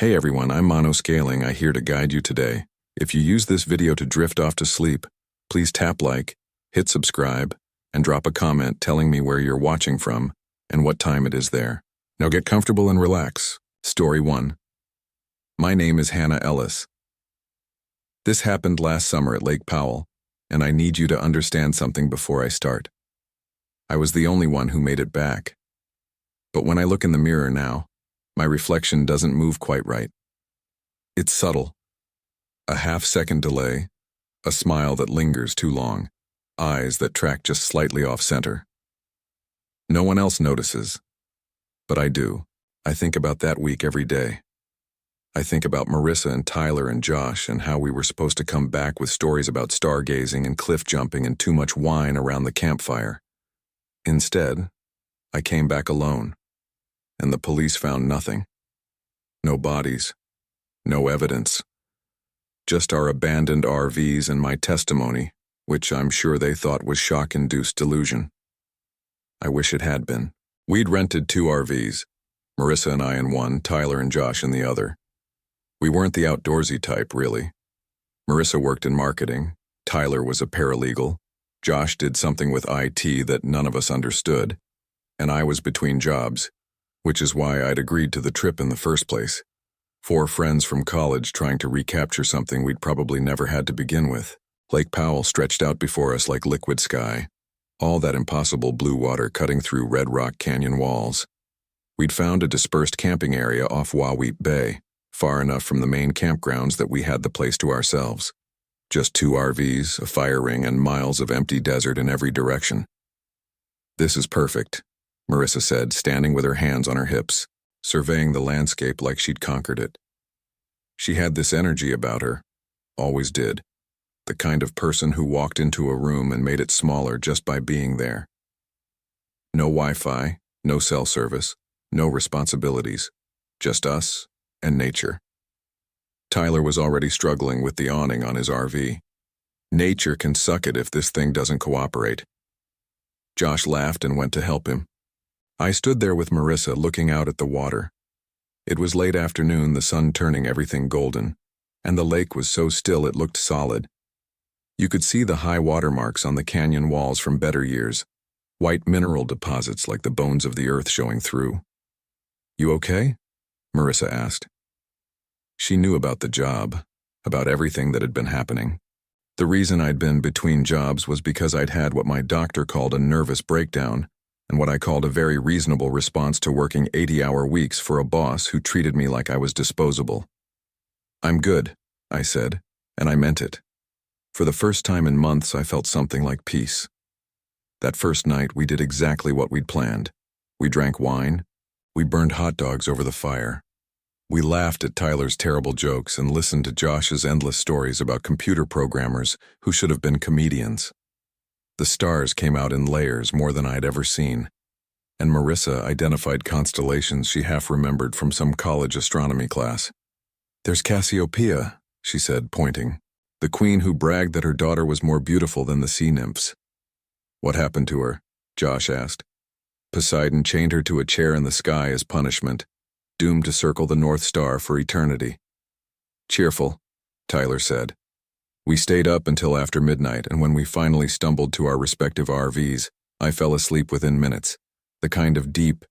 Hey everyone, I'm Mono Scaling. I'm here to guide you today. If you use this video to drift off to sleep, please tap like, hit subscribe, and drop a comment telling me where you're watching from and what time it is there. Now get comfortable and relax. Story 1. My name is Hannah Ellis. This happened last summer at Lake Powell, and I need you to understand something before I start. I was the only one who made it back. But when I look in the mirror now, my reflection doesn't move quite right. It's subtle. A half-second delay, a smile that lingers too long, eyes that track just slightly off-center. No one else notices, but I do. I think about that week every day. I think about Marissa and Tyler and Josh and how we were supposed to come back with stories about stargazing and cliff jumping and too much wine around the campfire. Instead, I came back alone. And the police found nothing. No bodies. No evidence. Just our abandoned RVs and my testimony, which I'm sure they thought was shock-induced delusion. I wish it had been. We'd rented 2 RVs, Marissa and I in one, Tyler and Josh in the other. We weren't the outdoorsy type, really. Marissa worked in marketing, Tyler was a paralegal, Josh did something with IT that none of us understood, and I was between jobs. Which is why I'd agreed to the trip in the first place. 4 friends from college trying to recapture something we'd probably never had to begin with. Lake Powell stretched out before us like liquid sky, all that impossible blue water cutting through red rock canyon walls. We'd found a dispersed camping area off Wahweap Bay, far enough from the main campgrounds that we had the place to ourselves. Just 2 RVs, a fire ring, and miles of empty desert in every direction. This is perfect, Marissa said, standing with her hands on her hips, surveying the landscape like she'd conquered it. She had this energy about her, always did, the kind of person who walked into a room and made it smaller just by being there. No Wi-Fi, no cell service, no responsibilities, just us and nature. Tyler was already struggling with the awning on his RV. Nature can suck it if this thing doesn't cooperate. Josh laughed and went to help him. I stood there with Marissa looking out at the water. It was late afternoon, the sun turning everything golden, and the lake was so still it looked solid. You could see the high water marks on the canyon walls from better years, white mineral deposits like the bones of the earth showing through. "You okay?" Marissa asked. She knew about the job, about everything that had been happening. The reason I'd been between jobs was because I'd had what my doctor called a nervous breakdown, and what I called a very reasonable response to working 80-hour weeks for a boss who treated me like I was disposable. "I'm good," I said, and I meant it. For the first time in months, I felt something like peace. That first night, we did exactly what we'd planned. We drank wine. We burned hot dogs over the fire. We laughed at Tyler's terrible jokes and listened to Josh's endless stories about computer programmers who should have been comedians. The stars came out in layers more than I'd ever seen, and Marissa identified constellations she half remembered from some college astronomy class. "There's Cassiopeia," she said, pointing, "the queen who bragged that her daughter was more beautiful than the sea nymphs." "What happened to her?" Josh asked. "Poseidon chained her to a chair in the sky as punishment, doomed to circle the North Star for eternity." "Cheerful," Tyler said. We stayed up until after midnight, and when we finally stumbled to our respective RVs, I fell asleep within minutes, the kind of deep,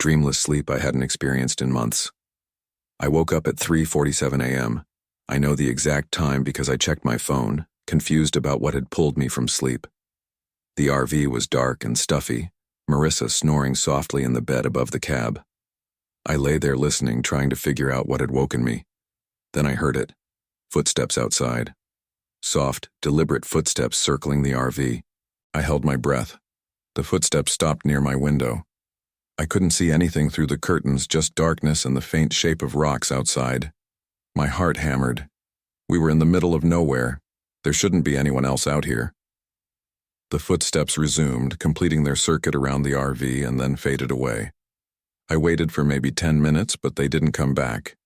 dreamless sleep I hadn't experienced in months. I woke up at 3:47 a.m. I know the exact time because I checked my phone, confused about what had pulled me from sleep. The RV was dark and stuffy, Marissa snoring softly in the bed above the cab. I lay there listening, trying to figure out what had woken me. Then I heard it. Footsteps outside. Soft, deliberate footsteps circling the RV. I held my breath. The footsteps stopped near my window. I couldn't see anything through the curtains, just darkness and the faint shape of rocks outside. My heart hammered. We were in the middle of nowhere. There shouldn't be anyone else out here. The footsteps resumed, completing their circuit around the RV and then faded away. I waited for maybe 10 minutes, but they didn't come back.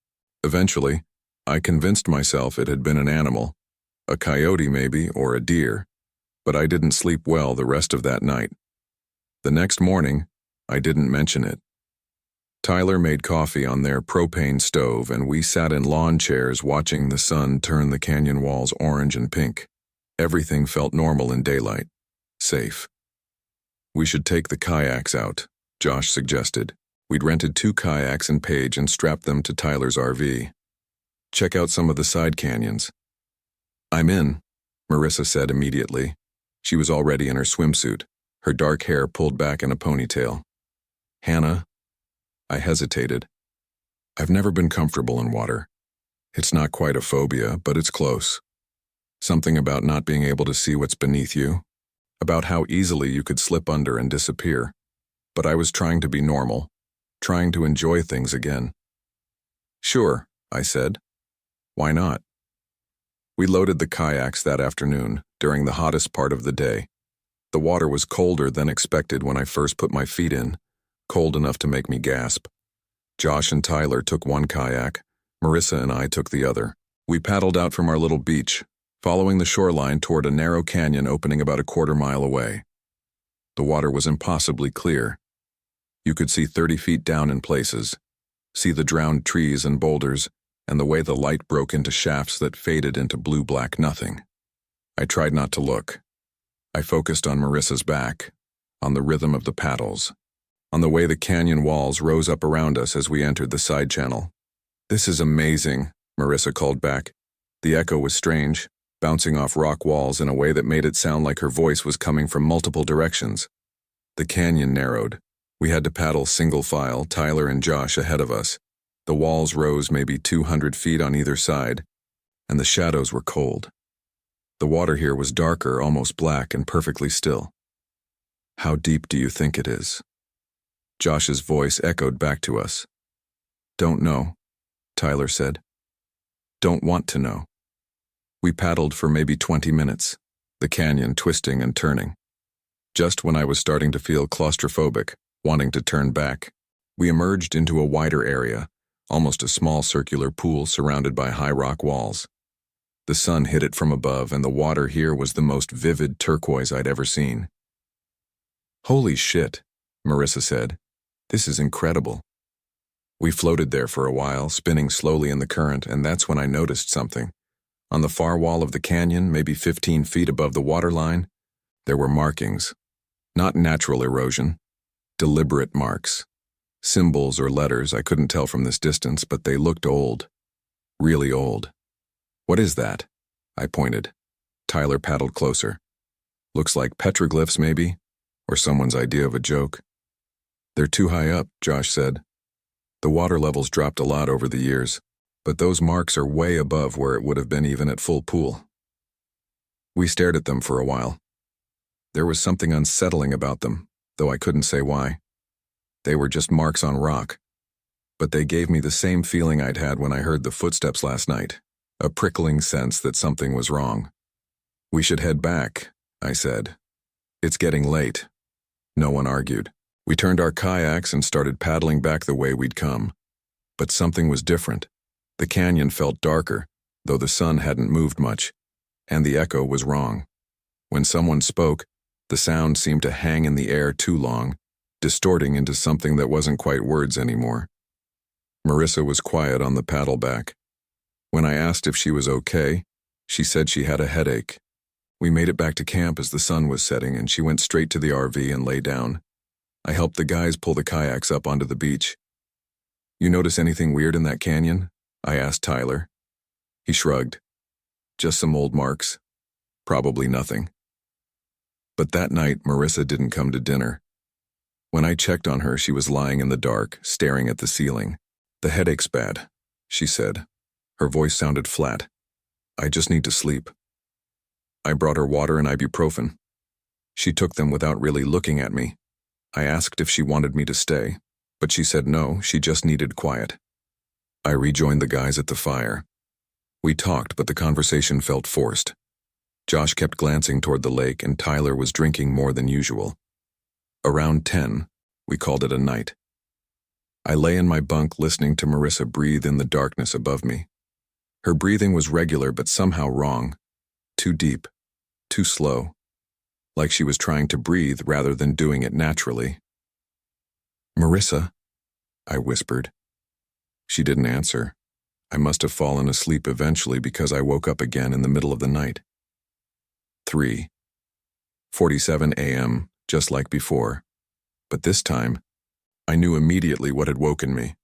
Eventually, I convinced myself it had been an animal. A coyote maybe, or a deer, but I didn't sleep well the rest of that night. The next morning, I didn't mention it. Tyler made coffee on their propane stove, and we sat in lawn chairs watching the sun turn the canyon walls orange and pink. Everything felt normal in daylight. Safe. "We should take the kayaks out," Josh suggested. We'd rented 2 kayaks in Page and strapped them to Tyler's RV. "Check out some of the side canyons." "I'm in," Marissa said immediately. She was already in her swimsuit, her dark hair pulled back in a ponytail. "Hannah?" I hesitated. I've never been comfortable in water. It's not quite a phobia, but it's close. Something about not being able to see what's beneath you, about how easily you could slip under and disappear. But I was trying to be normal, trying to enjoy things again. "Sure," I said. "Why not?" We loaded the kayaks that afternoon, during the hottest part of the day. The water was colder than expected when I first put my feet in, cold enough to make me gasp. Josh and Tyler took one kayak, Marissa and I took the other. We paddled out from our little beach, following the shoreline toward a narrow canyon opening about a quarter-mile away. The water was impossibly clear. You could see 30 feet down in places, see the drowned trees and boulders, and the way the light broke into shafts that faded into blue-black nothing. I tried not to look. I focused on Marissa's back, on the rhythm of the paddles, on the way the canyon walls rose up around us as we entered the side channel. "This is amazing," Marissa called back. The echo was strange, bouncing off rock walls in a way that made it sound like her voice was coming from multiple directions. The canyon narrowed. We had to paddle single file, Tyler and Josh ahead of us. The walls rose maybe 200 feet on either side, and the shadows were cold. The water here was darker, almost black, and perfectly still. "How deep do you think it is?" Josh's voice echoed back to us. "Don't know," Tyler said. "Don't want to know." We paddled for maybe 20 minutes, the canyon twisting and turning. Just when I was starting to feel claustrophobic, wanting to turn back, we emerged into a wider area, almost a small circular pool surrounded by high rock walls. The sun hit it from above, and the water here was the most vivid turquoise I'd ever seen. "Holy shit," Marissa said. "This is incredible." We floated there for a while, spinning slowly in the current, and that's when I noticed something. On the far wall of the canyon, maybe 15 feet above the waterline, there were markings. Not natural erosion, deliberate marks. Symbols or letters, I couldn't tell from this distance, but they looked old. Really old. "What is that?" I pointed. Tyler paddled closer. "Looks like petroglyphs, maybe, or someone's idea of a joke." "They're too high up," Josh said. "The water levels dropped a lot over the years, but those marks are way above where it would have been even at full pool." We stared at them for a while. There was something unsettling about them, though I couldn't say why. They were just marks on rock, but they gave me the same feeling I'd had when I heard the footsteps last night, a prickling sense that something was wrong. "We should head back," I said. "It's getting late." No one argued. We turned our kayaks and started paddling back the way we'd come. But something was different. The canyon felt darker, though the sun hadn't moved much, and the echo was wrong. When someone spoke, the sound seemed to hang in the air too long, distorting into something that wasn't quite words anymore. Marissa was quiet on the paddle back. When I asked if she was okay, she said she had a headache. We made it back to camp as the sun was setting, and she went straight to the RV and lay down. I helped the guys pull the kayaks up onto the beach. "You notice anything weird in that canyon?" I asked Tyler. He shrugged. "Just some old marks. Probably nothing." But that night, Marissa didn't come to dinner. When I checked on her, she was lying in the dark, staring at the ceiling. "The headache's bad," she said. Her voice sounded flat. "I just need to sleep." I brought her water and ibuprofen. She took them without really looking at me. I asked if she wanted me to stay, but she said no, she just needed quiet. I rejoined the guys at the fire. We talked, but the conversation felt forced. Josh kept glancing toward the lake, and Tyler was drinking more than usual. Around 10, we called it a night. I lay in my bunk listening to Marissa breathe in the darkness above me. Her breathing was regular but somehow wrong. Too deep, too slow. Like she was trying to breathe rather than doing it naturally. "Marissa?" I whispered. She didn't answer. I must have fallen asleep eventually because I woke up again in the middle of the night. 3:47 a.m., just like before. But this time, I knew immediately what had woken me.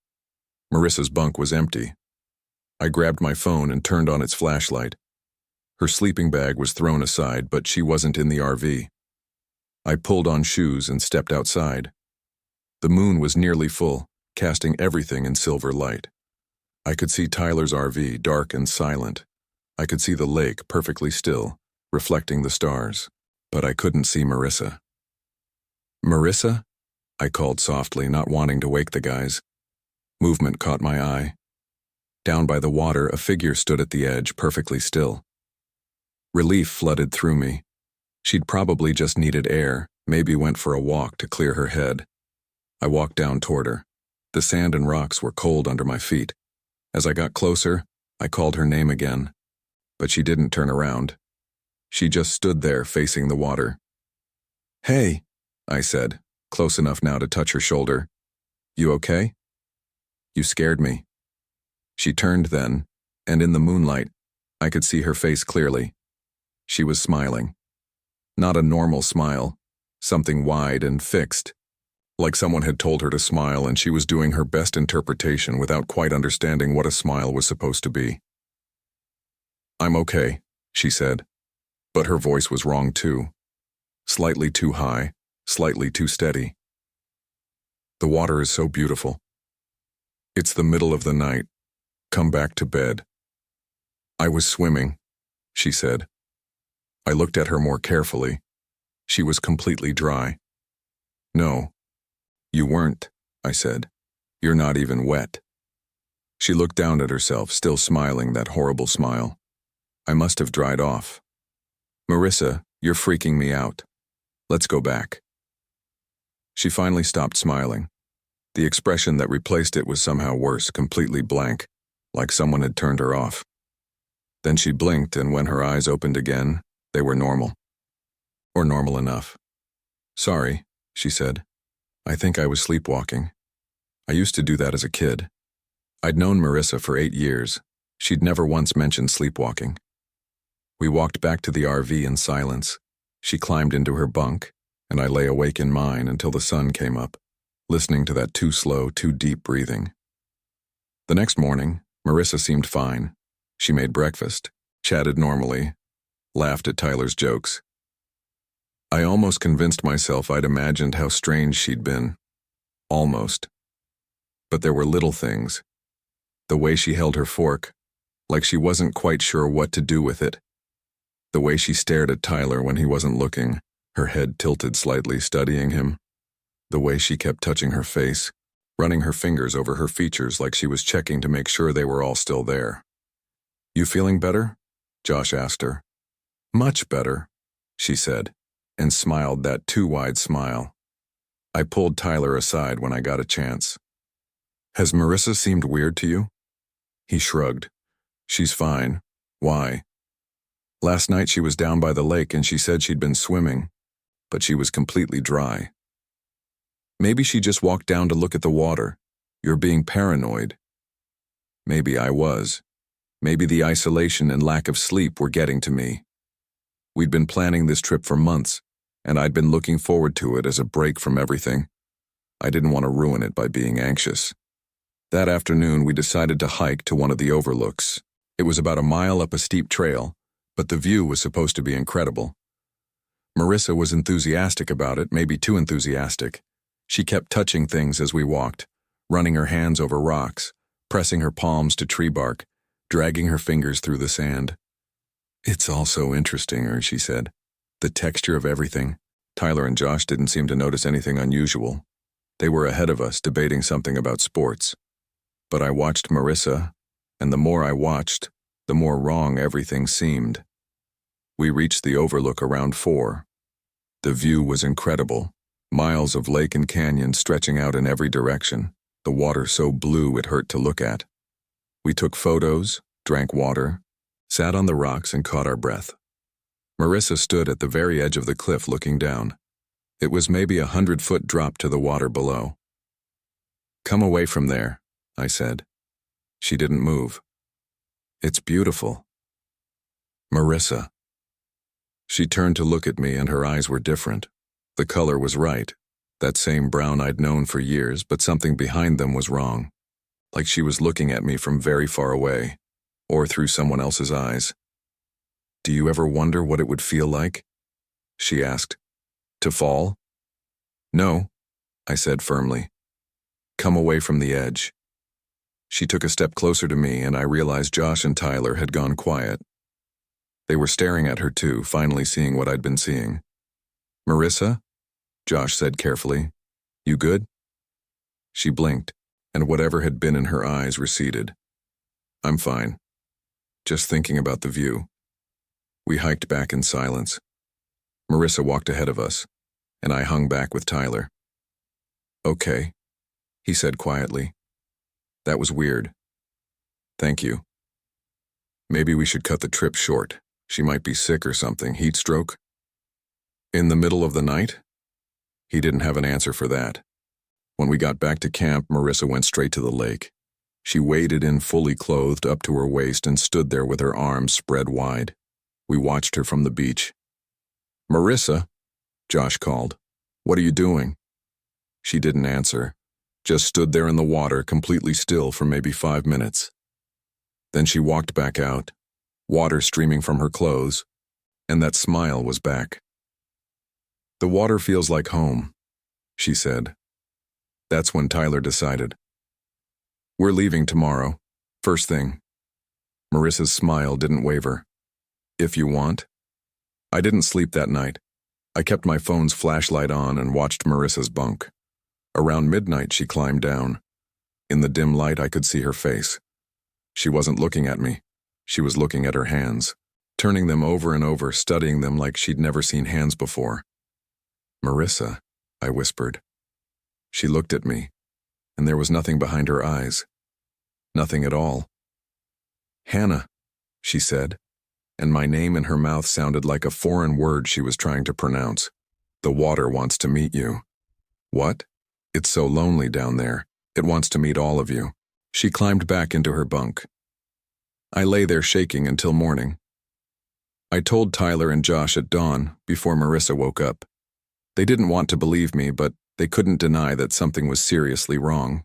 Marissa's bunk was empty. I grabbed my phone and turned on its flashlight. Her sleeping bag was thrown aside, but she wasn't in the RV. I pulled on shoes and stepped outside. The moon was nearly full, casting everything in silver light. I could see Tyler's RV, dark and silent. I could see the lake, perfectly still, reflecting the stars. But I couldn't see Marissa. "Marissa?" I called softly, not wanting to wake the guys. Movement caught my eye. Down by the water, a figure stood at the edge, perfectly still. Relief flooded through me. She'd probably just needed air, maybe went for a walk to clear her head. I walked down toward her. The sand and rocks were cold under my feet. As I got closer, I called her name again. But she didn't turn around. She just stood there facing the water. "Hey," I said, close enough now to touch her shoulder. "You okay?" "You scared me." She turned then, and in the moonlight, I could see her face clearly. She was smiling. Not a normal smile, something wide and fixed. Like someone had told her to smile and she was doing her best interpretation without quite understanding what a smile was supposed to be. "I'm okay," she said, but her voice was wrong too. Slightly too high, slightly too steady. "The water is so beautiful. It's the middle of the night. Come back to bed." "I was swimming," she said. I looked at her more carefully. She was completely dry. "No, you weren't," I said. "You're not even wet." She looked down at herself, still smiling that horrible smile. I must have dried off. "Marissa, you're freaking me out. Let's go back." She finally stopped smiling. The expression that replaced it was somehow worse, completely blank, like someone had turned her off. Then she blinked, and when her eyes opened again, they were normal. Or normal enough. "Sorry," she said. "I think I was sleepwalking. I used to do that as a kid." I'd known Marissa for 8 years. She'd never once mentioned sleepwalking. We walked back to the RV in silence. She climbed into her bunk, and I lay awake in mine until the sun came up, listening to that too slow, too deep breathing. The next morning, Marissa seemed fine. She made breakfast, chatted normally, laughed at Tyler's jokes. I almost convinced myself I'd imagined how strange she'd been. Almost. But there were little things. The way she held her fork, like she wasn't quite sure what to do with it. The way she stared at Tyler when he wasn't looking, her head tilted slightly, studying him. The way she kept touching her face, running her fingers over her features like she was checking to make sure they were all still there. "You feeling better?" Josh asked her. "Much better," she said, and smiled that too wide smile. I pulled Tyler aside when I got a chance. "Has Marissa seemed weird to you?" He shrugged. "She's fine. Why?" "Last night she was down by the lake and she said she'd been swimming, but she was completely dry." "Maybe she just walked down to look at the water. You're being paranoid." Maybe I was. Maybe the isolation and lack of sleep were getting to me. We'd been planning this trip for months, and I'd been looking forward to it as a break from everything. I didn't want to ruin it by being anxious. That afternoon, we decided to hike to one of the overlooks. It was about a mile up a steep trail, but the view was supposed to be incredible. Marissa was enthusiastic about it, maybe too enthusiastic. She kept touching things as we walked, running her hands over rocks, pressing her palms to tree bark, dragging her fingers through the sand. "It's all so interesting," she said. "The texture of everything." Tyler and Josh didn't seem to notice anything unusual. They were ahead of us, debating something about sports. But I watched Marissa, and the more I watched, the more wrong everything seemed. We reached the overlook around 4. The view was incredible. Miles of lake and canyon stretching out in every direction, the water so blue it hurt to look at. We took photos, drank water, sat on the rocks and caught our breath. Marissa stood at the very edge of the cliff looking down. It was maybe a 100-foot drop to the water below. Come away from there, I said. She didn't move. It's beautiful. Marissa. She turned to look at me and her eyes were different. The color was right, that same brown I'd known for years, but something behind them was wrong. Like she was looking at me from very far away, or through someone else's eyes. Do you ever wonder what it would feel like? She asked. To fall? No, I said firmly. Come away from the edge. She took a step closer to me and I realized Josh and Tyler had gone quiet. They were staring at her too, finally seeing what I'd been seeing. Marissa? Josh said carefully. You good? She blinked, and whatever had been in her eyes receded. I'm fine. Just thinking about the view. We hiked back in silence. Marissa walked ahead of us, and I hung back with Tyler. Okay, he said quietly. That was weird. Thank you. Maybe we should cut the trip short. She might be sick or something, heat stroke. In the middle of the night? He didn't have an answer for that. When we got back to camp, Marissa went straight to the lake. She waded in fully clothed up to her waist and stood there with her arms spread wide. We watched her from the beach. Marissa, Josh called. What are you doing? She didn't answer, just stood there in the water completely still for maybe 5 minutes. Then she walked back out, water streaming from her clothes, and that smile was back. The water feels like home, she said. That's when Tyler decided. We're leaving tomorrow, first thing. Marissa's smile didn't waver. If you want. I didn't sleep that night. I kept my phone's flashlight on and watched Marissa's bunk. Around midnight, she climbed down. In the dim light, I could see her face. She wasn't looking at me. She was looking at her hands, turning them over and over, studying them like she'd never seen hands before. Marissa, I whispered. She looked at me, and there was nothing behind her eyes. Nothing at all. Hannah, she said, and my name in her mouth sounded like a foreign word she was trying to pronounce. The water wants to meet you. What? It's so lonely down there. It wants to meet all of you. She climbed back into her bunk. I lay there shaking until morning. I told Tyler and Josh at dawn before Marissa woke up. They didn't want to believe me, but they couldn't deny that something was seriously wrong.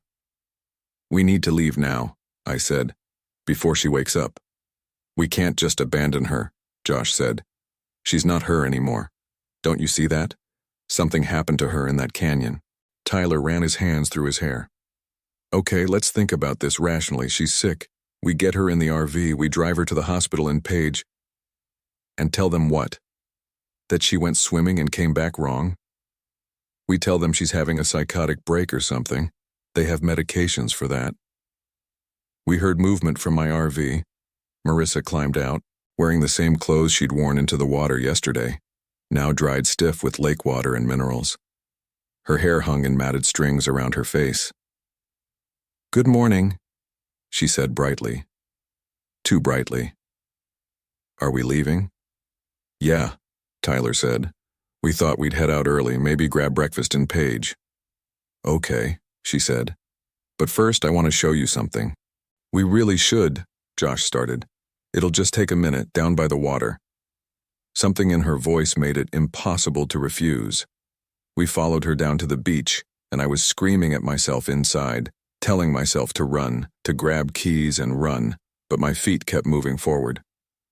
We need to leave now, I said, before she wakes up. We can't just abandon her, Josh said. She's not her anymore. Don't you see that? Something happened to her in that canyon. Tyler ran his hands through his hair. Okay, let's think about this rationally. She's sick. We get her in the RV, we drive her to the hospital in Page. And tell them what? That she went swimming and came back wrong? We tell them she's having a psychotic break or something. They have medications for that. We heard movement from my RV. Marissa climbed out, wearing the same clothes she'd worn into the water yesterday, now dried stiff with lake water and minerals. Her hair hung in matted strings around her face. Good morning, she said brightly. Too brightly. Are we leaving? Yeah, Tyler said. We thought we'd head out early, maybe grab breakfast in Page. Okay, she said. But first I want to show you something. We really should, Josh started. It'll just take a minute, down by the water. Something in her voice made it impossible to refuse. We followed her down to the beach, and I was screaming at myself inside, telling myself to run, to grab keys and run, but my feet kept moving forward.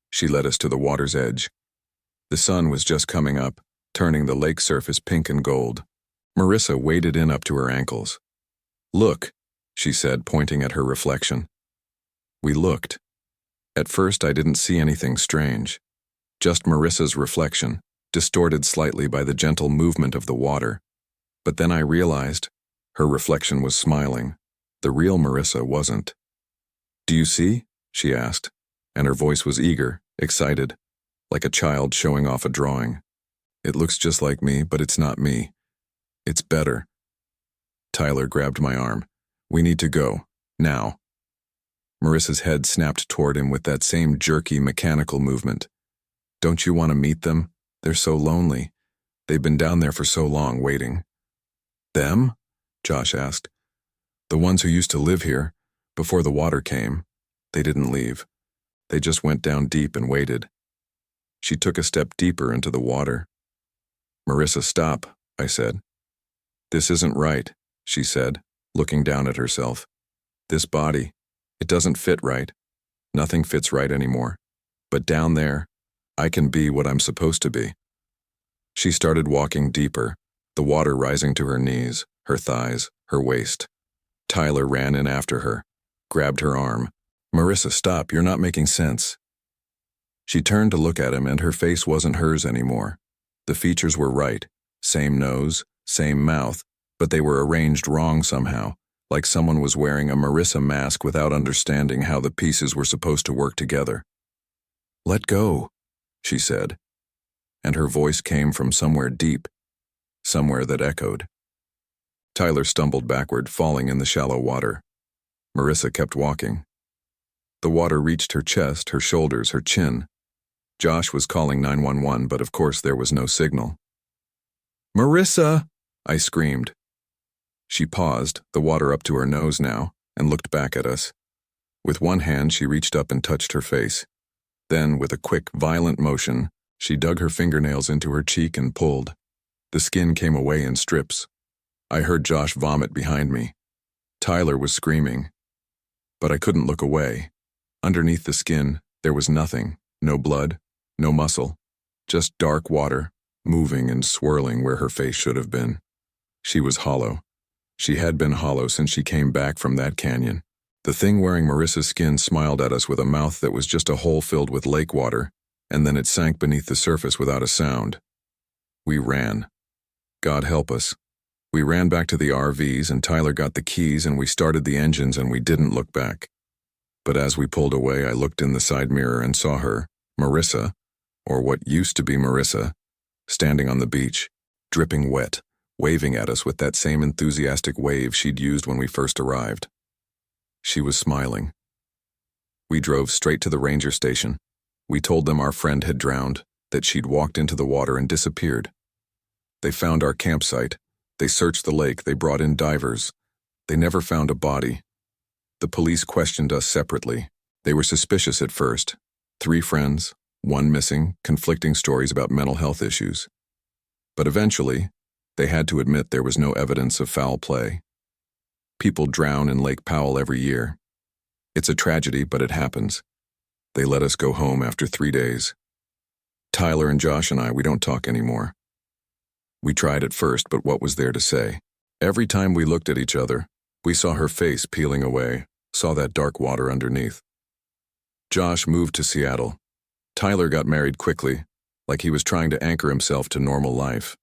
She led us to the water's edge. The sun was just coming up, turning the lake surface pink and gold. Marissa waded in up to her ankles. Look, she said, pointing at her reflection. We looked. At first I didn't see anything strange. Just Marissa's reflection, distorted slightly by the gentle movement of the water. But then I realized her reflection was smiling. The real Marissa wasn't. Do you see? She asked, and her voice was eager, excited, like a child showing off a drawing. It looks just like me, but it's not me. It's better. Tyler grabbed my arm. We need to go, now. Marissa's head snapped toward him with that same jerky, mechanical movement. Don't you want to meet them? They're so lonely. They've been down there for so long, waiting. Them? Josh asked. The ones who used to live here, before the water came, they didn't leave. They just went down deep and waited. She took a step deeper into the water. "Marissa, stop," I said. "This isn't right," she said, looking down at herself. "This body, it doesn't fit right. Nothing fits right anymore. But down there, I can be what I'm supposed to be." She started walking deeper, the water rising to her knees, her thighs, her waist. Tyler ran in after her, grabbed her arm. "Marissa, stop, you're not making sense." She turned to look at him, and her face wasn't hers anymore. The features were right, same nose, same mouth, but they were arranged wrong somehow, like someone was wearing a Marissa mask without understanding how the pieces were supposed to work together. "Let go," she said, and her voice came from somewhere deep, somewhere that echoed. Tyler stumbled backward, falling in the shallow water. Marissa kept walking. The water reached her chest, her shoulders, her chin. Josh was calling 911, but of course there was no signal. "Marissa!" I screamed. She paused, the water up to her nose now, and looked back at us. With one hand, she reached up and touched her face. Then, with a quick, violent motion, she dug her fingernails into her cheek and pulled. The skin came away in strips. I heard Josh vomit behind me. Tyler was screaming. But I couldn't look away. Underneath the skin, there was nothing. No blood, no muscle. Just dark water, moving and swirling where her face should have been. She was hollow. She had been hollow since she came back from that canyon. The thing wearing Marissa's skin smiled at us with a mouth that was just a hole filled with lake water, and then it sank beneath the surface without a sound. We ran. God help us. We ran back to the RVs, and Tyler got the keys, and we started the engines, and we didn't look back. But as we pulled away, I looked in the side mirror and saw her, Marissa, or what used to be Marissa, standing on the beach, dripping wet, waving at us with that same enthusiastic wave she'd used when we first arrived. She was smiling. We drove straight to the ranger station. We told them our friend had drowned, that she'd walked into the water and disappeared. They found our campsite. They searched the lake. They brought in divers. They never found a body. The police questioned us separately. They were suspicious at first. 3 friends, 1 missing, conflicting stories about mental health issues. But eventually, they had to admit there was no evidence of foul play. People drown in Lake Powell every year. It's a tragedy, but it happens. They let us go home after 3 days. Tyler and Josh and I, we don't talk anymore. We tried at first, but what was there to say? Every time we looked at each other, we saw her face peeling away, saw that dark water underneath. Josh moved to Seattle. Tyler got married quickly, like he was trying to anchor himself to normal life.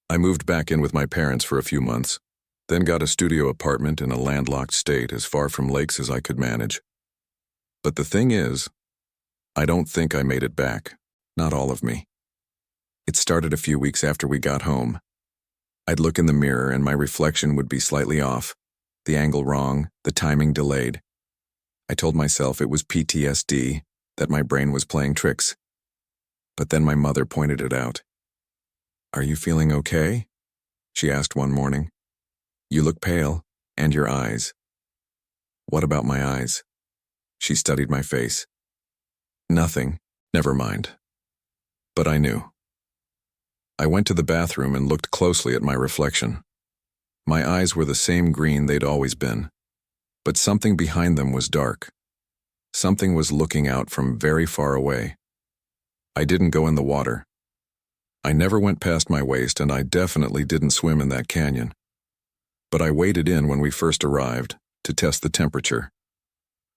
I moved back in with my parents for a few months, then got a studio apartment in a landlocked state as far from lakes as I could manage. But the thing is, I don't think I made it back, not all of me. It started a few weeks after we got home. I'd look in the mirror and my reflection would be slightly off, the angle wrong, the timing delayed. I told myself it was PTSD, that my brain was playing tricks. But then my mother pointed it out. "Are you feeling okay?" she asked one morning. "You look pale, and your eyes." "What about my eyes?" She studied my face. "Nothing, never mind." But I knew. I went to the bathroom and looked closely at my reflection. My eyes were the same green they'd always been, but something behind them was dark. Something was looking out from very far away. I didn't go in the water. I never went past my waist, and I definitely didn't swim in that canyon. But I waded in when we first arrived to test the temperature.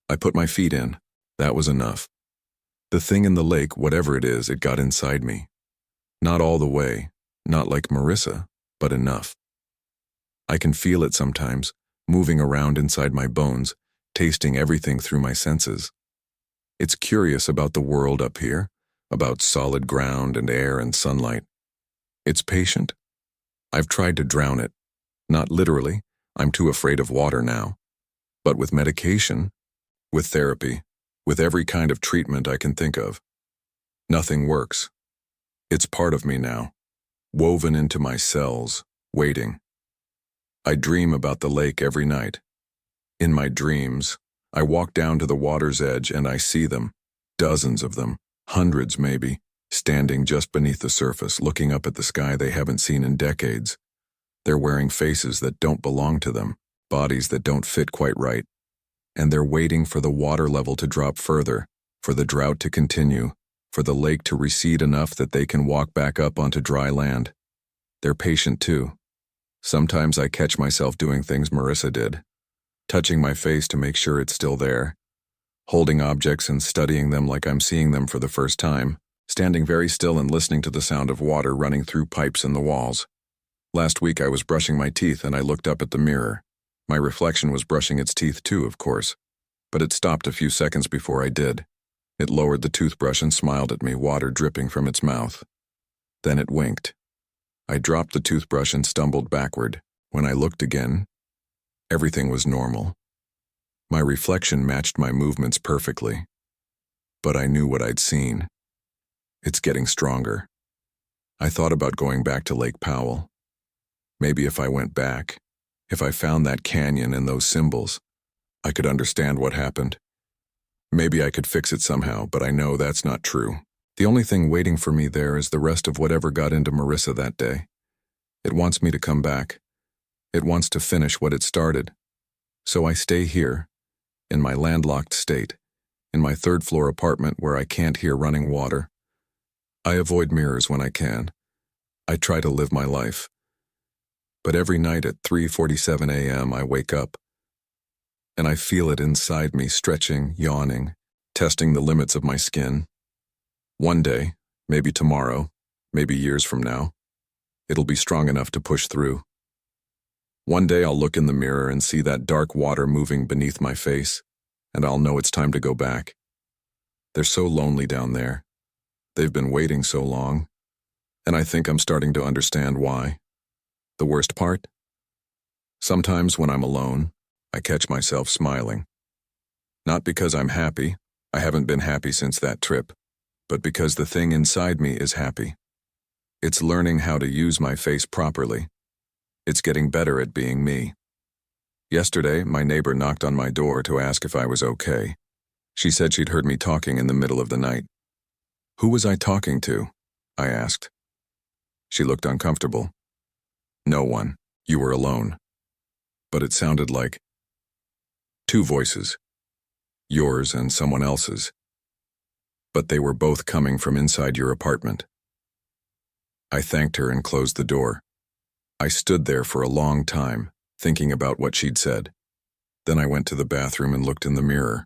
I put my feet in. That was enough. The thing in the lake, whatever it is, it got inside me. Not all the way, not like Marissa, but enough. I can feel it sometimes, moving around inside my bones, tasting everything through my senses. It's curious about the world up here, about solid ground and air and sunlight. It's patient. I've tried to drown it. Not literally, I'm too afraid of water now. But with medication, with therapy, with every kind of treatment I can think of, nothing works. It's part of me now, woven into my cells, waiting. I dream about the lake every night. In my dreams, I walk down to the water's edge and I see them, dozens of them, hundreds maybe, standing just beneath the surface, looking up at the sky they haven't seen in decades. They're wearing faces that don't belong to them, bodies that don't fit quite right, and they're waiting for the water level to drop further, for the drought to continue, for the lake to recede enough that they can walk back up onto dry land. They're patient too. Sometimes I catch myself doing things Marissa did, touching my face to make sure it's still there, holding objects and studying them like I'm seeing them for the first time, standing very still and listening to the sound of water running through pipes in the walls. Last week I was brushing my teeth and I looked up at the mirror. My reflection was brushing its teeth too, of course, but it stopped a few seconds before I did. It lowered the toothbrush and smiled at me, water dripping from its mouth. Then it winked. I dropped the toothbrush and stumbled backward. When I looked again, everything was normal. My reflection matched my movements perfectly. But I knew what I'd seen. It's getting stronger. I thought about going back to Lake Powell. Maybe if I went back, if I found that canyon and those symbols, I could understand what happened. Maybe I could fix it somehow, but I know that's not true. The only thing waiting for me there is the rest of whatever got into Marissa that day. It wants me to come back. It wants to finish what it started. So I stay here, in my landlocked state, in my third-floor apartment where I can't hear running water. I avoid mirrors when I can. I try to live my life. But every night at 3:47 a.m. I wake up, and I feel it inside me stretching, yawning, testing the limits of my skin. One day, maybe tomorrow, maybe years from now, it'll be strong enough to push through. One day I'll look in the mirror and see that dark water moving beneath my face, and I'll know it's time to go back. They're so lonely down there. They've been waiting so long, and I think I'm starting to understand why. The worst part? Sometimes when I'm alone, I catch myself smiling. Not because I'm happy, I haven't been happy since that trip, but because the thing inside me is happy. It's learning how to use my face properly. It's getting better at being me. Yesterday, my neighbor knocked on my door to ask if I was okay. She said she'd heard me talking in the middle of the night. Who was I talking to? I asked. She looked uncomfortable. No one. You were alone. But it sounded like two voices. Yours and someone else's. But they were both coming from inside your apartment. I thanked her and closed the door. I stood there for a long time, thinking about what she'd said. Then I went to the bathroom and looked in the mirror.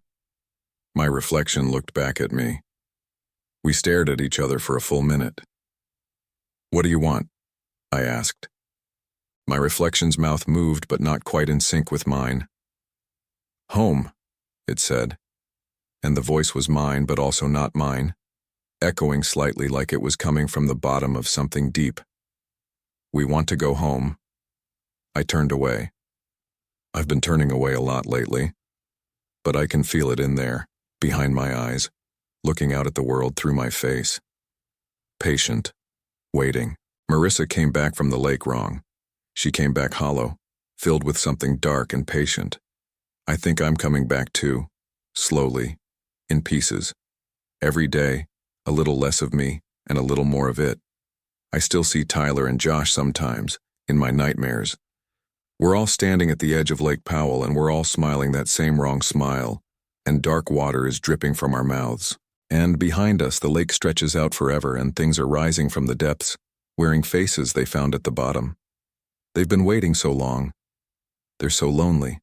My reflection looked back at me. We stared at each other for a full minute. What do you want? I asked. My reflection's mouth moved, but not quite in sync with mine. Home, it said. And the voice was mine, but also not mine, echoing slightly like it was coming from the bottom of something deep. We want to go home. I turned away. I've been turning away a lot lately, but I can feel it in there, behind my eyes, looking out at the world through my face. Patient, waiting. Marissa came back from the lake wrong. She came back hollow, filled with something dark and patient. I think I'm coming back too, slowly, in pieces. Every day, a little less of me and a little more of it. I still see Tyler and Josh sometimes, in my nightmares. We're all standing at the edge of Lake Powell and we're all smiling that same wrong smile, and dark water is dripping from our mouths. And behind us, the lake stretches out forever and things are rising from the depths, wearing faces they found at the bottom. They've been waiting so long. They're so lonely.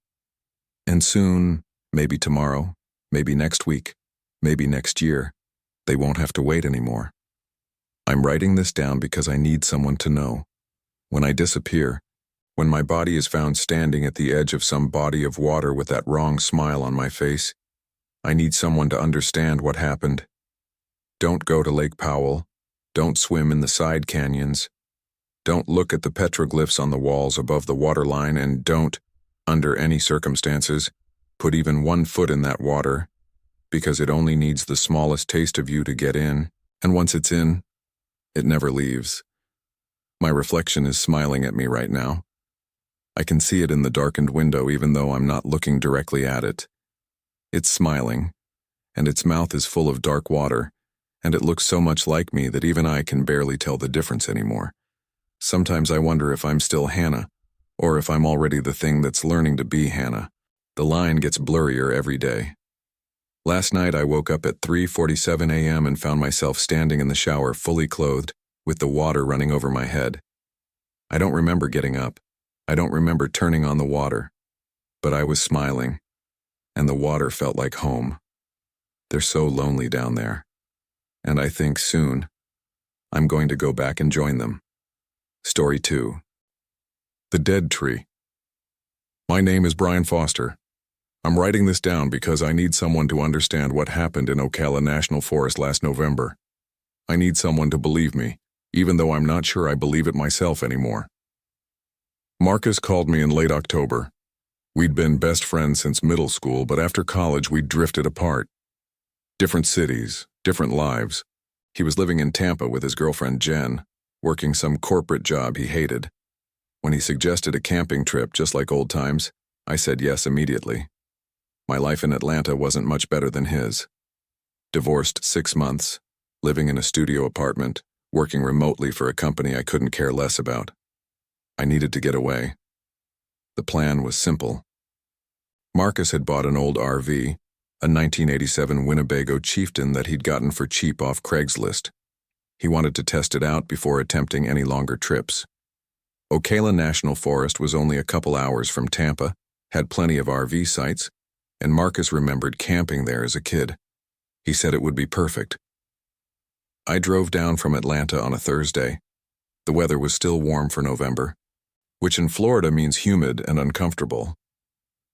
And soon, maybe tomorrow, maybe next week, maybe next year, they won't have to wait anymore. I'm writing this down because I need someone to know. When I disappear, when my body is found standing at the edge of some body of water with that wrong smile on my face, I need someone to understand what happened. Don't go to Lake Powell. Don't swim in the side canyons. Don't look at the petroglyphs on the walls above the waterline, and don't, under any circumstances, put even 1 foot in that water, because it only needs the smallest taste of you to get in, and once it's in, it never leaves. My reflection is smiling at me right now. I can see it in the darkened window even though I'm not looking directly at it. It's smiling, and its mouth is full of dark water, and it looks so much like me that even I can barely tell the difference anymore. Sometimes I wonder if I'm still Hannah, or if I'm already the thing that's learning to be Hannah. The line gets blurrier every day. Last night I woke up at 3:47 a.m. and found myself standing in the shower fully clothed, with the water running over my head. I don't remember getting up. I don't remember turning on the water. But I was smiling, and the water felt like home. They're so lonely down there. And I think soon, I'm going to go back and join them. Story 2. The Dead Tree. My name is Brian Foster. I'm writing this down because I need someone to understand what happened in Ocala National Forest last November. I need someone to believe me, even though I'm not sure I believe it myself anymore. Marcus called me in late October. We'd been best friends since middle school, but after college we drifted apart. Different cities, different lives. He was living in Tampa with his girlfriend Jen, working some corporate job he hated. When he suggested a camping trip just like old times, I said yes immediately. My life in Atlanta wasn't much better than his. Divorced 6 months, living in a studio apartment, working remotely for a company I couldn't care less about. I needed to get away. The plan was simple. Marcus had bought an old RV, a 1987 Winnebago Chieftain that he'd gotten for cheap off Craigslist. He wanted to test it out before attempting any longer trips. Ocala National Forest was only a couple hours from Tampa, had plenty of RV sites, and Marcus remembered camping there as a kid. He said it would be perfect. I drove down from Atlanta on a Thursday. The weather was still warm for November, which in Florida means humid and uncomfortable.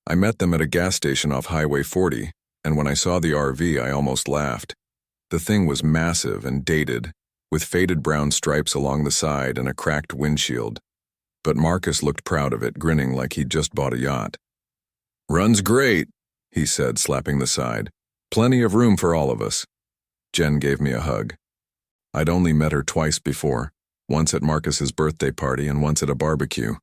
I met them at a gas station off Highway 40, and when I saw the RV, I almost laughed. The thing was massive and dated, with faded brown stripes along the side and a cracked windshield. But Marcus looked proud of it, grinning like he'd just bought a yacht. "Runs great," he said, slapping the side. "Plenty of room for all of us." Jen gave me a hug. I'd only met her twice before, once at Marcus's birthday party and once at a barbecue.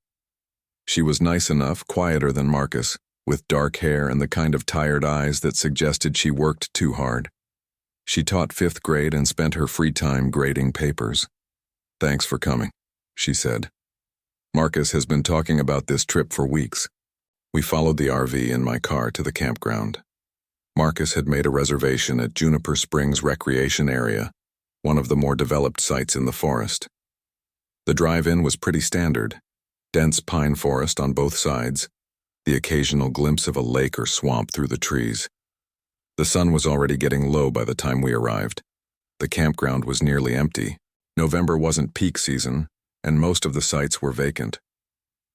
She was nice enough, quieter than Marcus, with dark hair and the kind of tired eyes that suggested she worked too hard. She taught 5th grade and spent her free time grading papers. "Thanks for coming," she said. Marcus has been talking about this trip for weeks. We followed the RV in my car to the campground. Marcus had made a reservation at Juniper Springs Recreation Area, one of the more developed sites in the forest. The drive-in was pretty standard. Dense pine forest on both sides, the occasional glimpse of a lake or swamp through the trees. The sun was already getting low by the time we arrived. The campground was nearly empty. November wasn't peak season, and most of the sites were vacant.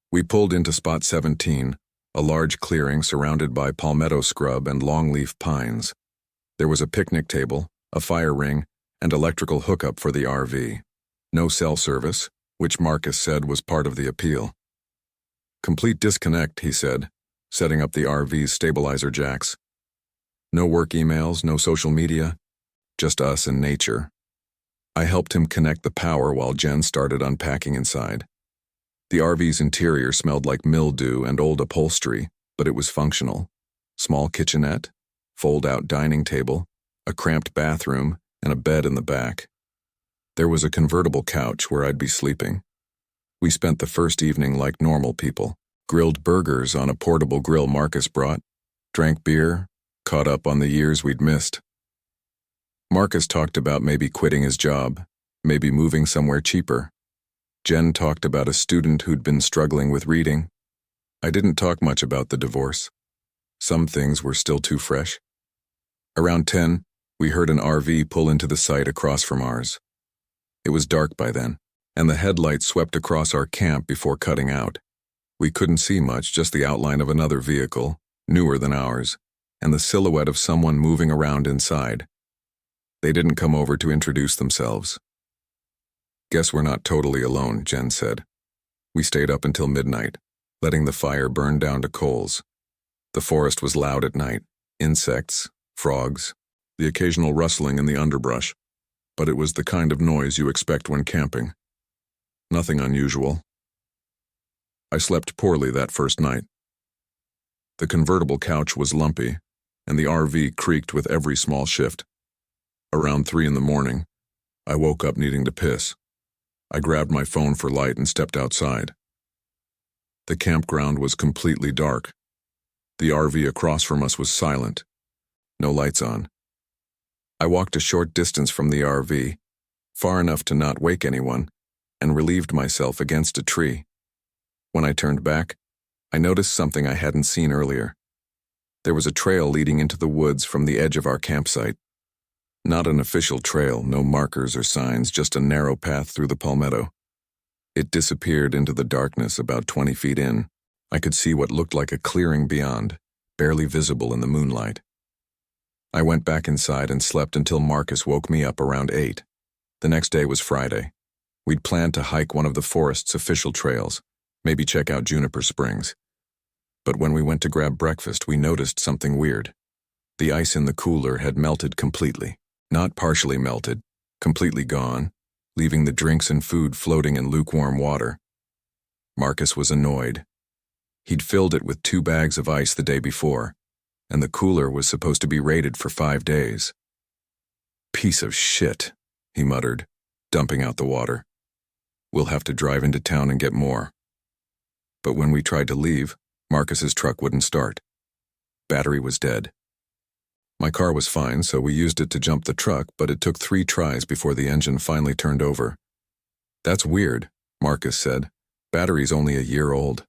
We pulled into Spot 17, a large clearing surrounded by palmetto scrub and longleaf pines. There was a picnic table, a fire ring, and electrical hookup for the RV. No cell service, which Marcus said was part of the appeal. "Complete disconnect," he said, setting up the RV's stabilizer jacks. No work emails, no social media, just us and nature. I helped him connect the power while Jen started unpacking inside. The RV's interior smelled like mildew and old upholstery, but it was functional. Small kitchenette, fold-out dining table, a cramped bathroom, and a bed in the back. There was a convertible couch where I'd be sleeping. We spent the first evening like normal people, grilled burgers on a portable grill Marcus brought, drank beer, caught up on the years we'd missed. Marcus talked about maybe quitting his job, maybe moving somewhere cheaper. Jen talked about a student who'd been struggling with reading. I didn't talk much about the divorce. Some things were still too fresh. Around 10, we heard an RV pull into the site across from ours. It was dark by then, and the headlights swept across our camp before cutting out. We couldn't see much, just the outline of another vehicle, newer than ours, and the silhouette of someone moving around inside. They didn't come over to introduce themselves. "Guess we're not totally alone," Jen said. We stayed up until midnight, letting the fire burn down to coals. The forest was loud at night. Insects, frogs, the occasional rustling in the underbrush. But it was the kind of noise you expect when camping. Nothing unusual. I slept poorly that first night. The convertible couch was lumpy, and the RV creaked with every small shift. Around 3 in the morning, I woke up needing to piss. I grabbed my phone for light and stepped outside. The campground was completely dark. The RV across from us was silent. No lights on. I walked a short distance from the RV, far enough to not wake anyone, and relieved myself against a tree. When I turned back, I noticed something I hadn't seen earlier. There was a trail leading into the woods from the edge of our campsite. Not an official trail, no markers or signs, just a narrow path through the palmetto. It disappeared into the darkness about 20 feet in. I could see what looked like a clearing beyond, barely visible in the moonlight. I went back inside and slept until Marcus woke me up around 8. The next day was Friday. We'd planned to hike one of the forest's official trails, maybe check out Juniper Springs. But when we went to grab breakfast, we noticed something weird. The ice in the cooler had melted completely. Not partially melted, completely gone, leaving the drinks and food floating in lukewarm water. Marcus was annoyed. He'd filled it with 2 bags of ice the day before, and the cooler was supposed to be rated for 5 days. "Piece of shit," he muttered, dumping out the water. "We'll have to drive into town and get more." But when we tried to leave, Marcus's truck wouldn't start. Battery was dead. My car was fine, so we used it to jump the truck, but it took 3 tries before the engine finally turned over. "That's weird," Marcus said. "Battery's only a year old."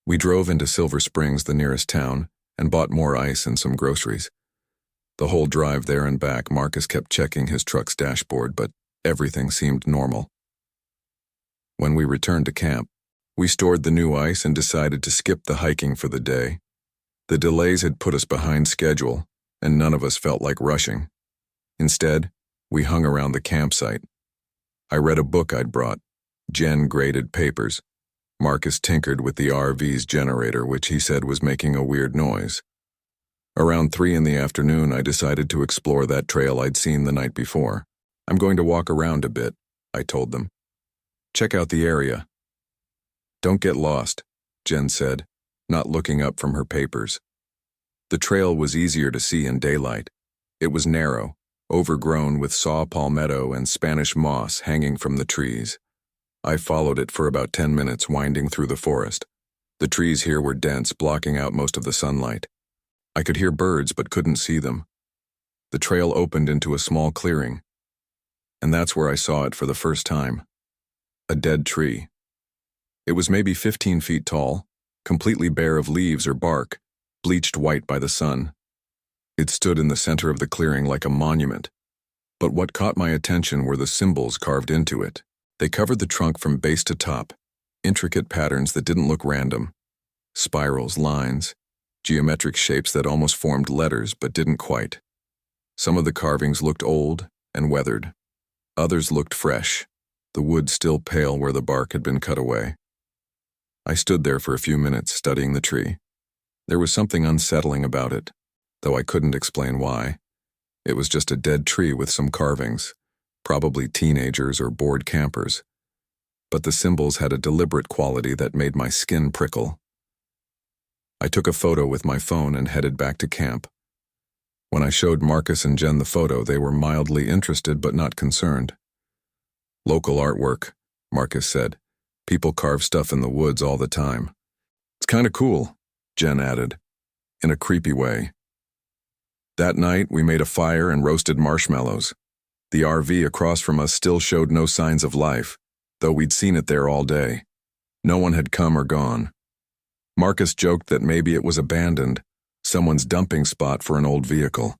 We drove into Silver Springs, the nearest town, and bought more ice and some groceries. The whole drive there and back, Marcus kept checking his truck's dashboard, but everything seemed normal. When we returned to camp, we stored the new ice and decided to skip the hiking for the day. The delays had put us behind schedule, and none of us felt like rushing. Instead, we hung around the campsite. I read a book I'd brought. Jen graded papers. Marcus tinkered with the RV's generator, which he said was making a weird noise. Around 3 in the afternoon, I decided to explore that trail I'd seen the night before. "I'm going to walk around a bit," I told them. "Check out the area." "Don't get lost," Jen said, not looking up from her papers. The trail was easier to see in daylight. It was narrow, overgrown with saw palmetto and Spanish moss hanging from the trees. I followed it for about 10 minutes, winding through the forest. The trees here were dense, blocking out most of the sunlight. I could hear birds but couldn't see them. The trail opened into a small clearing, and that's where I saw it for the first time. A dead tree. It was maybe 15 feet tall, completely bare of leaves or bark, bleached white by the sun. It stood in the center of the clearing like a monument. But what caught my attention were the symbols carved into it. They covered the trunk from base to top, intricate patterns that didn't look random. Spirals, lines, geometric shapes that almost formed letters but didn't quite. Some of the carvings looked old and weathered. Others looked fresh, the wood still pale where the bark had been cut away. I stood there for a few minutes studying the tree. There was something unsettling about it, though I couldn't explain why. It was just a dead tree with some carvings, probably teenagers or bored campers. But the symbols had a deliberate quality that made my skin prickle. I took a photo with my phone and headed back to camp. When I showed Marcus and Jen the photo, they were mildly interested but not concerned. "Local artwork," Marcus said. "People carve stuff in the woods all the time." "It's kind of cool," Jen added, in a creepy way. That night, we made a fire and roasted marshmallows. The RV across from us still showed no signs of life, though we'd seen it there all day. No one had come or gone. Marcus joked that maybe it was abandoned, someone's dumping spot for an old vehicle.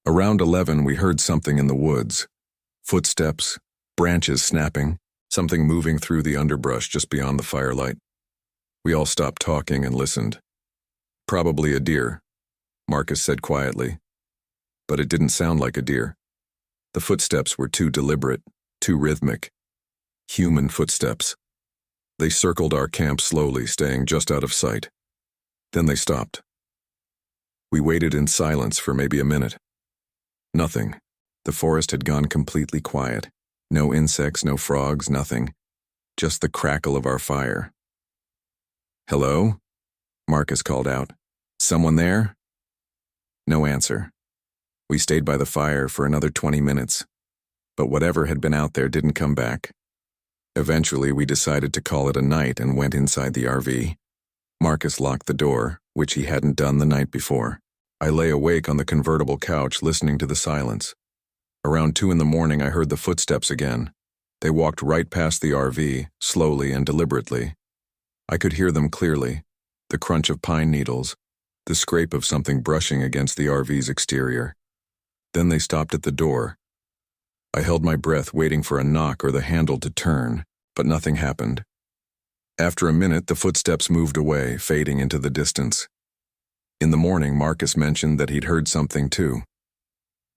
Around 11, we heard something in the woods. Footsteps, branches snapping, something moving through the underbrush just beyond the firelight. We all stopped talking and listened. "Probably a deer," Marcus said quietly. But it didn't sound like a deer. The footsteps were too deliberate, too rhythmic. Human footsteps. They circled our camp slowly, staying just out of sight. Then they stopped. We waited in silence for maybe a minute. Nothing. The forest had gone completely quiet. No insects, no frogs, nothing. Just the crackle of our fire. "Hello?" Marcus called out. "Someone there?" No answer. We stayed by the fire for another 20 minutes, but whatever had been out there didn't come back. Eventually, we decided to call it a night and went inside the RV. Marcus locked the door, which he hadn't done the night before. I lay awake on the convertible couch listening to the silence. Around 2 in the morning, I heard the footsteps again. They walked right past the RV, slowly and deliberately. I could hear them clearly, the crunch of pine needles, the scrape of something brushing against the RV's exterior. Then they stopped at the door. I held my breath waiting for a knock or the handle to turn, but nothing happened. After a minute, the footsteps moved away, fading into the distance. In the morning, Marcus mentioned that he'd heard something too.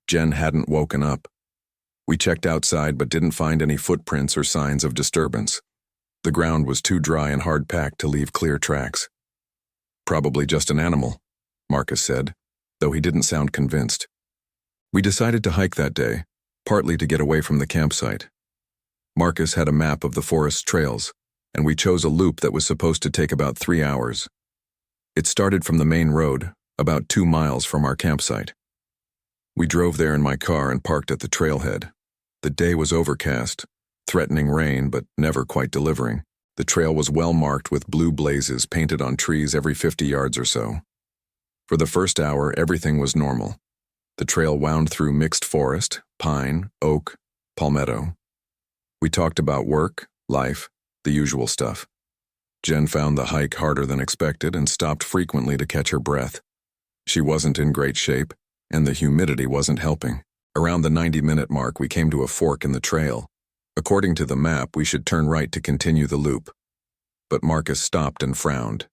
Jen hadn't woken up. We checked outside but didn't find any footprints or signs of disturbance. The ground was too dry and hard-packed to leave clear tracks. "Probably just an animal," Marcus said, though he didn't sound convinced. We decided to hike that day, partly to get away from the campsite. Marcus had a map of the forest trails, and we chose a loop that was supposed to take about 3 hours. It started from the main road, about 2 miles from our campsite. We drove there in my car and parked at the trailhead. The day was overcast, threatening rain but never quite delivering. The trail was well marked with blue blazes painted on trees every 50 yards or so. For the first hour, everything was normal. The trail wound through mixed forest, pine, oak, palmetto. We talked about work, life, the usual stuff. Jen found the hike harder than expected and stopped frequently to catch her breath. She wasn't in great shape, and the humidity wasn't helping. Around the 90-minute mark, we came to a fork in the trail. According to the map, we should turn right to continue the loop. But Marcus stopped and frowned.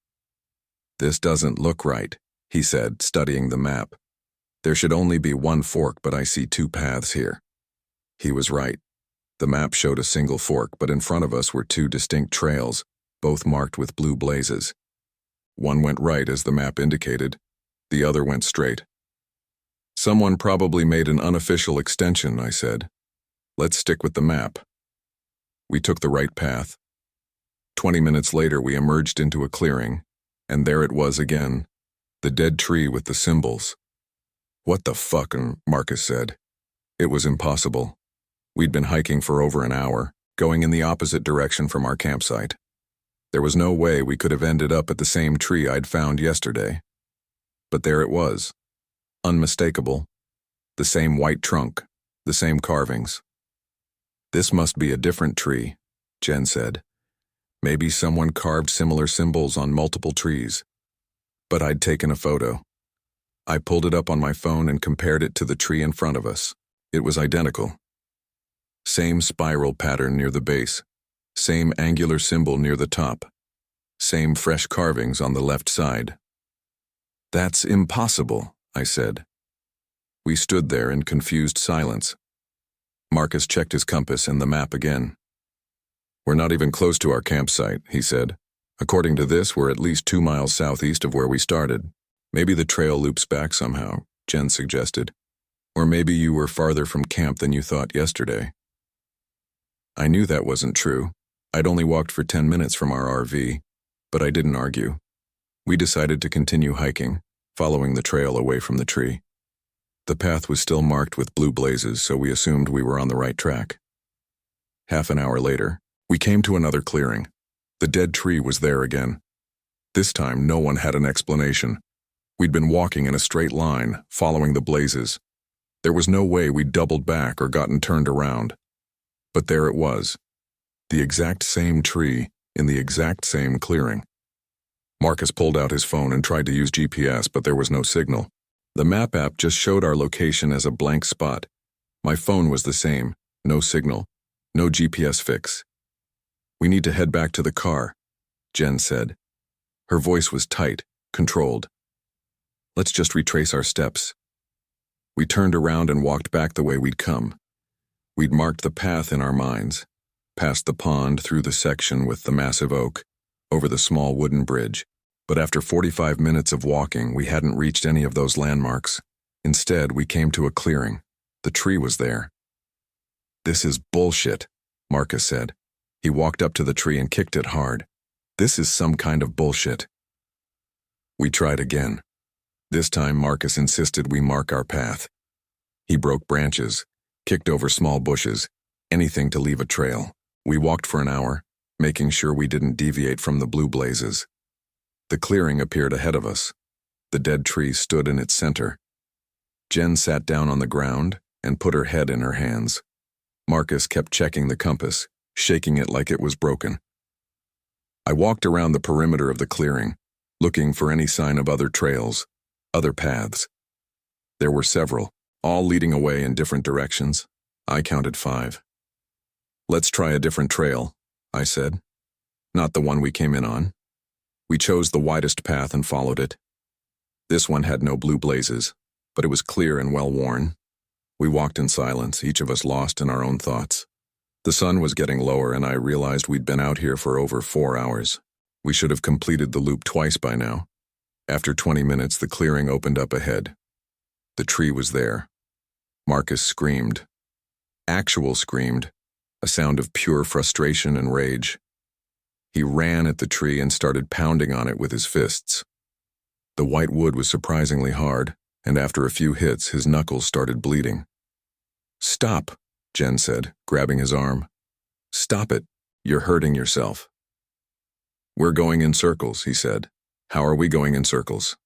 "This doesn't look right," he said, studying the map. "There should only be one fork, but I see 2 paths here." He was right. The map showed a single fork, but in front of us were 2 distinct trails, both marked with blue blazes. One went right as the map indicated, the other went straight. "Someone probably made an unofficial extension," I said. "Let's stick with the map." We took the right path. 20 minutes later, we emerged into a clearing, and there it was again, the dead tree with the symbols. "What the fuck?" Marcus said. It was impossible. We'd been hiking for over an hour, going in the opposite direction from our campsite. There was no way we could have ended up at the same tree I'd found yesterday. But there it was, unmistakable, the same white trunk, the same carvings. "This must be a different tree," Jen said. "Maybe someone carved similar symbols on multiple trees." But I'd taken a photo. I pulled it up on my phone and compared it to the tree in front of us. It was identical. Same spiral pattern near the base, same angular symbol near the top, same fresh carvings on the left side. "That's impossible," I said. We stood there in confused silence. Marcus checked his compass and the map again. "We're not even close to our campsite," he said. "According to this, we're at least 2 miles southeast of where we started. Maybe the trail loops back somehow," Jen suggested. "Or maybe you were farther from camp than you thought yesterday." I knew that wasn't true. I'd only walked for 10 minutes from our RV, but I didn't argue. We decided to continue hiking, following the trail away from the tree. The path was still marked with blue blazes, so we assumed we were on the right track. Half an hour later, we came to another clearing. The dead tree was there again. This time, no one had an explanation. We'd been walking in a straight line, following the blazes. There was no way we'd doubled back or gotten turned around. But there it was, the exact same tree in the exact same clearing. Marcus pulled out his phone and tried to use GPS, but there was no signal. The map app just showed our location as a blank spot. My phone was the same, no signal, no GPS fix. "We need to head back to the car," Jen said. Her voice was tight, controlled. "Let's just retrace our steps." We turned around and walked back the way we'd come. We'd marked the path in our minds, past the pond, through the section with the massive oak, over the small wooden bridge. But after 45 minutes of walking, we hadn't reached any of those landmarks. Instead, we came to a clearing. The tree was there. "This is bullshit," Marcus said. He walked up to the tree and kicked it hard. This is some kind of bullshit. We tried again. This time Marcus insisted we mark our path. He broke branches, kicked over small bushes, anything to leave a trail. We walked for an hour, making sure we didn't deviate from the blue blazes. The clearing appeared ahead of us. The dead tree stood in its center. Jen sat down on the ground and put her head in her hands. Marcus kept checking the compass, shaking it like it was broken. I walked around the perimeter of the clearing, looking for any sign of other trails, other paths. There were several, all leading away in different directions. I counted 5. "Let's try a different trail," I said. "Not the one we came in on." We chose the widest path and followed it. This one had no blue blazes, but it was clear and well-worn. We walked in silence, each of us lost in our own thoughts. The sun was getting lower, and I realized we'd been out here for over 4 hours. We should have completed the loop twice by now. After 20 minutes, the clearing opened up ahead. The tree was there. Marcus screamed. Screamed, a sound of pure frustration and rage. He ran at the tree and started pounding on it with his fists. The white wood was surprisingly hard, and after a few hits, his knuckles started bleeding. "Stop," Jen said, grabbing his arm. "Stop it. You're hurting yourself." "We're going in circles," he said. "How are we going in circles?"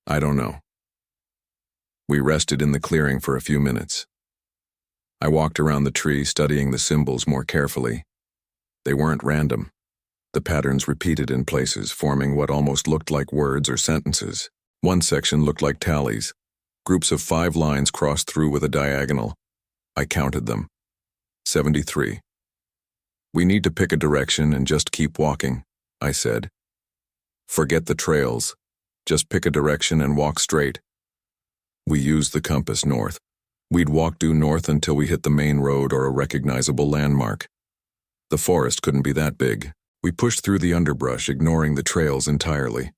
"I don't know." We rested in the clearing for a few minutes. I walked around the tree, studying the symbols more carefully. They weren't random. The patterns repeated in places, forming what almost looked like words or sentences. One section looked like tallies. Groups of 5 lines crossed through with a diagonal. I counted them. 73. "We need to pick a direction and just keep walking," I said. "Forget the trails. Just pick a direction and walk straight." We used the compass north. We'd walk due north until we hit the main road or a recognizable landmark. The forest couldn't be that big. We pushed through the underbrush, ignoring the trails entirely.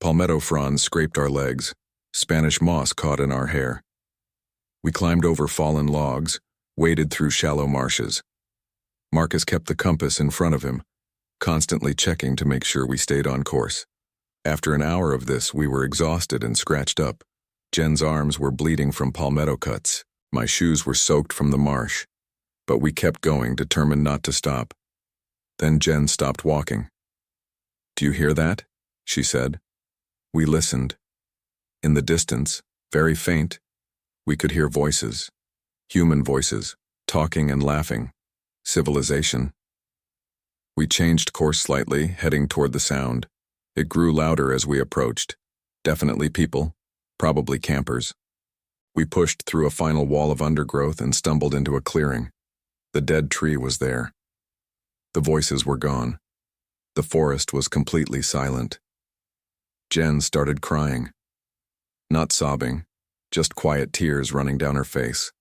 Palmetto fronds scraped our legs. Spanish moss caught in our hair. We climbed over fallen logs, waded through shallow marshes. Marcus kept the compass in front of him, constantly checking to make sure we stayed on course. After an hour of this, we were exhausted and scratched up. Jen's arms were bleeding from palmetto cuts. My shoes were soaked from the marsh. But we kept going, determined not to stop. Then Jen stopped walking. "Do you hear that?" she said. We listened. In the distance, very faint, we could hear voices. Human voices, talking and laughing. Civilization. We changed course slightly, heading toward the sound. It grew louder as we approached. Definitely people. Probably campers. We pushed through a final wall of undergrowth and stumbled into a clearing. The dead tree was there. The voices were gone. The forest was completely silent. Jen started crying. Not sobbing, just quiet tears running down her face.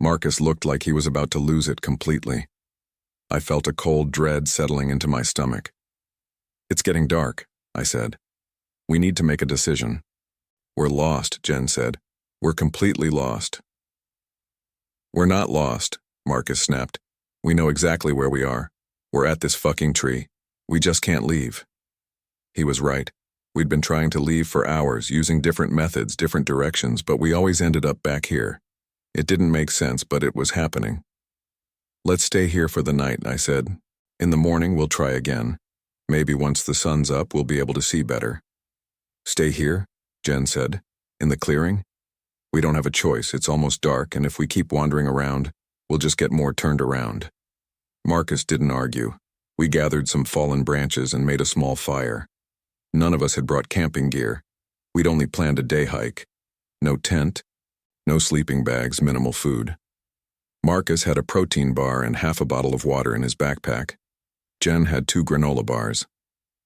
Marcus looked like he was about to lose it completely. I felt a cold dread settling into my stomach. "It's getting dark," I said. "We need to make a decision." "We're lost," Jen said. "We're completely lost." "We're not lost," Marcus snapped. "We know exactly where we are. We're at this fucking tree. We just can't leave." He was right. We'd been trying to leave for hours, using different methods, different directions, but we always ended up back here. It didn't make sense, but it was happening. "Let's stay here for the night," I said. "In the morning, we'll try again. Maybe once the sun's up, we'll be able to see better." "Stay here?" Jen said. "In the clearing? We don't have a choice. It's almost dark, and if we keep wandering around, we'll just get more turned around." Marcus didn't argue. We gathered some fallen branches and made a small fire. None of us had brought camping gear. We'd only planned a day hike. No tent, no sleeping bags, minimal food. Marcus had a protein bar and half a bottle of water in his backpack. Jen had 2 granola bars.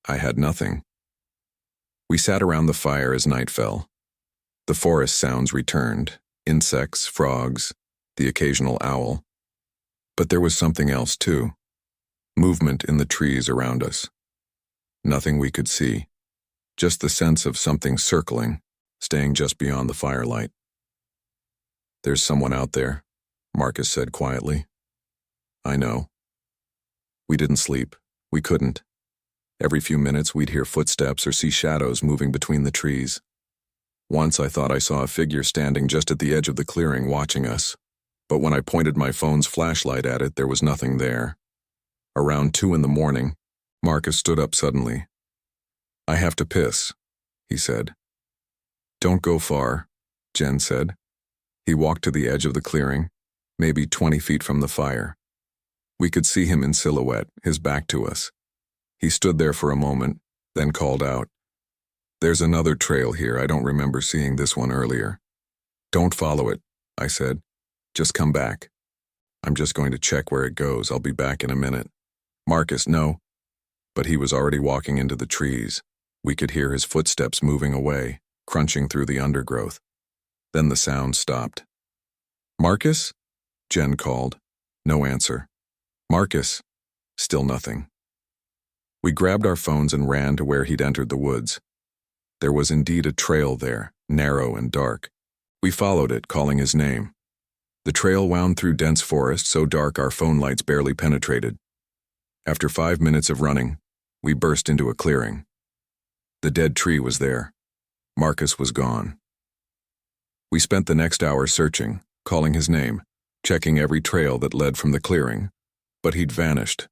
I had nothing. We sat around the fire as night fell. The forest sounds returned. Insects, frogs, the occasional owl. But there was something else too. Movement in the trees around us. Nothing we could see. Just the sense of something circling, staying just beyond the firelight. "There's someone out there," Marcus said quietly. "I know." We didn't sleep. We couldn't. Every few minutes we'd hear footsteps or see shadows moving between the trees. Once I thought I saw a figure standing just at the edge of the clearing watching us, but when I pointed my phone's flashlight at it, there was nothing there. Around 2 in the morning, Marcus stood up suddenly. "I have to piss," he said. "Don't go far," Jen said. He walked to the edge of the clearing, maybe 20 feet from the fire. We could see him in silhouette, his back to us. He stood there for a moment, then called out, "There's another trail here. I don't remember seeing this one earlier." "Don't follow it," I said. "Just come back. I'm just going to check where it goes. I'll be back in a minute." "Marcus, no." But he was already walking into the trees. We could hear his footsteps moving away, crunching through the undergrowth. Then the sound stopped. "Marcus?" Jen called. No answer. "Marcus?" Still nothing. We grabbed our phones and ran to where he'd entered the woods. There was indeed a trail there, narrow and dark. We followed it, calling his name. The trail wound through dense forest, so dark our phone lights barely penetrated. After 5 minutes of running, we burst into a clearing. The dead tree was there. Marcus was gone. We spent the next hour searching, calling his name, checking every trail that led from the clearing, but he'd vanished.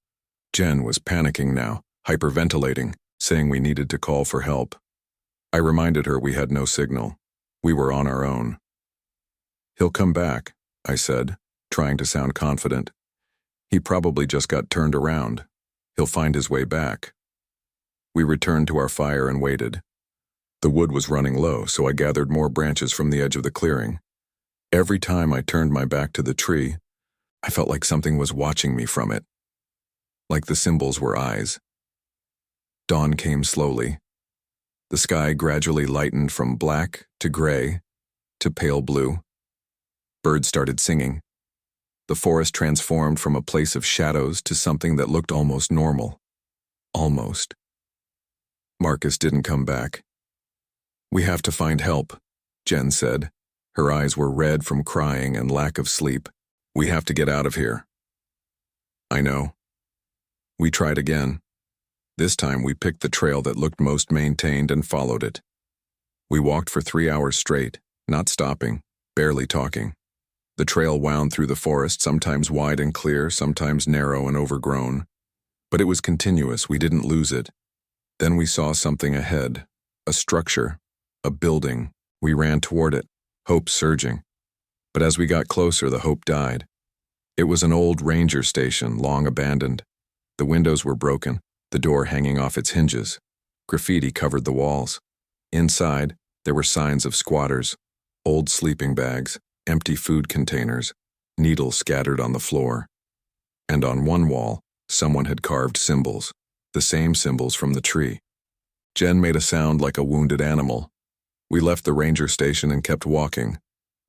Jen was panicking now, hyperventilating, saying we needed to call for help. I reminded her we had no signal. We were on our own. "He'll come back," I said, trying to sound confident. "He probably just got turned around. He'll find his way back." We returned to our fire and waited. The wood was running low, so I gathered more branches from the edge of the clearing. Every time I turned my back to the tree, I felt like something was watching me from it. Like the symbols were eyes. Dawn came slowly. The sky gradually lightened from black to gray to pale blue. Birds started singing. The forest transformed from a place of shadows to something that looked almost normal. Almost. Marcus didn't come back. "We have to find help," Jen said. Her eyes were red from crying and lack of sleep. "We have to get out of here." "I know." We tried again. This time we picked the trail that looked most maintained and followed it. We walked for 3 hours straight, not stopping, barely talking. The trail wound through the forest, sometimes wide and clear, sometimes narrow and overgrown. But it was continuous, we didn't lose it. Then we saw something ahead, a structure, a building. We ran toward it, hope surging. But as we got closer, the hope died. It was an old ranger station, long abandoned. The windows were broken, the door hanging off its hinges. Graffiti covered the walls. Inside, there were signs of squatters, old sleeping bags, empty food containers, needles scattered on the floor. And on one wall, someone had carved symbols, the same symbols from the tree. Jen made a sound like a wounded animal. We left the ranger station and kept walking.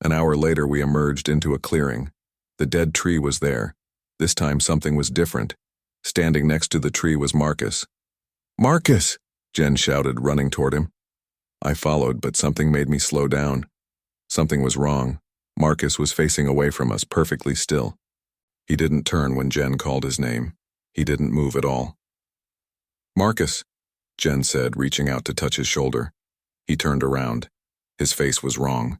An hour later, we emerged into a clearing. The dead tree was there. This time something was different. Standing next to the tree was Marcus. "Marcus!" Jen shouted, running toward him. I followed, but something made me slow down. Something was wrong. Marcus was facing away from us, perfectly still. He didn't turn when Jen called his name. He didn't move at all. "Marcus," Jen said, reaching out to touch his shoulder. He turned around. His face was wrong.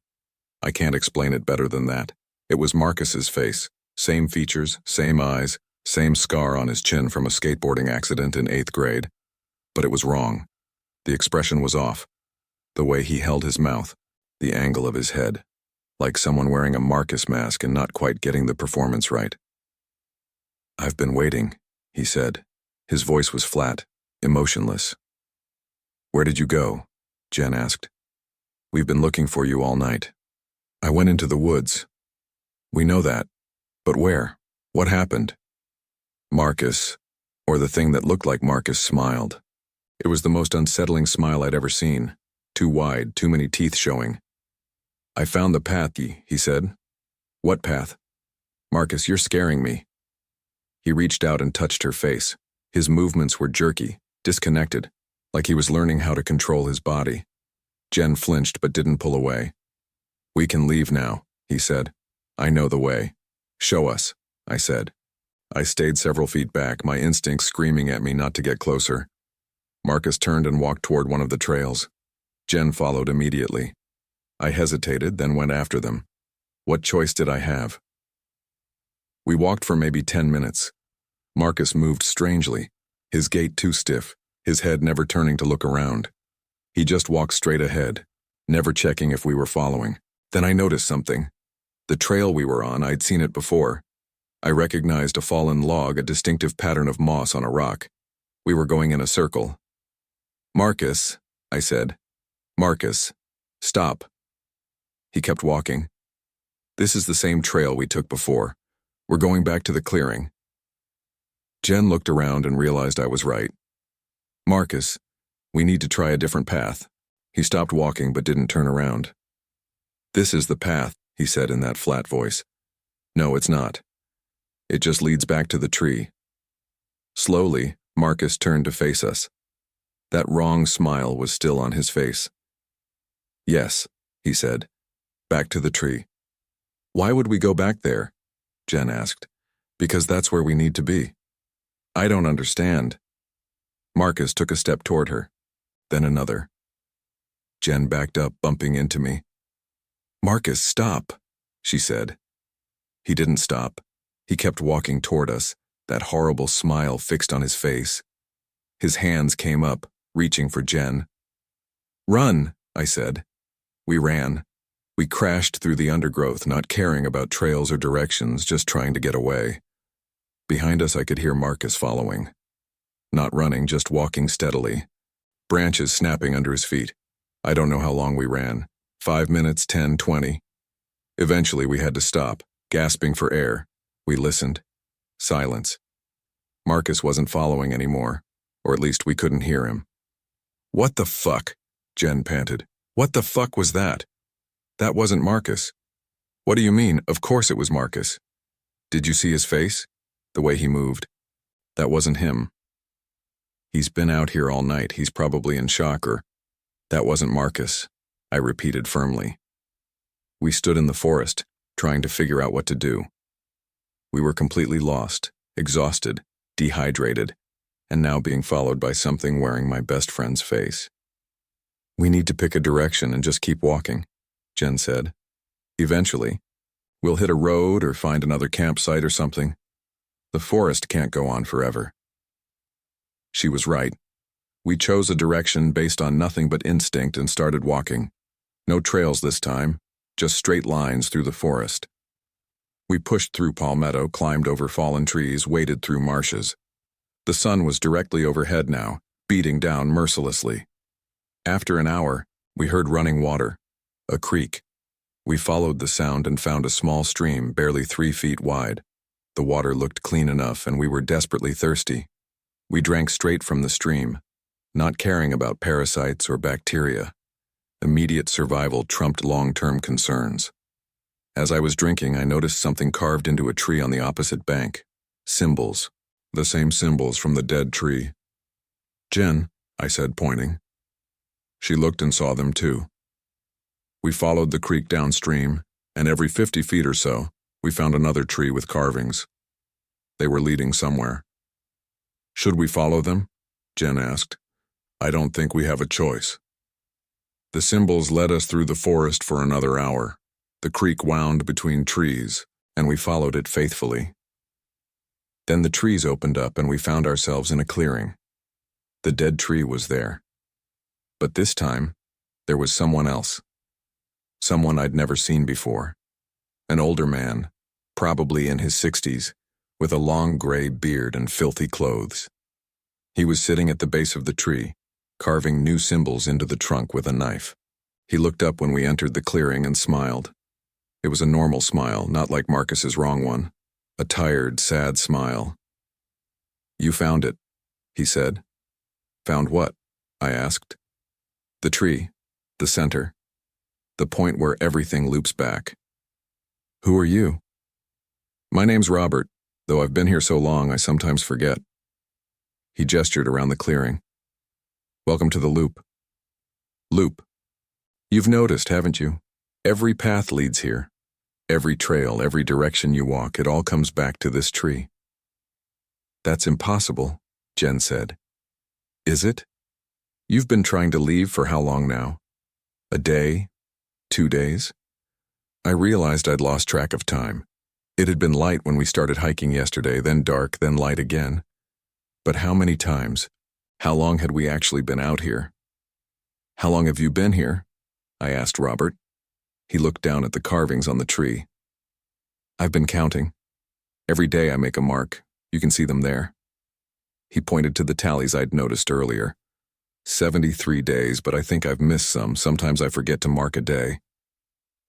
I can't explain it better than that. It was Marcus's face. Same features, same eyes, same scar on his chin from a skateboarding accident in 8th grade. But it was wrong. The expression was off. The way he held his mouth, the angle of his head. Like someone wearing a Marcus mask and not quite getting the performance right. "I've been waiting," he said. His voice was flat, emotionless. "Where did you go?" Jen asked. "We've been looking for you all night." "I went into the woods." "We know that. But where? What happened?" Marcus, or the thing that looked like Marcus, smiled. It was the most unsettling smile I'd ever seen. Too wide, too many teeth showing. "I found the path," he said. "What path?" "Marcus, you're scaring me." He reached out and touched her face. His movements were jerky, disconnected, like he was learning how to control his body. Jen flinched but didn't pull away. "We can leave now," he said. "I know the way." "Show us," I said. I stayed several feet back, my instincts screaming at me not to get closer. Marcus turned and walked toward one of the trails. Jen followed immediately. I hesitated, then went after them. What choice did I have? We walked for maybe 10 minutes. Marcus moved strangely, his gait too stiff, his head never turning to look around. He just walked straight ahead, never checking if we were following. Then I noticed something. The trail we were on, I'd seen it before. I recognized a fallen log, a distinctive pattern of moss on a rock. We were going in a circle. "Marcus," I said. "Marcus, stop." He kept walking. "This is the same trail we took before. We're going back to the clearing." Jen looked around and realized I was right. "Marcus, we need to try a different path." He stopped walking but didn't turn around. "This is the path," he said in that flat voice. "No, it's not. It just leads back to the tree." Slowly, Marcus turned to face us. That wrong smile was still on his face. "Yes," he said, "back to the tree." "Why would we go back there?" Jen asked. "Because that's where we need to be." "I don't understand." Marcus took a step toward her, then another. Jen backed up, bumping into me. "Marcus, stop," she said. He didn't stop. He kept walking toward us, that horrible smile fixed on his face. His hands came up, reaching for Jen. "Run," I said. We ran. We crashed through the undergrowth, not caring about trails or directions, just trying to get away. Behind us I could hear Marcus following. Not running, just walking steadily. Branches snapping under his feet. I don't know how long we ran. 5 minutes, 10, 20. Eventually we had to stop, gasping for air. We listened. Silence. Marcus wasn't following anymore, or at least we couldn't hear him. "What the fuck?" Jen panted. "What the fuck was that?" "That wasn't Marcus." "What do you mean? Of course it was Marcus." "Did you see his face? The way he moved?" "That wasn't him." "He's been out here all night. He's probably in shock or—" "That wasn't Marcus," I repeated firmly. We stood in the forest, trying to figure out what to do. We were completely lost, exhausted, dehydrated, and now being followed by something wearing my best friend's face. "We need to pick a direction and just keep walking," Jen said. "Eventually, we'll hit a road or find another campsite or something. The forest can't go on forever." She was right. We chose a direction based on nothing but instinct and started walking. No trails this time, just straight lines through the forest. We pushed through palmetto, climbed over fallen trees, waded through marshes. The sun was directly overhead now, beating down mercilessly. After an hour, we heard running water, a creek. We followed the sound and found a small stream barely 3 feet wide. The water looked clean enough and we were desperately thirsty. We drank straight from the stream, not caring about parasites or bacteria. Immediate survival trumped long-term concerns. As I was drinking, I noticed something carved into a tree on the opposite bank. Symbols. The same symbols from the dead tree. "Jen," I said, pointing. She looked and saw them too. We followed the creek downstream, and every 50 feet or so, we found another tree with carvings. They were leading somewhere. "Should we follow them?" Jen asked. "I don't think we have a choice." The symbols led us through the forest for another hour. The creek wound between trees, and we followed it faithfully. Then the trees opened up and we found ourselves in a clearing. The dead tree was there. But this time, there was someone else. Someone I'd never seen before. An older man, probably in his 60s, with a long gray beard and filthy clothes. He was sitting at the base of the tree, carving new symbols into the trunk with a knife. He looked up when we entered the clearing and smiled. It was a normal smile, not like Marcus's wrong one. A tired, sad smile. "You found it," he said. "Found what?" I asked. "The tree, the center, the point where everything loops back." "Who are you?" "My name's Robert, though I've been here so long I sometimes forget." He gestured around the clearing. "Welcome to the loop." "Loop. You've noticed, haven't you? Every path leads here. Every trail, every direction you walk, it all comes back to this tree." That's impossible, Jen said. Is it? You've been trying to leave for how long now? A day? 2 days? I realized I'd lost track of time. It had been light when we started hiking yesterday, then dark, then light again. But how many times? How long had we actually been out here? How long have you been here? I asked Robert. He looked down at the carvings on the tree. I've been counting. Every day I make a mark. You can see them there. He pointed to the tallies I'd noticed earlier. 73 days, but I think I've missed some. Sometimes I forget to mark a day.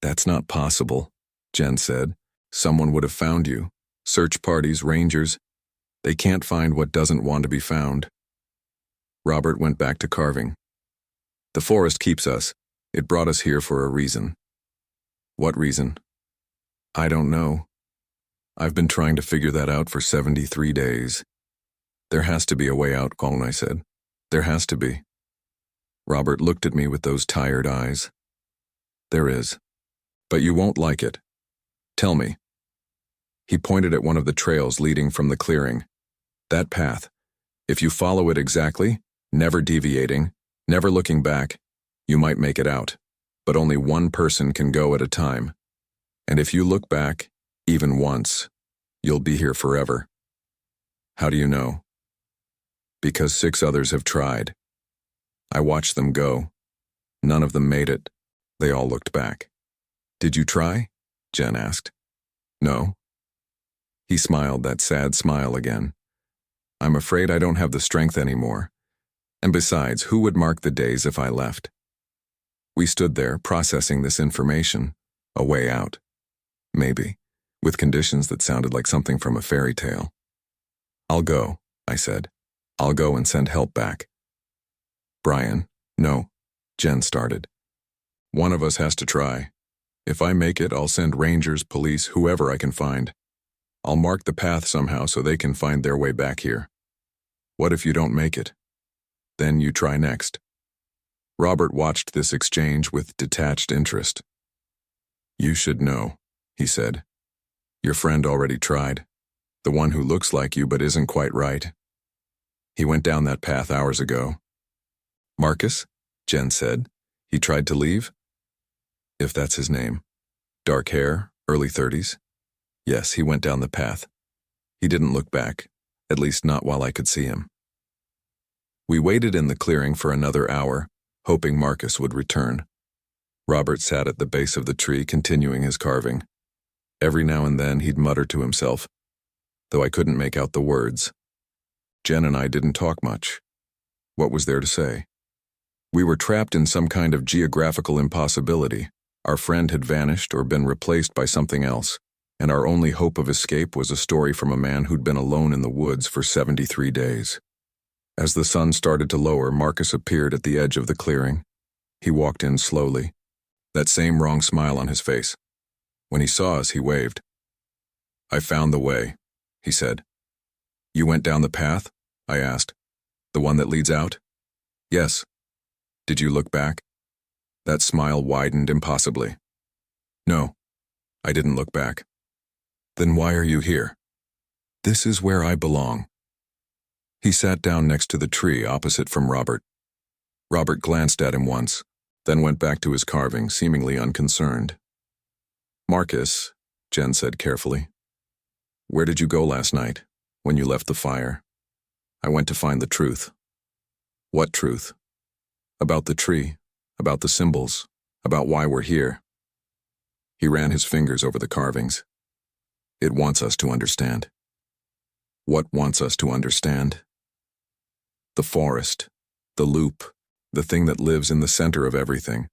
That's not possible, Jen said. Someone would have found you. Search parties, rangers. They can't find what doesn't want to be found. Robert went back to carving. The forest keeps us. It brought us here for a reason. What reason? I don't know. I've been trying to figure that out for 73 days. There has to be a way out, Colin, I said. There has to be. Robert looked at me with those tired eyes. There is. But you won't like it. Tell me. He pointed at one of the trails leading from the clearing. That path. If you follow it exactly, never deviating, never looking back, you might make it out. But only one person can go at a time. And if you look back, even once, you'll be here forever. How do you know? Because 6 others have tried. I watched them go. None of them made it. They all looked back. Did you try? Jen asked. No. He smiled, that sad smile again. I'm afraid I don't have the strength anymore. And besides, who would mark the days if I left? We stood there, processing this information. A way out. Maybe. With conditions that sounded like something from a fairy tale. I'll go, I said. I'll go and send help back. Brian, no, Jen started. One of us has to try. If I make it, I'll send rangers, police, whoever I can find. I'll mark the path somehow so they can find their way back here. What if you don't make it? Then you try next. Robert watched this exchange with detached interest. You should know, he said. Your friend already tried. The one who looks like you but isn't quite right. He went down that path hours ago. Marcus? Jen said. He tried to leave? If that's his name. Dark hair, early 30s? Yes, he went down the path. He didn't look back, at least not while I could see him. We waited in the clearing for another hour, hoping Marcus would return. Robert sat at the base of the tree, continuing his carving. Every now and then he'd mutter to himself, though I couldn't make out the words. Jen and I didn't talk much. What was there to say? We were trapped in some kind of geographical impossibility. Our friend had vanished or been replaced by something else, and our only hope of escape was a story from a man who'd been alone in the woods for 73 days. As the sun started to lower, Marcus appeared at the edge of the clearing. He walked in slowly, that same wrong smile on his face. When he saw us, he waved. I found the way, he said. You went down the path? I asked. The one that leads out? Yes. Did you look back? That smile widened impossibly. No, I didn't look back. Then why are you here? This is where I belong. He sat down next to the tree opposite from Robert. Robert glanced at him once, then went back to his carving, seemingly unconcerned. Marcus, Jen said carefully, where did you go last night, when you left the fire? I went to find the truth. What truth? About the tree, about the symbols, about why we're here. He ran his fingers over the carvings. It wants us to understand. What wants us to understand? The forest, the loop, the thing that lives in the center of everything.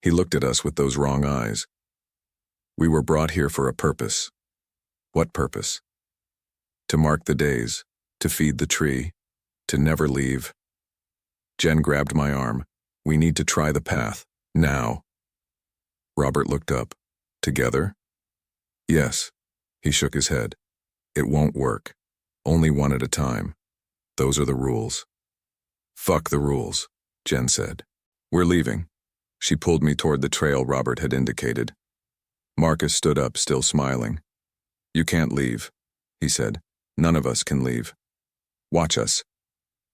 He looked at us with those wrong eyes. We were brought here for a purpose. What purpose? To mark the days, to feed the tree, to never leave. Jen grabbed my arm. We need to try the path, now. Robert looked up. Together? Yes. He shook his head. It won't work. Only one at a time. Those are the rules. Fuck the rules, Jen said. We're leaving. She pulled me toward the trail Robert had indicated. Marcus stood up, still smiling. You can't leave, he said. None of us can leave. Watch us.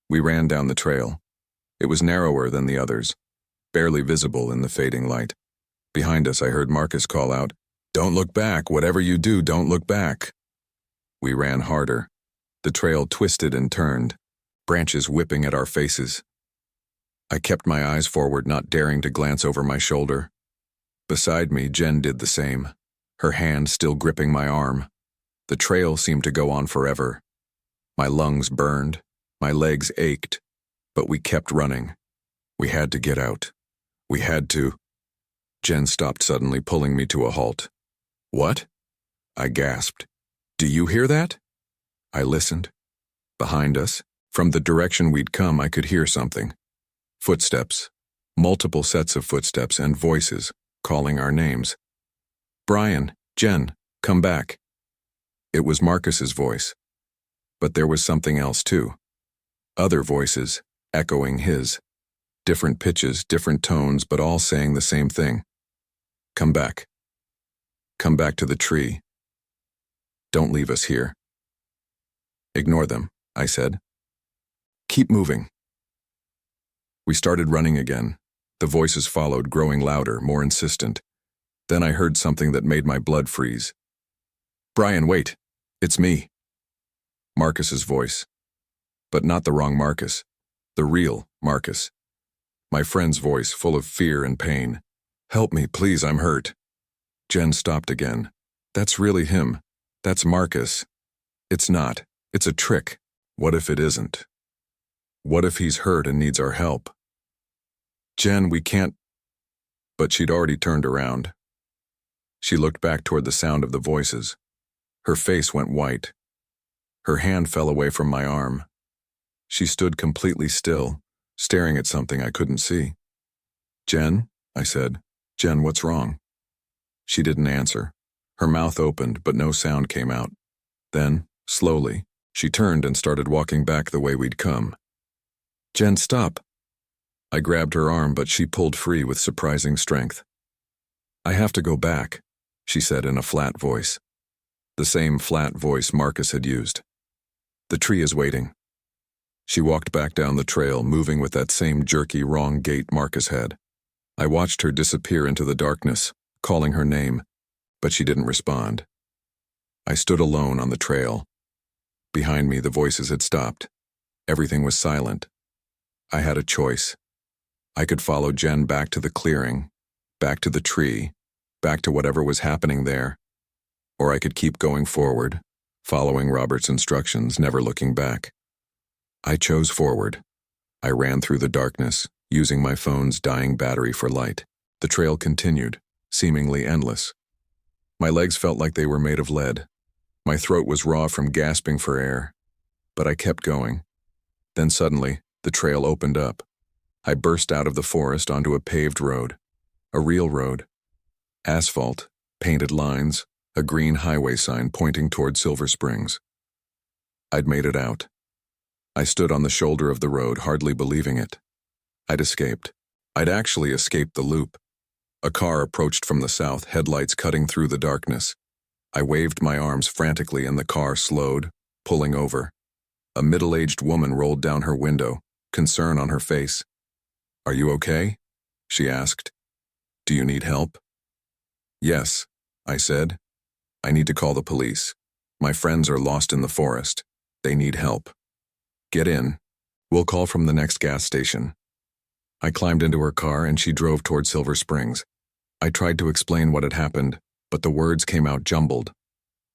We ran down the trail. It was narrower than the others, barely visible in the fading light. Behind us, I heard Marcus call out, "Don't look back. Whatever you do, don't look back." We ran harder. The trail twisted and turned, branches whipping at our faces. I kept my eyes forward, not daring to glance over my shoulder. Beside me, Jen did the same, her hand still gripping my arm. The trail seemed to go on forever. My lungs burned, my legs ached, but we kept running. We had to get out. We had to. Jen stopped suddenly, pulling me to a halt. "What?" I gasped. "Do you hear that?" I listened. Behind us, from the direction we'd come, I could hear something. Footsteps, multiple sets of footsteps and voices calling our names. "Brian, Jen, come back." It was Marcus's voice. But there was something else too. Other voices, echoing his. Different pitches, different tones, but all saying the same thing. "Come back. Come back to the tree. Don't leave us here." "Ignore them," I said. "Keep moving." We started running again. The voices followed, growing louder, more insistent. Then I heard something that made my blood freeze. "Brian, wait. It's me." Marcus's voice. But not the wrong Marcus. The real Marcus. My friend's voice, full of fear and pain. "Help me, please, I'm hurt." Jen stopped again. "That's really him. That's Marcus." "It's not. It's a trick." "What if it isn't? What if he's hurt and needs our help?" "Jen, we can't." But she'd already turned around. She looked back toward the sound of the voices. Her face went white. Her hand fell away from my arm. She stood completely still, staring at something I couldn't see. "Jen?" I said. "Jen, what's wrong?" She didn't answer. Her mouth opened, but no sound came out. Then, slowly, she turned and started walking back the way we'd come. "Jen, stop." I grabbed her arm, but she pulled free with surprising strength. "I have to go back," she said in a flat voice. The same flat voice Marcus had used. "The tree is waiting." She walked back down the trail, moving with that same jerky, wrong gait Marcus had. I watched her disappear into the darkness, calling her name, but she didn't respond. I stood alone on the trail. Behind me, the voices had stopped. Everything was silent. I had a choice. I could follow Jen back to the clearing, back to the tree, back to whatever was happening there. Or I could keep going forward, following Robert's instructions, never looking back. I chose forward. I ran through the darkness, using my phone's dying battery for light. The trail continued, seemingly endless. My legs felt like they were made of lead. My throat was raw from gasping for air. But I kept going. Then suddenly, the trail opened up. I burst out of the forest onto a paved road. A real road. Asphalt, painted lines, a green highway sign pointing toward Silver Springs. I'd made it out. I stood on the shoulder of the road, hardly believing it. I'd escaped. I'd actually escaped the loop. A car approached from the south, headlights cutting through the darkness. I waved my arms frantically and the car slowed, pulling over. A middle-aged woman rolled down her window, concern on her face. "Are you okay?" she asked. "Do you need help?" "Yes," I said. "I need to call the police. My friends are lost in the forest. They need help." "Get in. We'll call from the next gas station." I climbed into her car and she drove toward Silver Springs. I tried to explain what had happened, but the words came out jumbled.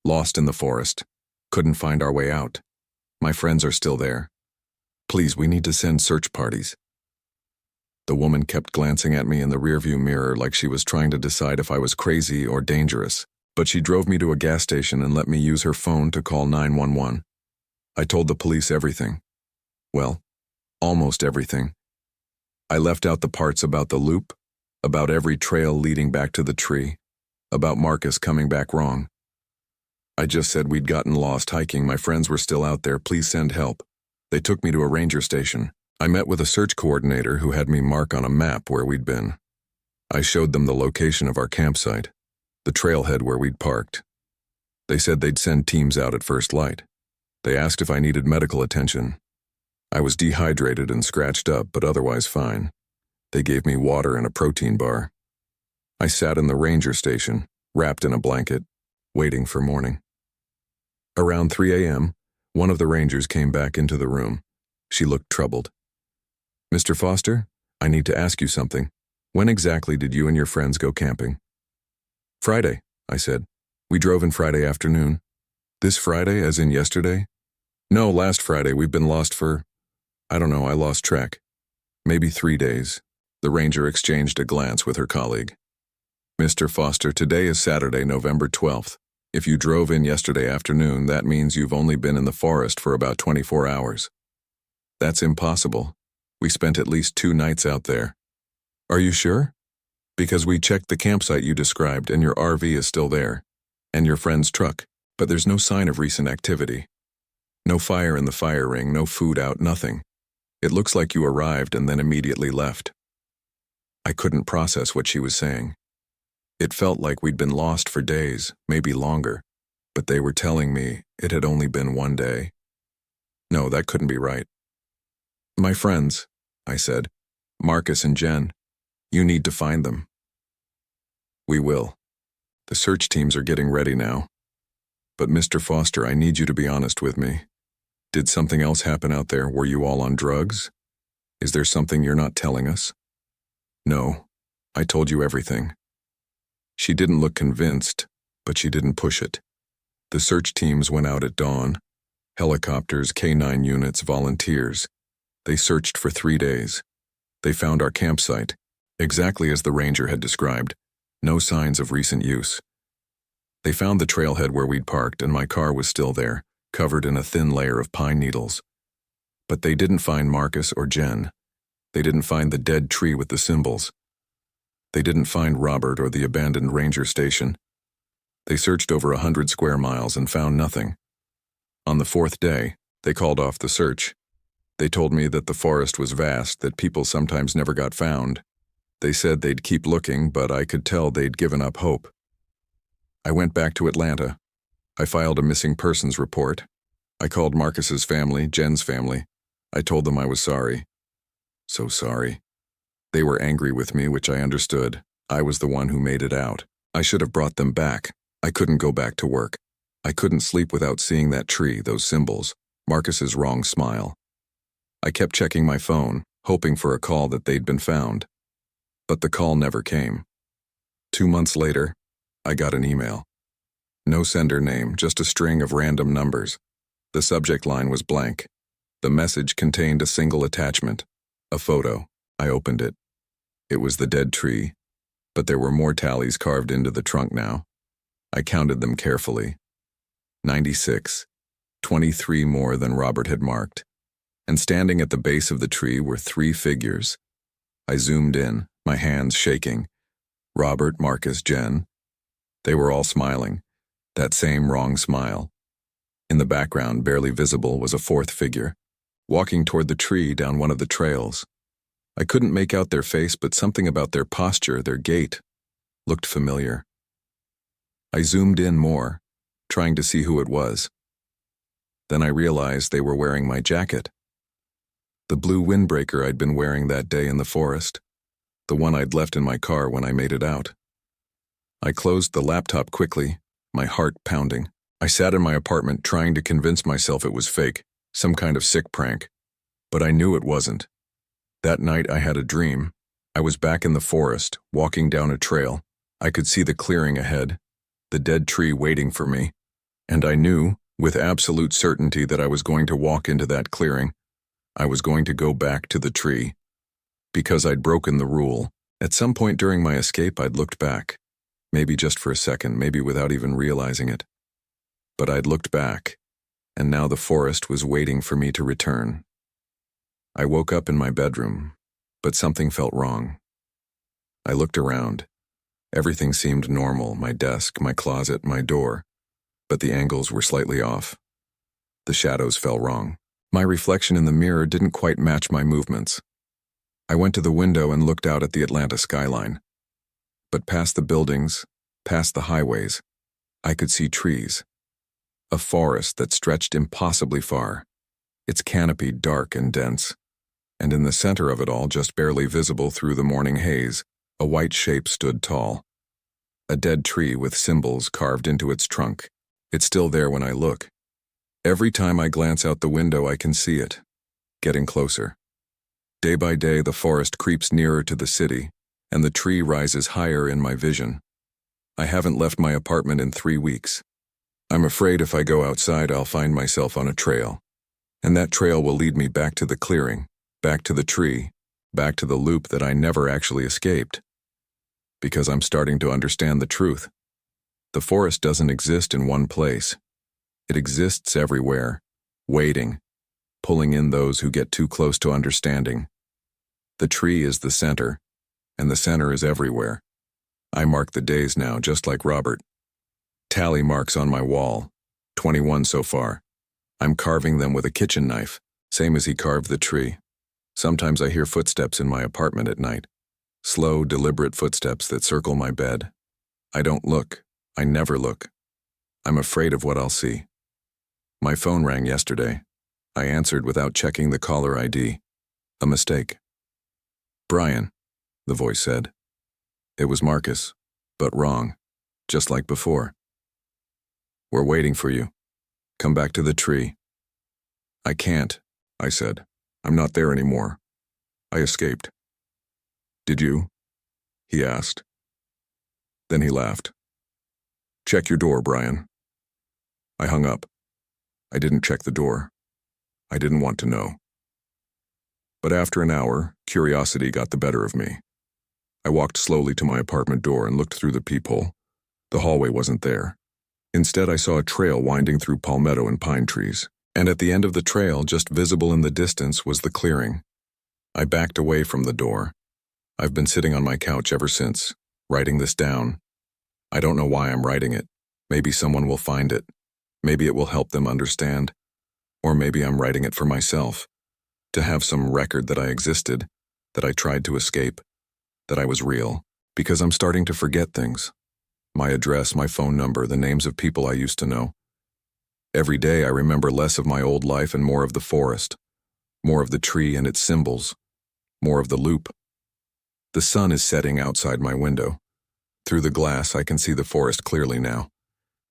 Lost in the forest. Couldn't find our way out. My friends are still there. Please, we need to send search parties. The woman kept glancing at me in the rearview mirror like she was trying to decide if I was crazy or dangerous, but she drove me to a gas station and let me use her phone to call 911. I told the police everything. Well, almost everything. I left out the parts about the loop, about every trail leading back to the tree, about Marcus coming back wrong. I just said we'd gotten lost hiking, my friends were still out there, please send help. They took me to a ranger station. I met with a search coordinator who had me mark on a map where we'd been. I showed them the location of our campsite, the trailhead where we'd parked. They said they'd send teams out at first light. They asked if I needed medical attention. I was dehydrated and scratched up, but otherwise fine. They gave me water and a protein bar. I sat in the ranger station, wrapped in a blanket, waiting for morning. Around 3 a.m., one of the rangers came back into the room. She looked troubled. "Mr. Foster, I need to ask you something. When exactly did you and your friends go camping?" "Friday," I said. "We drove in Friday afternoon." "This Friday, as in yesterday?" "No, last Friday. We've been lost for, I don't know, I lost track. Maybe 3 days." The ranger exchanged a glance with her colleague. "Mr. Foster, today is Saturday, November 12th. If you drove in yesterday afternoon, that means you've only been in the forest for about 24 hours. That's impossible. We spent at least 2 nights out there." "Are you sure?" "Because we checked the campsite you described and your RV is still there, and your friend's truck, but there's no sign of recent activity. No fire in the fire ring, no food out, nothing. It looks like you arrived and then immediately left." I couldn't process what she was saying. It felt like we'd been lost for days, maybe longer, but they were telling me it had only been 1 day. No, that couldn't be right. "My friends," I said, "Marcus and Jen, you need to find them." "We will. The search teams are getting ready now. But Mr. Foster, I need you to be honest with me. Did something else happen out there? Were you all on drugs? Is there something you're not telling us?" "No, I told you everything." She didn't look convinced, but she didn't push it. The search teams went out at dawn. Helicopters, K9 units, volunteers. They searched for 3 days. They found our campsite, exactly as the ranger had described. No signs of recent use. They found the trailhead where we'd parked, and my car was still there, covered in a thin layer of pine needles. But they didn't find Marcus or Jen. They didn't find the dead tree with the symbols. They didn't find Robert or the abandoned ranger station. They searched over 100 square miles and found nothing. On the 4th day, they called off the search. They told me that the forest was vast, that people sometimes never got found. They said they'd keep looking, but I could tell they'd given up hope. I went back to Atlanta. I filed a missing persons report. I called Marcus's family, Jen's family. I told them I was sorry. So sorry. They were angry with me, which I understood. I was the one who made it out. I should have brought them back. I couldn't go back to work. I couldn't sleep without seeing that tree, those symbols, Marcus's wrong smile. I kept checking my phone, hoping for a call that they'd been found. But the call never came. 2 months later, I got an email. No sender name, just a string of random numbers. The subject line was blank. The message contained a single attachment, a photo. I opened it. It was the dead tree, but there were more tallies carved into the trunk now. I counted them carefully. 96, 23 more than Robert had marked. And standing at the base of the tree were 3 figures. I zoomed in, my hands shaking. Robert, Marcus, Jen. They were all smiling, that same wrong smile. In the background, barely visible, was a 4th figure, walking toward the tree down one of the trails. I couldn't make out their face, but something about their posture, their gait, looked familiar. I zoomed in more, trying to see who it was. Then I realized they were wearing my jacket. The blue windbreaker I'd been wearing that day in the forest, the one I'd left in my car when I made it out. I closed the laptop quickly, my heart pounding. I sat in my apartment trying to convince myself it was fake, some kind of sick prank. But I knew it wasn't. That night I had a dream. I was back in the forest, walking down a trail. I could see the clearing ahead, the dead tree waiting for me. And I knew, with absolute certainty, that I was going to walk into that clearing. I was going to go back to the tree. Because I'd broken the rule. At some point during my escape, I'd looked back. Maybe just for a second, maybe without even realizing it. But I'd looked back, and now the forest was waiting for me to return. I woke up in my bedroom, but something felt wrong. I looked around. Everything seemed normal, my desk, my closet, my door, but the angles were slightly off. The shadows fell wrong. My reflection in the mirror didn't quite match my movements. I went to the window and looked out at the Atlanta skyline. But past the buildings, past the highways, I could see trees. A forest that stretched impossibly far, its canopy dark and dense, and in the center of it all, just barely visible through the morning haze, a white shape stood tall. A dead tree with symbols carved into its trunk. It's still there when I look. Every time I glance out the window, I can see it, getting closer. Day by day, the forest creeps nearer to the city, and the tree rises higher in my vision. I haven't left my apartment in 3 weeks. I'm afraid if I go outside, I'll find myself on a trail. And that trail will lead me back to the clearing, back to the tree, back to the loop that I never actually escaped. Because I'm starting to understand the truth. The forest doesn't exist in one place. It exists everywhere, waiting, pulling in those who get too close to understanding. The tree is the center, and the center is everywhere. I mark the days now, just like Robert. Tally marks on my wall, 21 so far. I'm carving them with a kitchen knife, same as he carved the tree. Sometimes I hear footsteps in my apartment at night. Slow, deliberate footsteps that circle my bed. I don't look. I never look. I'm afraid of what I'll see. My phone rang yesterday. I answered without checking the caller ID. A mistake. "Brian," the voice said. It was Marcus, but wrong, just like before. "We're waiting for you. Come back to the tree." "I can't," I said. "I'm not there anymore. I escaped." "Did you?" he asked. Then he laughed. "Check your door, Brian." I hung up. I didn't check the door. I didn't want to know. But after an hour, curiosity got the better of me. I walked slowly to my apartment door and looked through the peephole. The hallway wasn't there. Instead, I saw a trail winding through palmetto and pine trees. And at the end of the trail, just visible in the distance, was the clearing. I backed away from the door. I've been sitting on my couch ever since, writing this down. I don't know why I'm writing it. Maybe someone will find it. Maybe it will help them understand. Or maybe I'm writing it for myself, to have some record that I existed, that I tried to escape, that I was real, because I'm starting to forget things. My address, my phone number, the names of people I used to know. Every day I remember less of my old life and more of the forest, more of the tree and its symbols, more of the loop. The sun is setting outside my window. Through the glass I can see the forest clearly now.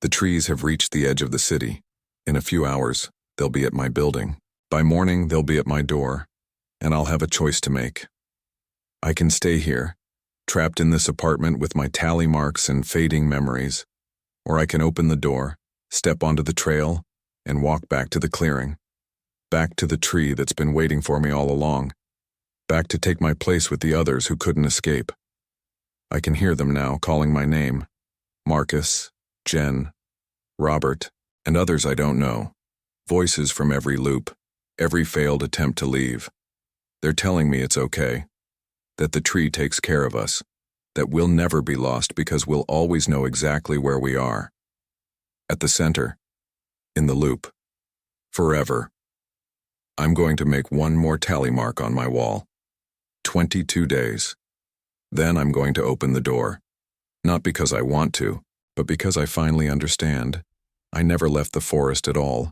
The trees have reached the edge of the city. In a few hours, they'll be at my building. By morning, they'll be at my door, and I'll have a choice to make. I can stay here, trapped in this apartment with my tally marks and fading memories, or I can open the door, step onto the trail, and walk back to the clearing, back to the tree that's been waiting for me all along, back to take my place with the others who couldn't escape. I can hear them now calling my name, Marcus, Jen, Robert, and others I don't know. Voices from every loop, every failed attempt to leave. They're telling me it's okay, that the tree takes care of us, that we'll never be lost because we'll always know exactly where we are. At the center, in the loop, forever. I'm going to make one more tally mark on my wall. 22 days. Then I'm going to open the door. Not because I want to, but because I finally understand. I never left the forest at all.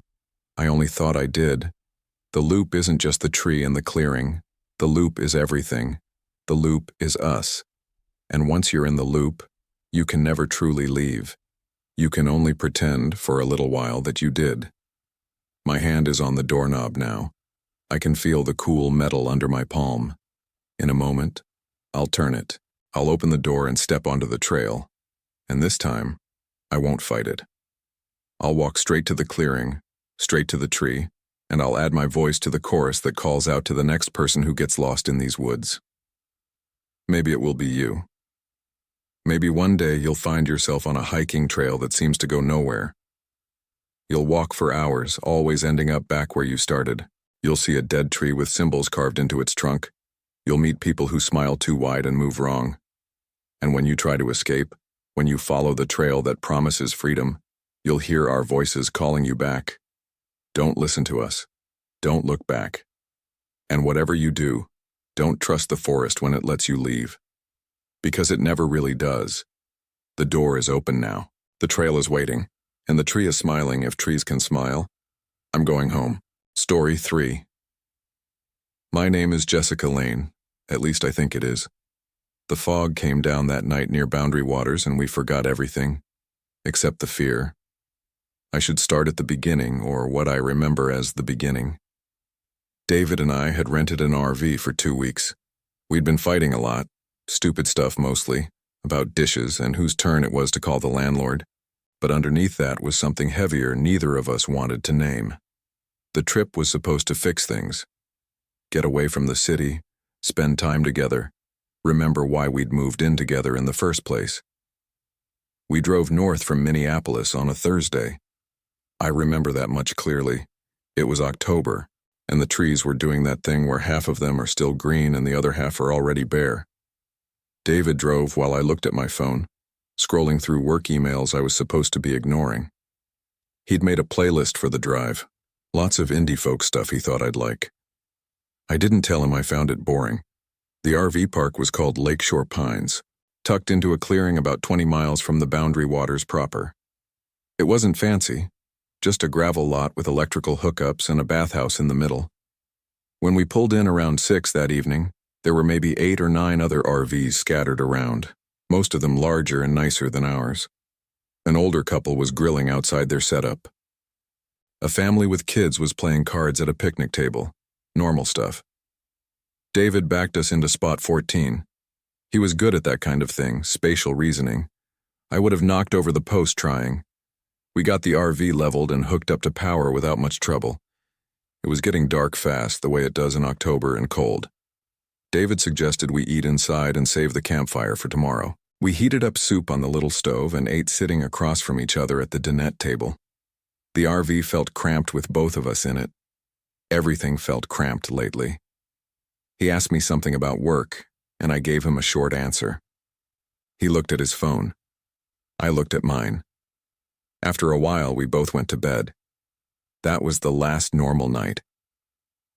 I only thought I did. The loop isn't just the tree and the clearing. The loop is everything. The loop is us. And once you're in the loop, you can never truly leave. You can only pretend for a little while that you did. My hand is on the doorknob now. I can feel the cool metal under my palm. In a moment, I'll turn it. I'll open the door and step onto the trail. And this time, I won't fight it. I'll walk straight to the clearing, straight to the tree, and I'll add my voice to the chorus that calls out to the next person who gets lost in these woods. Maybe it will be you. Maybe one day you'll find yourself on a hiking trail that seems to go nowhere. You'll walk for hours, always ending up back where you started. You'll see a dead tree with symbols carved into its trunk. You'll meet people who smile too wide and move wrong. And when you try to escape, when you follow the trail that promises freedom, you'll hear our voices calling you back. Don't listen to us. Don't look back. And whatever you do, don't trust the forest when it lets you leave. Because it never really does. The door is open now. The trail is waiting. and the tree is smiling if trees can smile. I'm going home. Story 3. My name is Jessica Lane, at least I think it is. The fog came down that night near Boundary Waters and we forgot everything, except the fear. I should start at the beginning, or what I remember as the beginning. David and I had rented an RV for 2 weeks. We'd been fighting a lot, stupid stuff mostly, about dishes and whose turn it was to call the landlord. But underneath that was something heavier neither of us wanted to name. The trip was supposed to fix things. Get away from the city, spend time together, remember why we'd moved in together in the first place. We drove north from Minneapolis on a Thursday. I remember that much clearly. It was October, and the trees were doing that thing where half of them are still green and the other half are already bare. David drove while I looked at my phone, scrolling through work emails I was supposed to be ignoring. He'd made a playlist for the drive, lots of indie folk stuff he thought I'd like. I didn't tell him I found it boring. The RV park was called Lakeshore Pines, tucked into a clearing about 20 miles from the Boundary Waters proper. It wasn't fancy, just a gravel lot with electrical hookups and a bathhouse in the middle. When we pulled in around 6 that evening, there were maybe 8 or 9 other RVs scattered around, most of them larger and nicer than ours. An older couple was grilling outside their setup. A family with kids was playing cards at a picnic table, normal stuff. David backed us into spot 14. He was good at that kind of thing, spatial reasoning. I would have knocked over the post trying. We got the RV leveled and hooked up to power without much trouble. It was getting dark fast, the way it does in October and cold. David suggested we eat inside and save the campfire for tomorrow. We heated up soup on the little stove and ate sitting across from each other at the dinette table. The RV felt cramped with both of us in it. Everything felt cramped lately. He asked me something about work, and I gave him a short answer. He looked at his phone. I looked at mine. After a while, we both went to bed. That was the last normal night.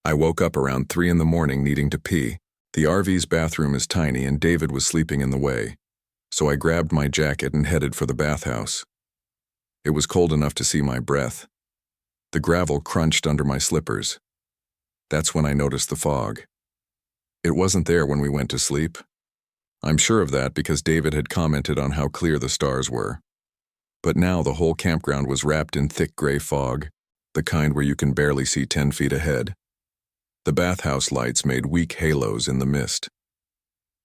I woke up around 3 in the morning needing to pee. The RV's bathroom is tiny and David was sleeping in the way, so I grabbed my jacket and headed for the bathhouse. It was cold enough to see my breath. The gravel crunched under my slippers. That's when I noticed the fog. It wasn't there when we went to sleep. I'm sure of that because David had commented on how clear the stars were. But now the whole campground was wrapped in thick gray fog, the kind where you can barely see 10 feet ahead. The bathhouse lights made weak halos in the mist.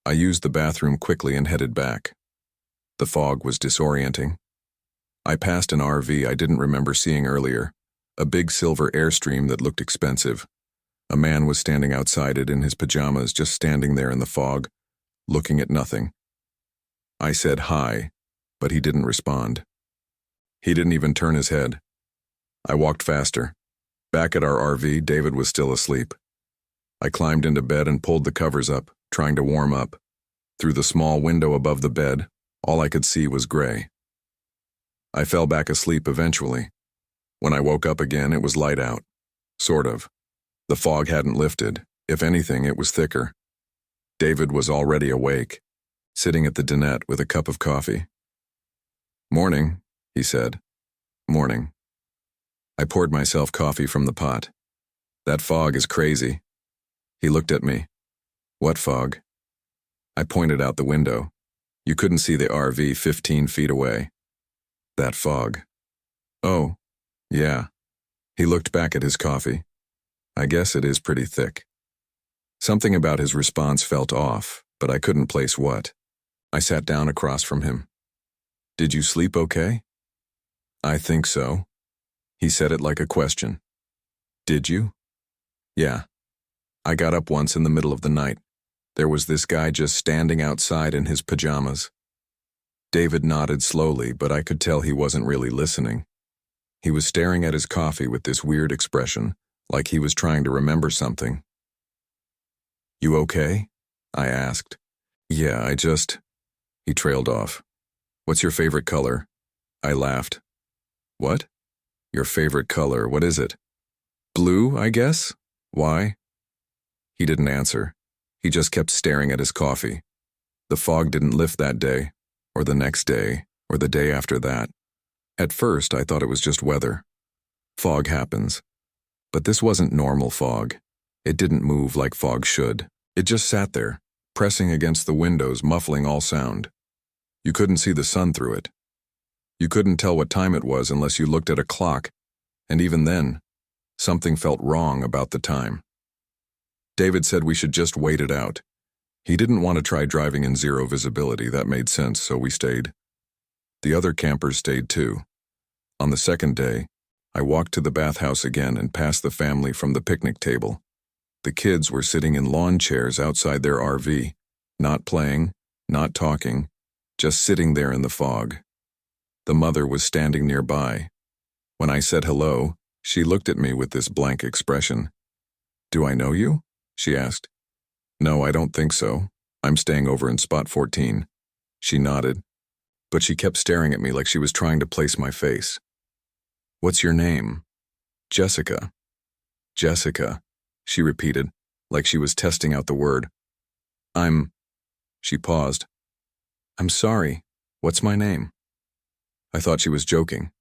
I used the bathroom quickly and headed back. The fog was disorienting. I passed an RV I didn't remember seeing earlier, a big silver Airstream that looked expensive. A man was standing outside it in his pajamas, just standing there in the fog, looking at nothing. I said hi, but he didn't respond. He didn't even turn his head. I walked faster. Back at our RV, David was still asleep. I climbed into bed and pulled the covers up, trying to warm up. Through the small window above the bed, all I could see was gray. I fell back asleep eventually. When I woke up again, it was light out. Sort of. The fog hadn't lifted. If anything, it was thicker. David was already awake, sitting at the dinette with a cup of coffee. "Morning," he said. "Morning." I poured myself coffee from the pot. "That fog is crazy." He looked at me. "What fog?" I pointed out the window. You couldn't see the RV 15 feet away. "That fog." "Oh, yeah." He looked back at his coffee. "I guess it is pretty thick." Something about his response felt off, but I couldn't place what. I sat down across from him. "Did you sleep okay?" "I think so." He said it like a question. "Did you?" "Yeah. I got up once in the middle of the night. There was this guy just standing outside in his pajamas." David nodded slowly, but I could tell he wasn't really listening. He was staring at his coffee with this weird expression, like he was trying to remember something. "You okay?" I asked. "Yeah, He trailed off. "What's your favorite color?" I laughed. "What?" "Your favorite color, what is it?" "Blue, I guess. Why?" He didn't answer. He just kept staring at his coffee. The fog didn't lift that day, or the next day, or the day after that. At first, I thought it was just weather. Fog happens. But this wasn't normal fog. It didn't move like fog should. It just sat there, pressing against the windows, muffling all sound. You couldn't see the sun through it. You couldn't tell what time it was unless you looked at a clock, and even then, something felt wrong about the time. David said we should just wait it out. He didn't want to try driving in zero visibility. That made sense, so we stayed. The other campers stayed too. On the second day, I walked to the bathhouse again and passed the family from the picnic table. The kids were sitting in lawn chairs outside their RV, not playing, not talking, just sitting there in the fog. The mother was standing nearby. When I said hello, she looked at me with this blank expression. "Do I know you?" she asked. "No, I don't think so. I'm staying over in spot 14. She nodded, but she kept staring at me like she was trying to place my face. "What's your name?" "Jessica." "Jessica," she repeated, like she was testing out the word. She paused. "I'm sorry. What's my name?" I thought she was joking.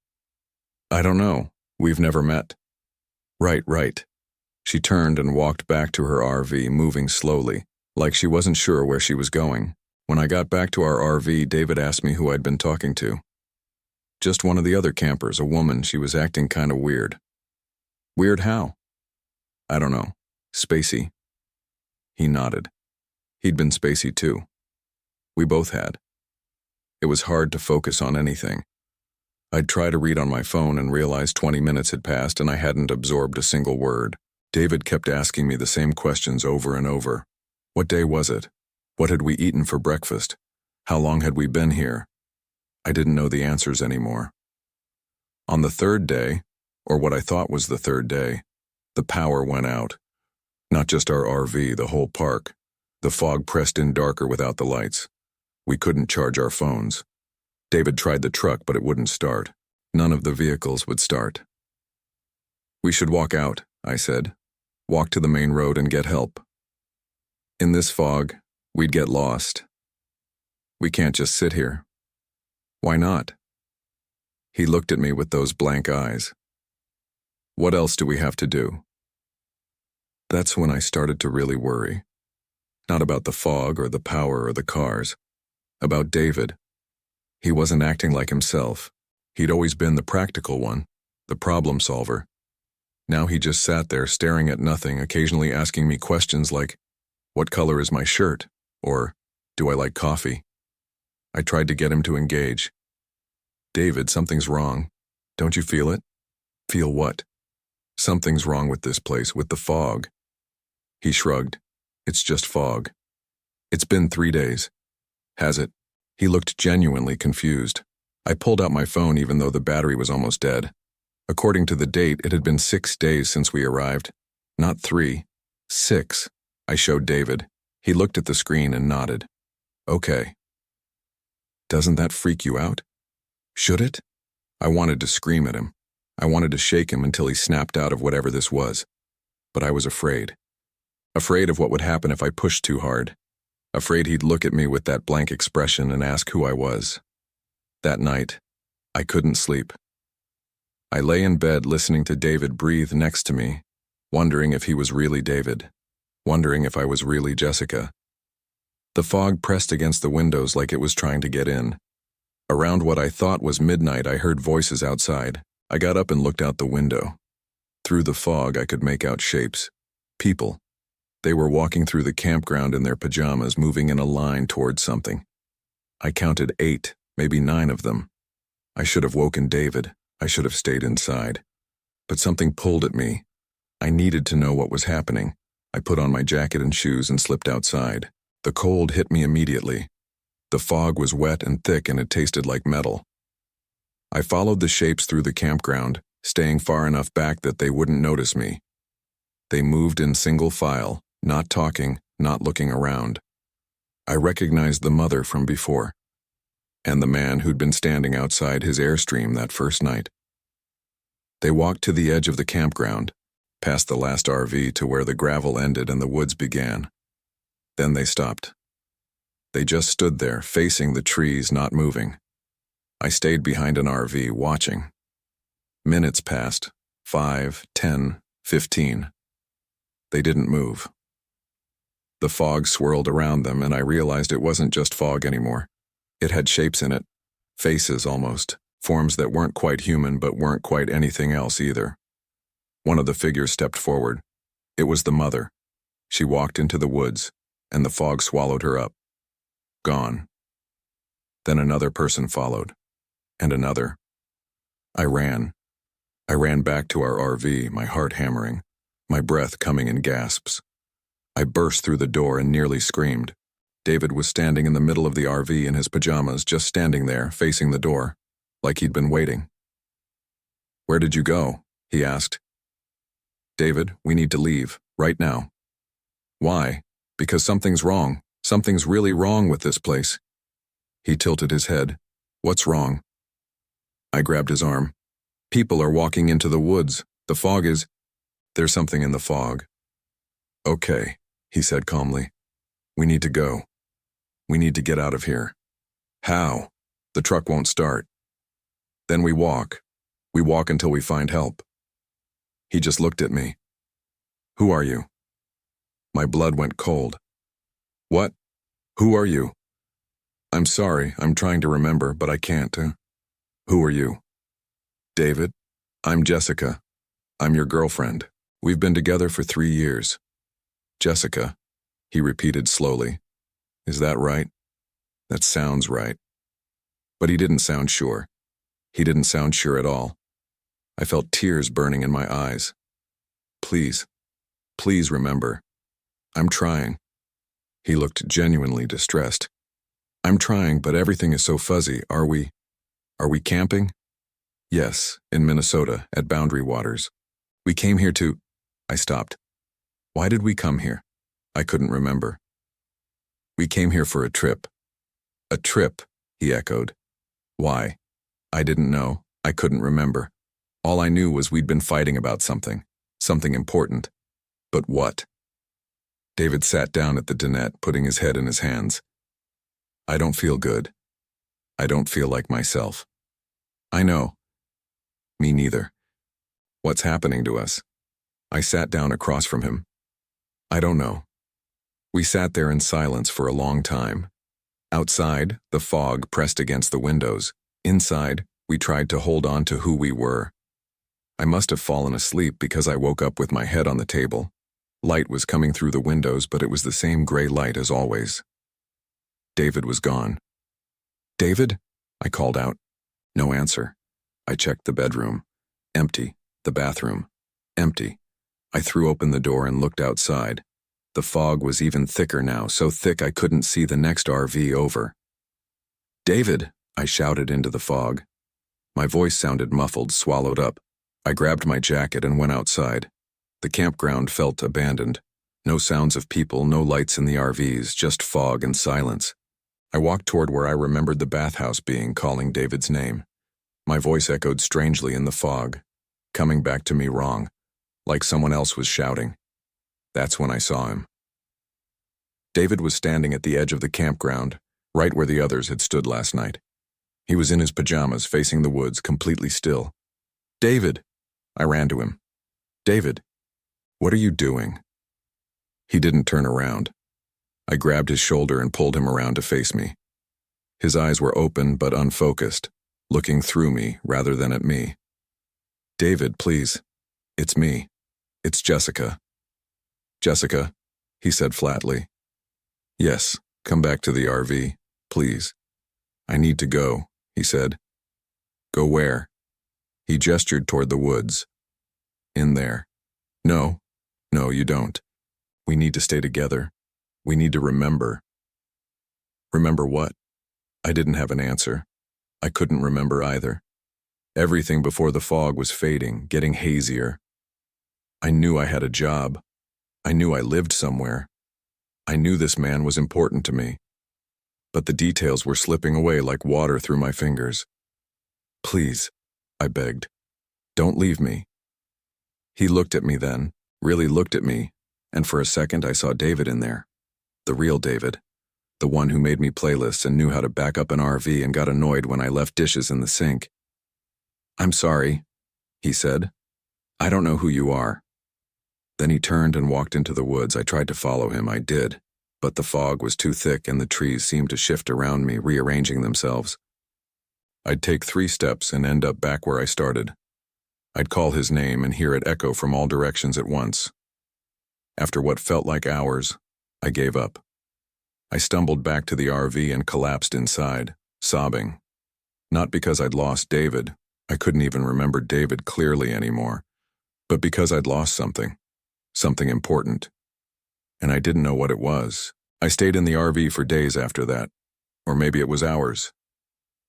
"I don't know. We've never met." Right. She turned and walked back to her RV, moving slowly, like she wasn't sure where she was going. When I got back to our RV, David asked me who I'd been talking to. "Just one of the other campers, a woman. She was acting kind of weird." "Weird how?" "I don't know. Spacey." He nodded. He'd been spacey too. We both had. It was hard to focus on anything. I'd try to read on my phone and realized 20 minutes had passed and I hadn't absorbed a single word. David kept asking me the same questions over and over. What day was it? What had we eaten for breakfast? How long had we been here? I didn't know the answers anymore. On the third day, or what I thought was the third day, the power went out. Not just our RV, the whole park. The fog pressed in darker without the lights. We couldn't charge our phones. David tried the truck, but it wouldn't start. None of the vehicles would start. "We should walk out," I said. "Walk to the main road and get help. In this fog, we'd get lost. We can't just sit here." "Why not?" He looked at me with those blank eyes. "What else do we have to do?" That's when I started to really worry. Not about the fog or the power or the cars. About David. He wasn't acting like himself. He'd always been the practical one, the problem solver. Now he just sat there staring at nothing, occasionally asking me questions like, "What color is my shirt?" or, "Do I like coffee?" I tried to get him to engage. "David, something's wrong. Don't you feel it?" "Feel what?" "Something's wrong with this place, with the fog." He shrugged. "It's just fog." "It's been 3 days." "Has it?" He looked genuinely confused. I pulled out my phone even though the battery was almost dead. According to the date, it had been 6 days since we arrived. Not 3. 6. I showed David. He looked at the screen and nodded. "Okay." "Doesn't that freak you out?" "Should it?" I wanted to scream at him. I wanted to shake him until he snapped out of whatever this was. But I was afraid. Afraid of what would happen if I pushed too hard. Afraid he'd look at me with that blank expression and ask who I was. That night, I couldn't sleep. I lay in bed listening to David breathe next to me, wondering if he was really David, wondering if I was really Jessica. The fog pressed against the windows like it was trying to get in. Around what I thought was midnight, I heard voices outside. I got up and looked out the window. Through the fog, I could make out shapes. People. They were walking through the campground in their pajamas, moving in a line towards something. I counted 8, maybe 9 of them. I should have woken David. I should have stayed inside. But something pulled at me. I needed to know what was happening. I put on my jacket and shoes and slipped outside. The cold hit me immediately. The fog was wet and thick and it tasted like metal. I followed the shapes through the campground, staying far enough back that they wouldn't notice me. They moved in single file, not talking, not looking around. I recognized the mother from before, and the man who'd been standing outside his Airstream that first night. They walked to the edge of the campground, past the last RV to where the gravel ended and the woods began. Then they stopped. They just stood there, facing the trees, not moving. I stayed behind an RV, watching. Minutes passed, 5, 10, 15. They didn't move. The fog swirled around them, and I realized it wasn't just fog anymore. It had shapes in it, faces almost, forms that weren't quite human but weren't quite anything else either. One of the figures stepped forward. It was the mother. She walked into the woods, and the fog swallowed her up. Gone. Then another person followed, and another. I ran. I ran back to our RV, my heart hammering, my breath coming in gasps. I burst through the door and nearly screamed. David was standing in the middle of the RV in his pajamas, just standing there, facing the door, like he'd been waiting. "Where did you go?" he asked. "David, we need to leave, right now." "Why?" "Because something's wrong. Something's really wrong with this place." He tilted his head. "What's wrong?" I grabbed his arm. "People are walking into the woods. The fog is—" "There's something in the fog." "Okay," he said calmly. "We need to go. We need to get out of here." "How?" "The truck won't start." "Then we walk. We walk until we find help." He just looked at me. "Who are you?" My blood went cold. "What? Who are you?" "I'm sorry, I'm trying to remember, but I can't." "Who are you?" "David. I'm Jessica. I'm your girlfriend. We've been together for 3 years." "Jessica," he repeated slowly. "Is that right?" "That sounds right." But he didn't sound sure. He didn't sound sure at all. I felt tears burning in my eyes. "Please, please remember. I'm trying." He looked genuinely distressed. "I'm trying, but everything is so fuzzy. Are we camping?" "Yes, in Minnesota, at Boundary Waters. We came here to—" I stopped. Why did we come here? I couldn't remember. "We came here for a trip." "A trip," he echoed. "Why?" I didn't know. I couldn't remember. All I knew was we'd been fighting about something important. But what? David sat down at the dinette, putting his head in his hands. "I don't feel good. I don't feel like myself." "I know." "Me neither." "What's happening to us?" I sat down across from him. "I don't know." We sat there in silence for a long time. Outside, the fog pressed against the windows. Inside, we tried to hold on to who we were. I must have fallen asleep because I woke up with my head on the table. Light was coming through the windows, but it was the same gray light as always. David was gone. "David?" I called out. No answer. I checked the bedroom. Empty. The bathroom. Empty. I threw open the door and looked outside. The fog was even thicker now, so thick I couldn't see the next RV over. "David!" I shouted into the fog. My voice sounded muffled, swallowed up. I grabbed my jacket and went outside. The campground felt abandoned. No sounds of people, no lights in the RVs, just fog and silence. I walked toward where I remembered the bathhouse being, calling David's name. My voice echoed strangely in the fog, coming back to me wrong, like someone else was shouting. That's when I saw him. David was standing at the edge of the campground, right where the others had stood last night. He was in his pajamas, facing the woods, completely still. "David!" I ran to him. "David, what are you doing?" He didn't turn around. I grabbed his shoulder and pulled him around to face me. His eyes were open but unfocused, looking through me rather than at me. "David, please. It's me. It's Jessica." "Jessica," he said flatly. "Yes, come back to the RV, please." "I need to go," he said. "Go where?" He gestured toward the woods. "In there." No, you don't. We need to stay together. We need to remember." "Remember what?" I didn't have an answer. I couldn't remember either. Everything before the fog was fading, getting hazier. I knew I had a job. I knew I lived somewhere. I knew this man was important to me. But the details were slipping away like water through my fingers. "Please," I begged. "Don't leave me." He looked at me then, really looked at me, and for a second I saw David in there. The real David. the one who made me playlists and knew how to back up an RV and got annoyed when I left dishes in the sink. "I'm sorry," he said. "I don't know who you are." Then he turned and walked into the woods. I tried to follow him, I did, but the fog was too thick and the trees seemed to shift around me, rearranging themselves. I'd take 3 steps and end up back where I started. I'd call his name and hear it echo from all directions at once. After what felt like hours, I gave up. I stumbled back to the RV and collapsed inside, sobbing. Not because I'd lost David, I couldn't even remember David clearly anymore, but because I'd lost something important, and I didn't know what it was. I stayed in the RV for days after that, or maybe it was hours.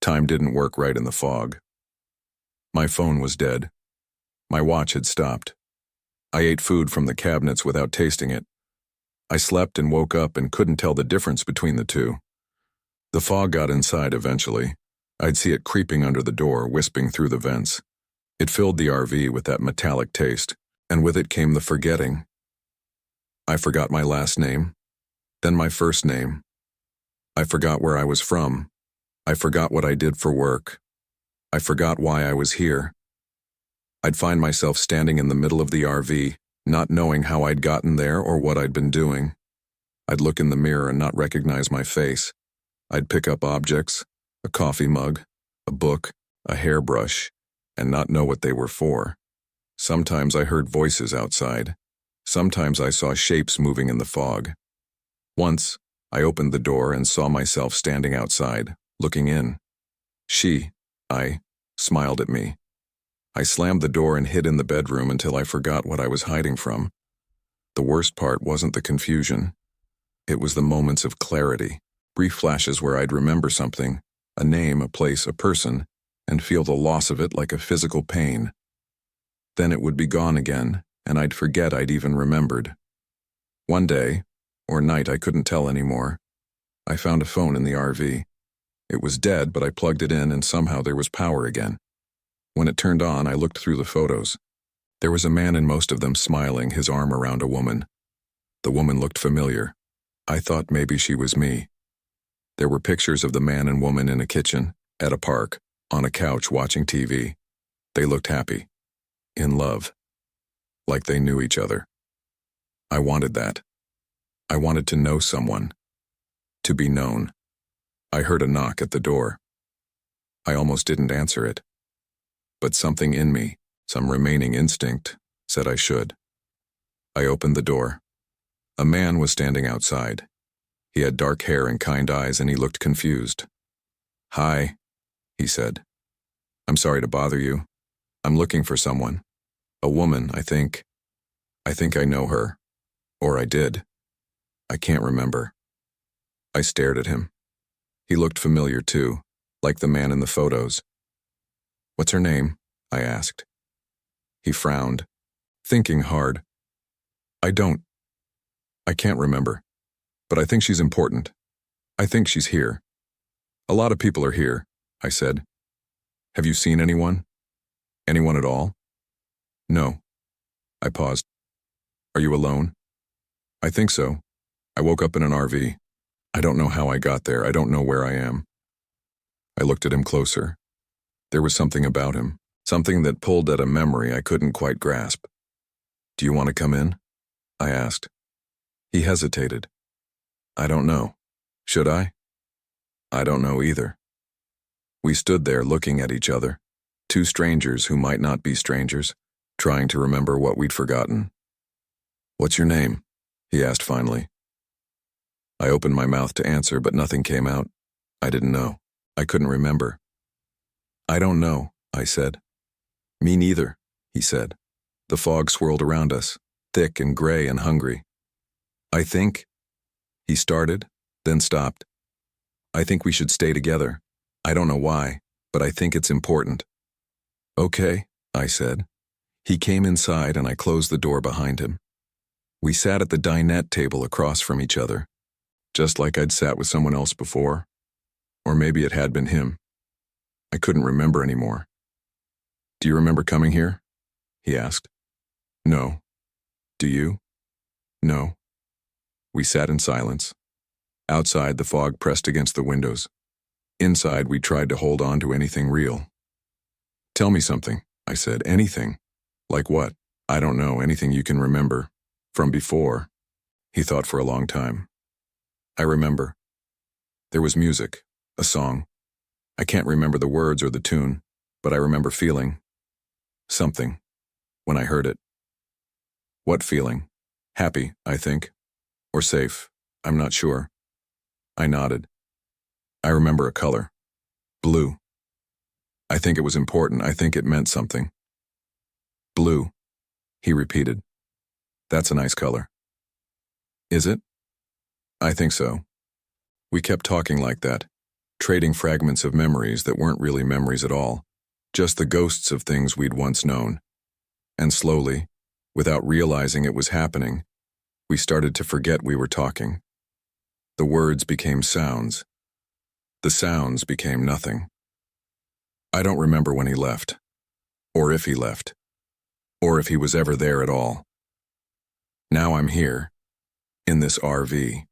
Time didn't work right in the fog. My phone was dead. My watch had stopped. I ate food from the cabinets without tasting it. I slept and woke up and couldn't tell the difference between the two. The fog got inside eventually. I'd see it creeping under the door, wisping through the vents. It filled the RV with that metallic taste, and with it came the forgetting. I forgot my last name, then my first name. I forgot where I was from. I forgot what I did for work. I forgot why I was here. I'd find myself standing in the middle of the RV, not knowing how I'd gotten there or what I'd been doing. I'd look in the mirror and not recognize my face. I'd pick up objects, a coffee mug, a book, a hairbrush, and not know what they were for. Sometimes I heard voices outside. Sometimes I saw shapes moving in the fog. Once, I opened the door and saw myself standing outside, looking in. I smiled at me. I slammed the door and hid in the bedroom until I forgot what I was hiding from. The worst part wasn't the confusion. It was the moments of clarity, brief flashes where I'd remember something, a name, a place, a person, and feel the loss of it like a physical pain. Then it would be gone again, and I'd forget I'd even remembered. One day, or night, I couldn't tell anymore, I found a phone in the RV. It was dead, but I plugged it in and somehow there was power again. When it turned on, I looked through the photos. There was a man in most of them smiling, his arm around a woman. The woman looked familiar. I thought maybe she was me. There were pictures of the man and woman in a kitchen, at a park, on a couch watching TV. They looked happy. In love. Like they knew each other. I wanted that. I wanted to know someone. To be known. I heard a knock at the door. I almost didn't answer it. But something in me, some remaining instinct, said I should. I opened the door. A man was standing outside. He had dark hair and kind eyes, and he looked confused. "Hi," he said. "I'm sorry to bother you. I'm looking for someone. A woman, I think. I think I know her. Or I did. I can't remember." I stared at him. He looked familiar too, like the man in the photos. "What's her name?" I asked. He frowned, thinking hard. I can't remember. But I think she's important. I think she's here." "A lot of people are here," I said. "Have you seen anyone? Anyone at all?" "No." I paused. "Are you alone?" "I think so. I woke up in an RV. I don't know how I got there. I don't know where I am." I looked at him closer. There was something about him, something that pulled at a memory I couldn't quite grasp. "Do you want to come in?" I asked. He hesitated. "I don't know. Should I?" "I don't know either." We stood there looking at each other, two strangers who might not be strangers, trying to remember what we'd forgotten. "What's your name?" he asked finally. I opened my mouth to answer, but nothing came out. I didn't know. I couldn't remember. "I don't know," I said. "Me neither," he said. The fog swirled around us, thick and gray and hungry. "I think," he started, then stopped. "I think we should stay together. I don't know why, but I think it's important." "Okay," I said. He came inside and I closed the door behind him. We sat at the dinette table across from each other, just like I'd sat with someone else before. Or maybe it had been him. I couldn't remember anymore. "Do you remember coming here?" he asked. "No." "Do you?" "No." We sat in silence. Outside, the fog pressed against the windows. Inside, we tried to hold on to anything real. "Tell me something," I said. "Anything." "Like what?" "I don't know, anything you can remember. From before." He thought for a long time. "I remember. There was music, a song. I can't remember the words or the tune, but I remember feeling something when I heard it." "What feeling?" "Happy, I think. Or safe. I'm not sure." I nodded. "I remember a color. Blue. I think it was important. I think it meant something." "Blue," he repeated. "That's a nice color." "Is it?" "I think so." We kept talking like that, trading fragments of memories that weren't really memories at all, just the ghosts of things we'd once known. And slowly, without realizing it was happening, we started to forget we were talking. The words became sounds. The sounds became nothing. I don't remember when he left, or if he left, or if he was ever there at all. Now I'm here, in this RV,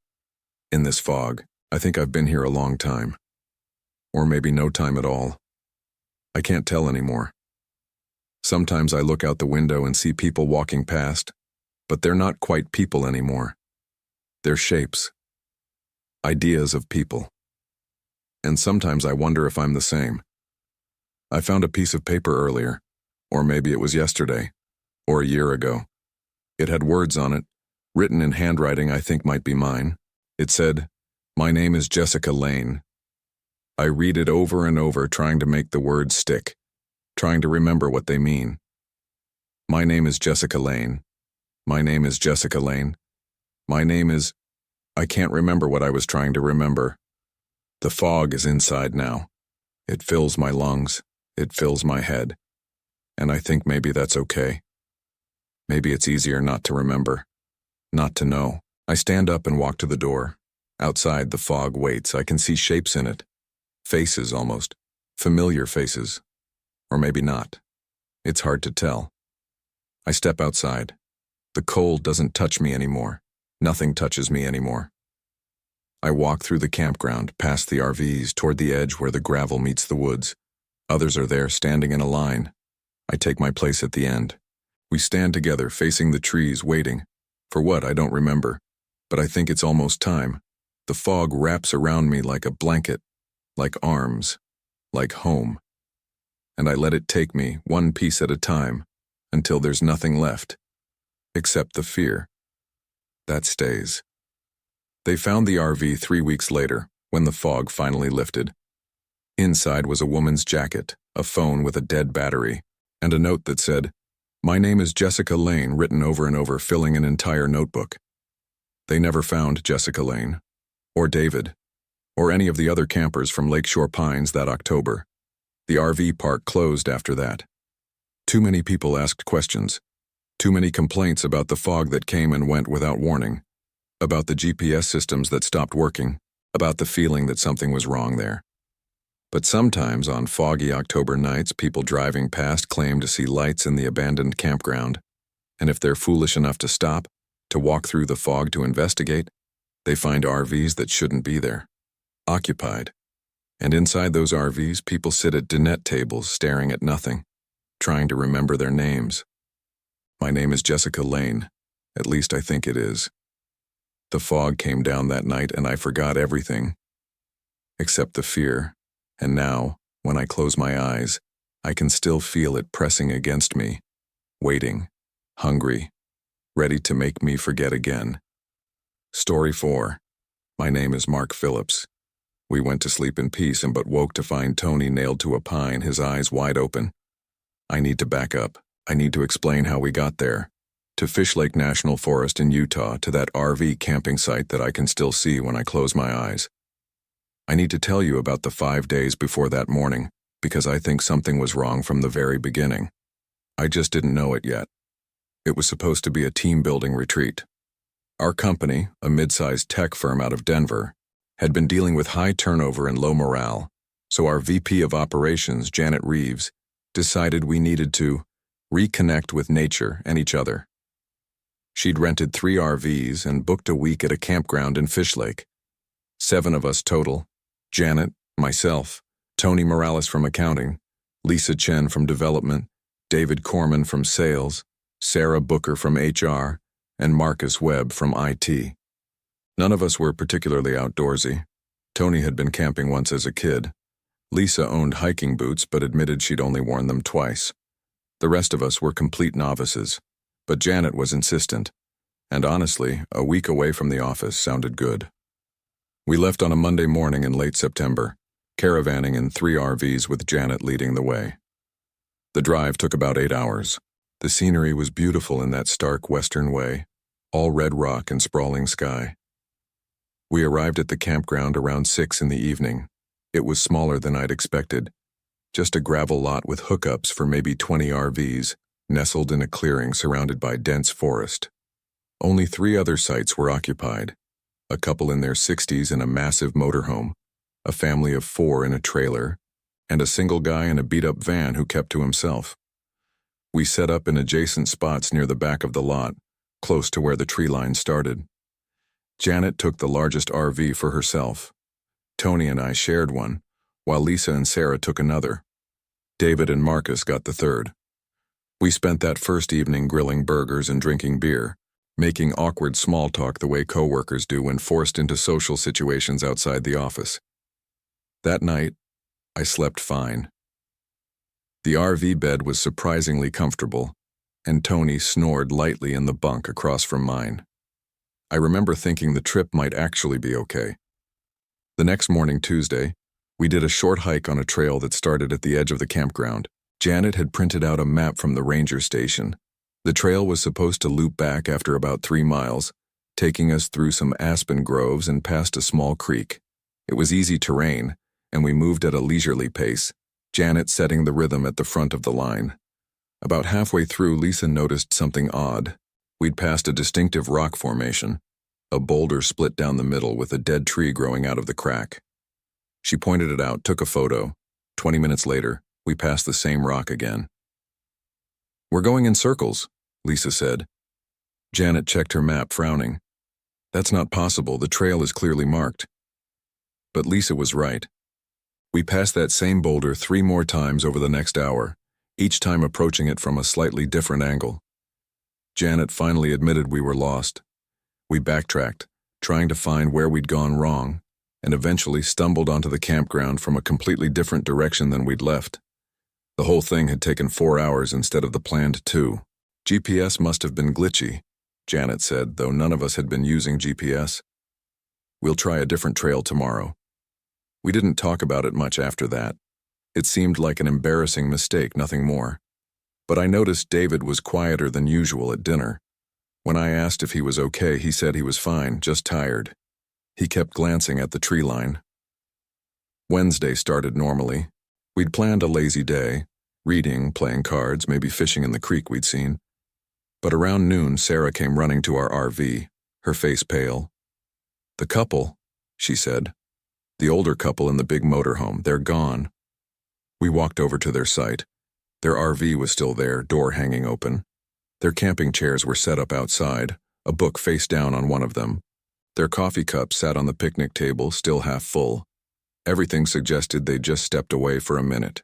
in this fog. I think I've been here a long time. Or maybe no time at all. I can't tell anymore. Sometimes I look out the window and see people walking past, but they're not quite people anymore. They're shapes. Ideas of people. And sometimes I wonder if I'm the same. I found a piece of paper earlier, or maybe it was yesterday, or a year ago. It had words on it, written in handwriting I think might be mine. It said, "My name is Jessica Lane." I read it over and over, trying to make the words stick, trying to remember what they mean. My name is Jessica Lane. My name is Jessica Lane. My name is... I can't remember what I was trying to remember. The fog is inside now. It fills my lungs. It fills my head. And I think maybe that's okay. Maybe it's easier not to remember, not to know. I stand up and walk to the door. Outside, the fog waits. I can see shapes in it. Faces, almost. Familiar faces. Or maybe not. It's hard to tell. I step outside. The cold doesn't touch me anymore. Nothing touches me anymore. I walk through the campground, past the RVs, toward the edge where the gravel meets the woods. Others are there, standing in a line. I take my place at the end. We stand together, facing the trees, waiting. For what, I don't remember. But I think it's almost time. The fog wraps around me like a blanket, like arms, like home. And I let it take me, one piece at a time, until there's nothing left. Except the fear. That stays. They found the RV 3 weeks later, when the fog finally lifted. Inside was a woman's jacket, a phone with a dead battery, and a note that said, "My name is Jessica Lane," written over and over, filling an entire notebook. They never found Jessica Lane, or David, or any of the other campers from Lakeshore Pines that October. The RV park closed after that. Too many people asked questions. Too many complaints about the fog that came and went without warning, about the GPS systems that stopped working, about the feeling that something was wrong there. But sometimes on foggy October nights, people driving past claim to see lights in the abandoned campground, and if they're foolish enough to stop, to walk through the fog to investigate, they find RVs that shouldn't be there, occupied. And inside those RVs, people sit at dinette tables staring at nothing, trying to remember their names. My name is Jessica Lane. At least I think it is. The fog came down that night and I forgot everything, except the fear. And now, when I close my eyes, I can still feel it pressing against me, waiting, hungry, ready to make me forget again. Story 4. My name is Mark Phillips. We went to sleep in peace and but woke to find Tony nailed to a pine, his eyes wide open. I need to back up. I need to explain how we got there. To Fish Lake National Forest in Utah, to that RV camping site that I can still see when I close my eyes. I need to tell you about the 5 days before that morning, because I think something was wrong from the very beginning. I just didn't know it yet. It was supposed to be a team-building retreat. Our company, a mid-sized tech firm out of Denver, had been dealing with high turnover and low morale, so our VP of Operations, Janet Reeves, decided we needed to reconnect with nature and each other. She'd rented 3 RVs and booked a week at a campground in Fish Lake. 7 of us total. Janet, myself, Tony Morales from accounting, Lisa Chen from development, David Corman from sales, Sarah Booker from HR, and Marcus Webb from IT. None of us were particularly outdoorsy. Tony had been camping once as a kid. Lisa owned hiking boots but admitted she'd only worn them twice. The rest of us were complete novices, but Janet was insistent, and honestly, a week away from the office sounded good. We left on a Monday morning in late September, caravanning in 3 RVs with Janet leading the way. The drive took about 8 hours. The scenery was beautiful in that stark western way, all red rock and sprawling sky. We arrived at the campground around 6 in the evening. It was smaller than I'd expected, just a gravel lot with hookups for maybe 20 RVs, nestled in a clearing surrounded by dense forest. Only 3 other sites were occupied, a couple in their 60s in a massive motorhome, a family of 4 in a trailer, and a single guy in a beat-up van who kept to himself. We set up in adjacent spots near the back of the lot, close to where the tree line started. Janet took the largest RV for herself. Tony and I shared one, while Lisa and Sarah took another. David and Marcus got the third. We spent that first evening grilling burgers and drinking beer, making awkward small talk the way coworkers do when forced into social situations outside the office. That night, I slept fine. The RV bed was surprisingly comfortable, and Tony snored lightly in the bunk across from mine. I remember thinking the trip might actually be okay. The next morning, Tuesday, we did a short hike on a trail that started at the edge of the campground. Janet had printed out a map from the ranger station. The trail was supposed to loop back after about 3 miles, taking us through some aspen groves and past a small creek. It was easy terrain, and we moved at a leisurely pace, Janet setting the rhythm at the front of the line. About halfway through, Lisa noticed something odd. We'd passed a distinctive rock formation, a boulder split down the middle with a dead tree growing out of the crack. She pointed it out, took a photo. 20 minutes later, we passed the same rock again. "We're going in circles," Lisa said. Janet checked her map, frowning. "That's not possible, the trail is clearly marked." But Lisa was right. We passed that same boulder 3 more times over the next hour, each time approaching it from a slightly different angle. Janet finally admitted we were lost. We backtracked, trying to find where we'd gone wrong, and eventually stumbled onto the campground from a completely different direction than we'd left. The whole thing had taken 4 hours instead of the planned 2. GPS must have been glitchy, Janet said, though none of us had been using GPS. "We'll try a different trail tomorrow." We didn't talk about it much after that. It seemed like an embarrassing mistake, nothing more. But I noticed David was quieter than usual at dinner. When I asked if he was okay, he said he was fine, just tired. He kept glancing at the tree line. Wednesday started normally. We'd planned a lazy day, reading, playing cards, maybe fishing in the creek we'd seen. But around noon, Sarah came running to our RV, her face pale. "The couple," she said. "The older couple in the big motorhome, they're gone." We walked over to their site. Their RV was still there, door hanging open. Their camping chairs were set up outside, a book face down on one of them. Their coffee cups sat on the picnic table, still half full. Everything suggested they'd just stepped away for a minute.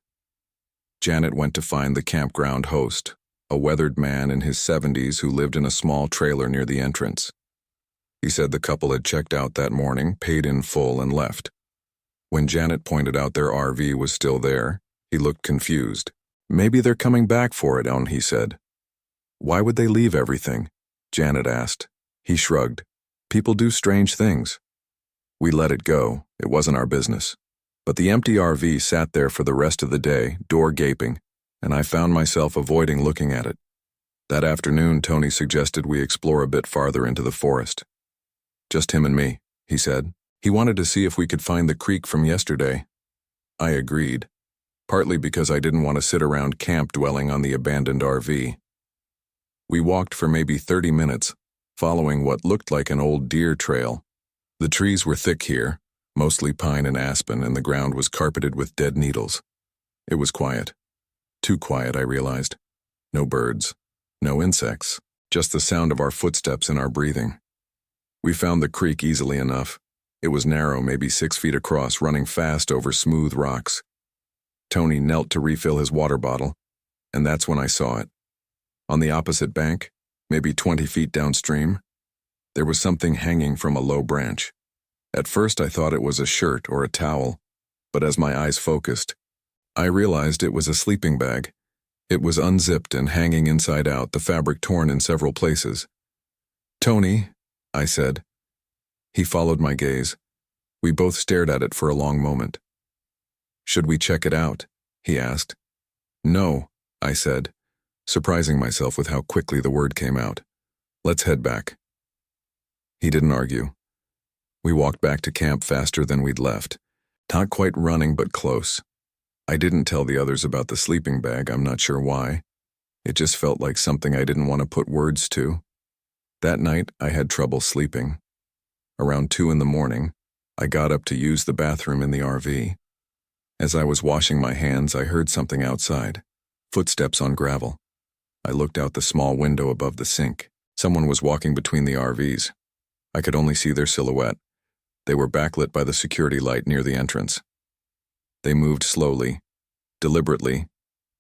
Janet went to find the campground host, a weathered man in his 70s who lived in a small trailer near the entrance. He said the couple had checked out that morning, paid in full, and left. When Janet pointed out their RV was still there, he looked confused. "Maybe they're coming back for it," he said. "Why would they leave everything?" Janet asked. He shrugged. "People do strange things." We let it go. It wasn't our business. But the empty RV sat there for the rest of the day, door gaping, and I found myself avoiding looking at it. That afternoon, Tony suggested we explore a bit farther into the forest. "Just him and me," he said. He wanted to see if we could find the creek from yesterday. I agreed, partly because I didn't want to sit around camp dwelling on the abandoned RV. We walked for maybe 30 minutes, following what looked like an old deer trail. The trees were thick here, mostly pine and aspen, and the ground was carpeted with dead needles. It was quiet. Too quiet, I realized. No birds, no insects, just the sound of our footsteps and our breathing. We found the creek easily enough. It was narrow, maybe 6 feet across, running fast over smooth rocks. Tony knelt to refill his water bottle, and that's when I saw it. On the opposite bank, maybe 20 feet downstream, there was something hanging from a low branch. At first I thought it was a shirt or a towel, but as my eyes focused, I realized it was a sleeping bag. It was unzipped and hanging inside out, the fabric torn in several places. "Tony," I said. He followed my gaze. We both stared at it for a long moment. "Should we check it out?" he asked. "No," I said, surprising myself with how quickly the word came out. "Let's head back." He didn't argue. We walked back to camp faster than we'd left. Not quite running, but close. I didn't tell the others about the sleeping bag, I'm not sure why. It just felt like something I didn't want to put words to. That night, I had trouble sleeping. Around 2 in the morning, I got up to use the bathroom in the RV. As I was washing my hands, I heard something outside. Footsteps on gravel. I looked out the small window above the sink. Someone was walking between the RVs. I could only see their silhouette. They were backlit by the security light near the entrance. They moved slowly, deliberately,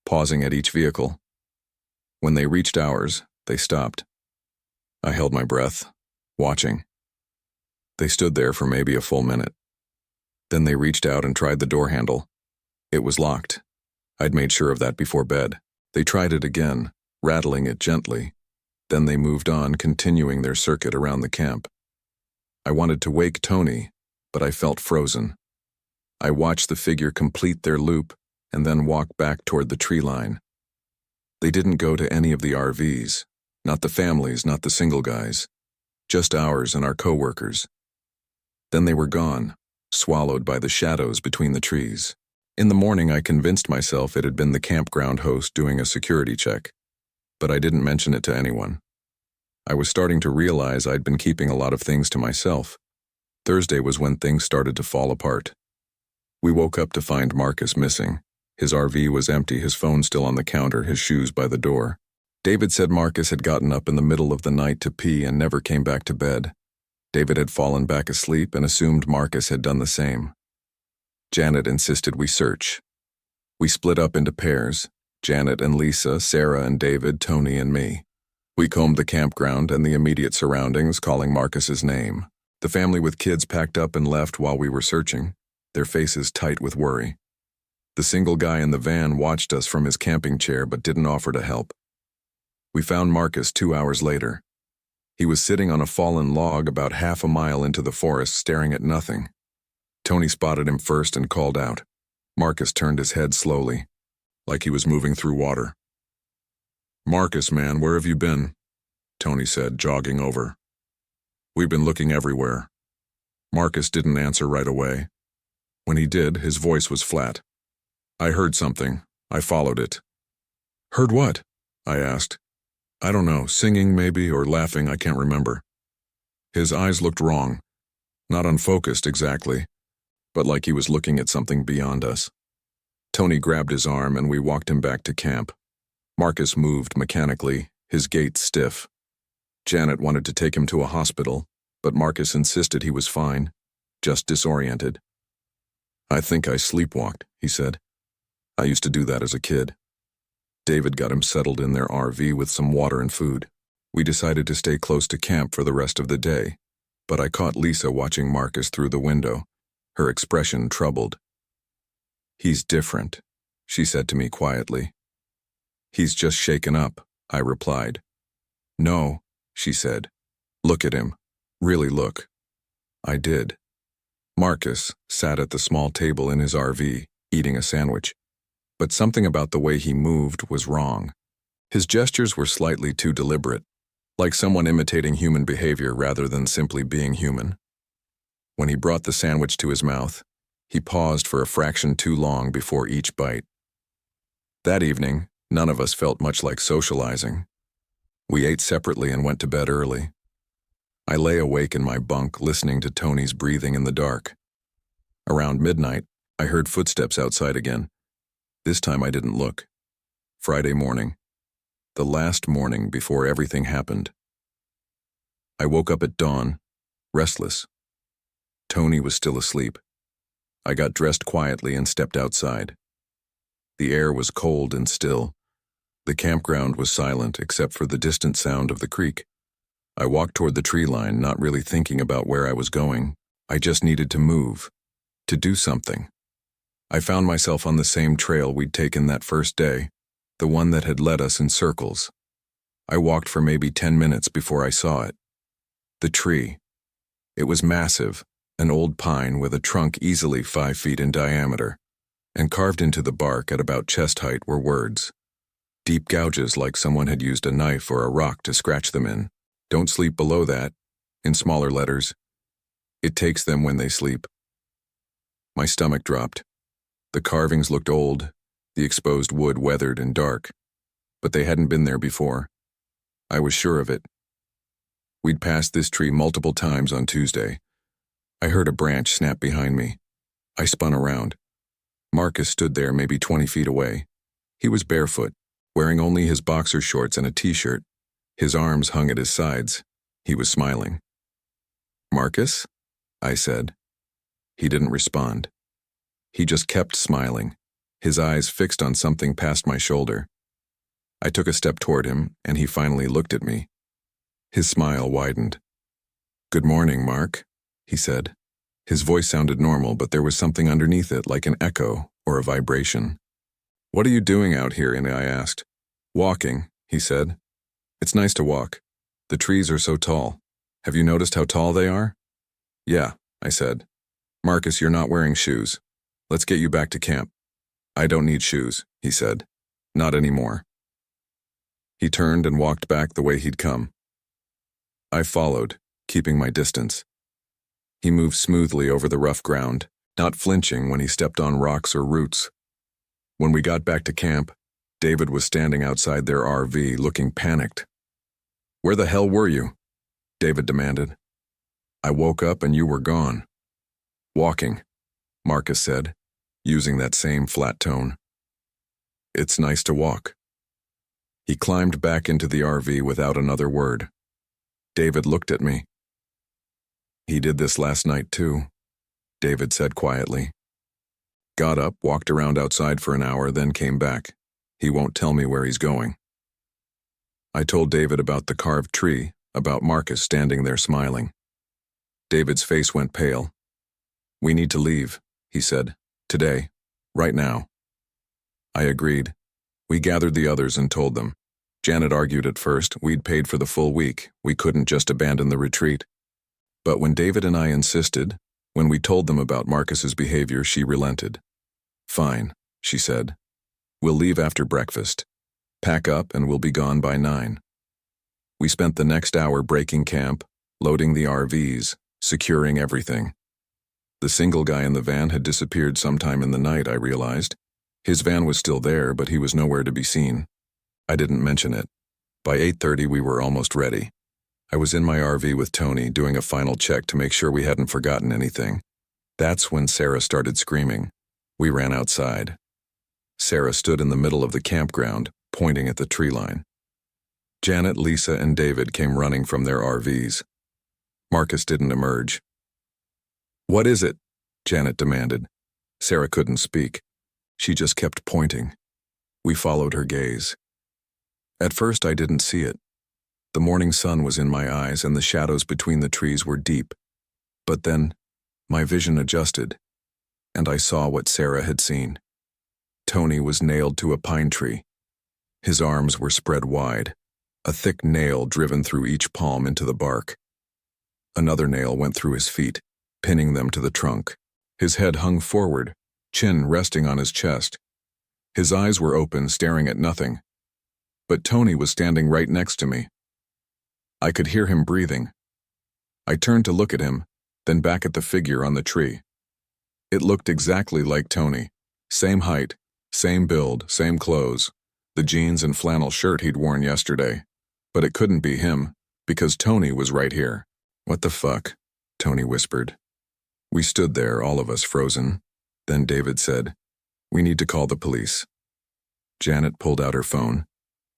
pausing at each vehicle. When they reached ours, they stopped. I held my breath, watching. They stood there for maybe a full minute. Then they reached out and tried the door handle. It was locked. I'd made sure of that before bed. They tried it again, rattling it gently. Then they moved on, continuing their circuit around the camp. I wanted to wake Tony, but I felt frozen. I watched the figure complete their loop and then walk back toward the tree line. They didn't go to any of the RVs, not the families, not the single guys, just ours and our co-workers. Then they were gone, swallowed by the shadows between the trees. In the morning, I convinced myself it had been the campground host doing a security check, but I didn't mention it to anyone. I was starting to realize I'd been keeping a lot of things to myself. Thursday was when things started to fall apart. We woke up to find Marcus missing. His RV was empty, his phone still on the counter, his shoes by the door. David said Marcus had gotten up in the middle of the night to pee and never came back to bed. David had fallen back asleep and assumed Marcus had done the same. Janet insisted we search. We split up into pairs, Janet and Lisa, Sarah and David, Tony and me. We combed the campground and the immediate surroundings, calling Marcus's name. The family with kids packed up and left while we were searching, their faces tight with worry. The single guy in the van watched us from his camping chair but didn't offer to help. We found Marcus 2 hours later. He was sitting on a fallen log about half a mile into the forest, staring at nothing. Tony spotted him first and called out. Marcus turned his head slowly, like he was moving through water. "Marcus, man, where have you been?" Tony said, jogging over. "We've been looking everywhere." Marcus didn't answer right away. When he did, his voice was flat. "I heard something. I followed it." "Heard what?" I asked. "I don't know, singing maybe, or laughing, I can't remember." His eyes looked wrong. Not unfocused exactly, but like he was looking at something beyond us. Tony grabbed his arm and we walked him back to camp. Marcus moved mechanically, his gait stiff. Janet wanted to take him to a hospital, but Marcus insisted he was fine, just disoriented. "I think I sleepwalked," he said. "I used to do that as a kid." David got him settled in their RV with some water and food. We decided to stay close to camp for the rest of the day, but I caught Lisa watching Marcus through the window, her expression troubled. "He's different," she said to me quietly. "He's just shaken up," I replied. "No," she said. "Look at him. Really look." I did. Marcus sat at the small table in his RV, eating a sandwich. But something about the way he moved was wrong. His gestures were slightly too deliberate, like someone imitating human behavior rather than simply being human. When he brought the sandwich to his mouth, he paused for a fraction too long before each bite. That evening, none of us felt much like socializing. We ate separately and went to bed early. I lay awake in my bunk listening to Tony's breathing in the dark. Around midnight, I heard footsteps outside again. This time I didn't look. Friday morning. The last morning before everything happened. I woke up at dawn, restless. Tony was still asleep. I got dressed quietly and stepped outside. The air was cold and still. The campground was silent except for the distant sound of the creek. I walked toward the tree line, not really thinking about where I was going. I just needed to move, to do something. I found myself on the same trail we'd taken that first day, the one that had led us in circles. I walked for maybe 10 minutes before I saw it. The tree. It was massive, an old pine with a trunk easily 5 feet in diameter, and carved into the bark at about chest height were words. Deep gouges like someone had used a knife or a rock to scratch them in. Don't sleep below that, in smaller letters. It takes them when they sleep. My stomach dropped. The carvings looked old, the exposed wood weathered and dark, but they hadn't been there before. I was sure of it. We'd passed this tree multiple times on Tuesday. I heard a branch snap behind me. I spun around. Marcus stood there maybe 20 feet away. He was barefoot, wearing only his boxer shorts and a t-shirt. His arms hung at his sides. He was smiling. "Marcus?" I said. He didn't respond. He just kept smiling, his eyes fixed on something past my shoulder. I took a step toward him, and he finally looked at me. His smile widened. "Good morning, Mark," he said. His voice sounded normal, but there was something underneath it, like an echo or a vibration. "What are you doing out here?" and I asked. "Walking," he said. "It's nice to walk. The trees are so tall. Have you noticed how tall they are?" "Yeah," I said. "Marcus, you're not wearing shoes. Let's get you back to camp." "I don't need shoes," he said. "Not anymore." He turned and walked back the way he'd come. I followed, keeping my distance. He moved smoothly over the rough ground, not flinching when he stepped on rocks or roots. When we got back to camp, David was standing outside their RV, looking panicked. "Where the hell were you?" David demanded. "I woke up and you were gone." "Walking," Marcus said, using that same flat tone. "It's nice to walk." He climbed back into the RV without another word. David looked at me. "He did this last night too," David said quietly. "Got up, walked around outside for an hour, then came back. He won't tell me where he's going." I told David about the carved tree, about Marcus standing there smiling. David's face went pale. "We need to leave," he said. "Today. Right now." I agreed. We gathered the others and told them. Janet argued at first. We'd paid for the full week. We couldn't just abandon the retreat. But when David and I insisted, when we told them about Marcus's behavior, she relented. "Fine," she said. "We'll leave after breakfast. Pack up and we'll be gone by 9. We spent the next hour breaking camp, loading the RVs, securing everything. The single guy in the van had disappeared sometime in the night, I realized. His van was still there, but he was nowhere to be seen. I didn't mention it. By 8:30 we were almost ready. I was in my RV with Tony, doing a final check to make sure we hadn't forgotten anything. That's when Sarah started screaming. We ran outside. Sarah stood in the middle of the campground, pointing at the tree line. Janet, Lisa, and David came running from their RVs. Marcus didn't emerge. "What is it?" Janet demanded. Sarah couldn't speak. She just kept pointing. We followed her gaze. At first I didn't see it. The morning sun was in my eyes and the shadows between the trees were deep. But then, my vision adjusted, and I saw what Sarah had seen. Tony was nailed to a pine tree. His arms were spread wide, a thick nail driven through each palm into the bark. Another nail went through his feet, pinning them to the trunk. His head hung forward, chin resting on his chest. His eyes were open, staring at nothing. But Tony was standing right next to me. I could hear him breathing. I turned to look at him, then back at the figure on the tree. It looked exactly like Tony. Same height, same build, same clothes, the jeans and flannel shirt he'd worn yesterday. But it couldn't be him, because Tony was right here. "What the fuck?" Tony whispered. We stood there, all of us frozen. Then David said, "We need to call the police." Janet pulled out her phone.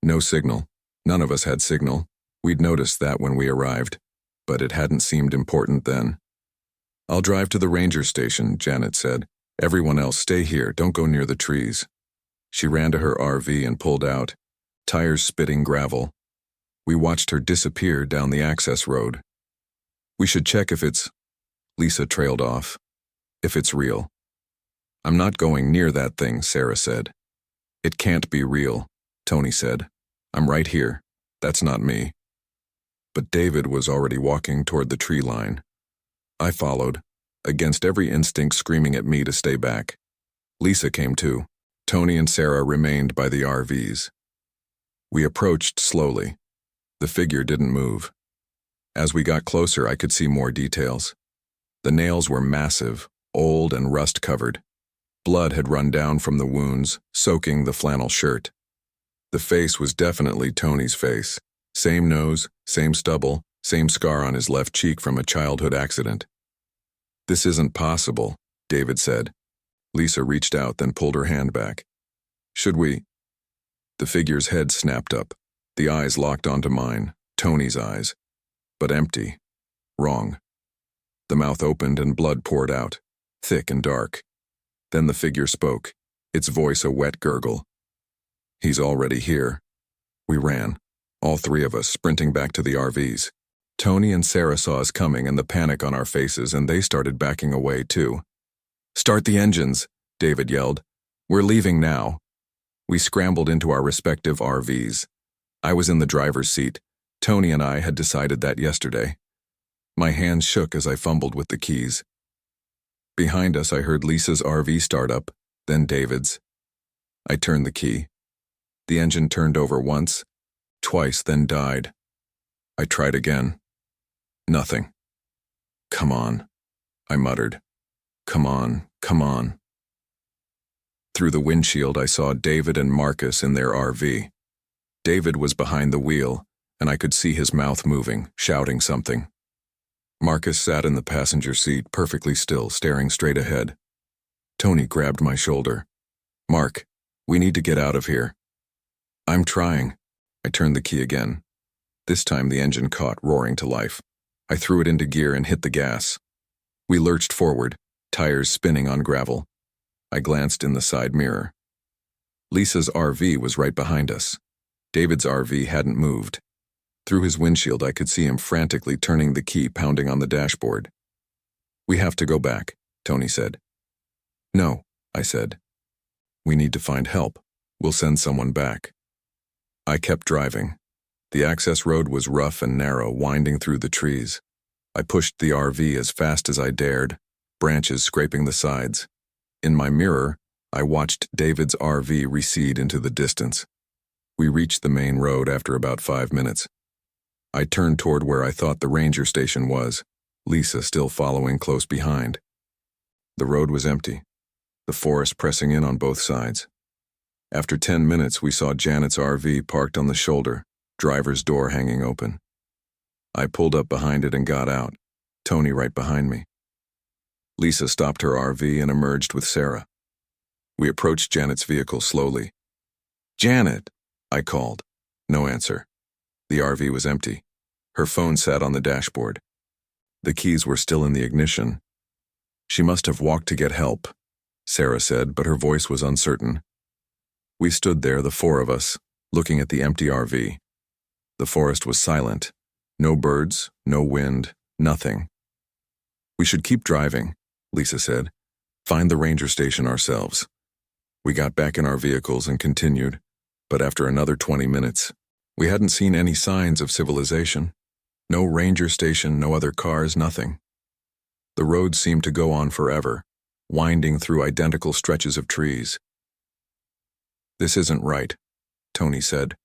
No signal. None of us had signal. We'd noticed that when we arrived, but it hadn't seemed important then. I'll drive to the ranger station, Janet said. Everyone else stay here, don't go near the trees. She ran to her RV and pulled out, tires spitting gravel. We watched her disappear down the access road. We should check if it's... Lisa trailed off. If it's real. I'm not going near that thing, Sarah said. It can't be real, Tony said. I'm right here. That's not me. But David was already walking toward the tree line. I followed, against every instinct screaming at me to stay back. Lisa came too. Tony and Sarah remained by the RVs. We approached slowly. The figure didn't move. As we got closer, I could see more details. The nails were massive, old and rust-covered. Blood had run down from the wounds, soaking the flannel shirt. The face was definitely Tony's face. Same nose, same stubble, same scar on his left cheek from a childhood accident. This isn't possible, David said. Lisa reached out, then pulled her hand back. Should we? The figure's head snapped up. The eyes locked onto mine, Tony's eyes. But empty. Wrong. The mouth opened and blood poured out, thick and dark. Then the figure spoke, its voice a wet gurgle. He's already here. We ran, all three of us sprinting back to the RVs. Tony and Sarah saw us coming and the panic on our faces, and they started backing away too. Start the engines, David yelled. We're leaving now. We scrambled into our respective RVs. I was in the driver's seat. Tony and I had decided that yesterday. My hands shook as I fumbled with the keys. Behind us, I heard Lisa's RV start up, then David's. I turned the key. The engine turned over once, twice, then died. I tried again. Nothing. Come on, I muttered. Come on, come on. Through the windshield, I saw David and Marcus in their RV. David was behind the wheel, and I could see his mouth moving, shouting something. Marcus sat in the passenger seat, perfectly still, staring straight ahead. Tony grabbed my shoulder. Mark, we need to get out of here. I'm trying. I turned the key again. This time the engine caught, roaring to life. I threw it into gear and hit the gas. We lurched forward, tires spinning on gravel. I glanced in the side mirror. Lisa's RV was right behind us. David's RV hadn't moved. Through his windshield, I could see him frantically turning the key, pounding on the dashboard. We have to go back, Tony said. No, I said. We need to find help. We'll send someone back. I kept driving. The access road was rough and narrow, winding through the trees. I pushed the RV as fast as I dared, branches scraping the sides. In my mirror, I watched David's RV recede into the distance. We reached the main road after about 5 minutes. I turned toward where I thought the ranger station was, Lisa still following close behind. The road was empty, the forest pressing in on both sides. After 10 minutes, we saw Janet's RV parked on the shoulder, driver's door hanging open. I pulled up behind it and got out, Tony right behind me. Lisa stopped her RV and emerged with Sarah. We approached Janet's vehicle slowly. Janet, I called. No answer. The RV was empty. Her phone sat on the dashboard. The keys were still in the ignition. She must have walked to get help, Sarah said, but her voice was uncertain. We stood there, the four of us, looking at the empty RV. The forest was silent. No birds, no wind, nothing. We should keep driving, Lisa said. Find the ranger station ourselves. We got back in our vehicles and continued, but after another 20 minutes, we hadn't seen any signs of civilization. No ranger station, no other cars, nothing. The road seemed to go on forever, winding through identical stretches of trees. This isn't right, Tony said.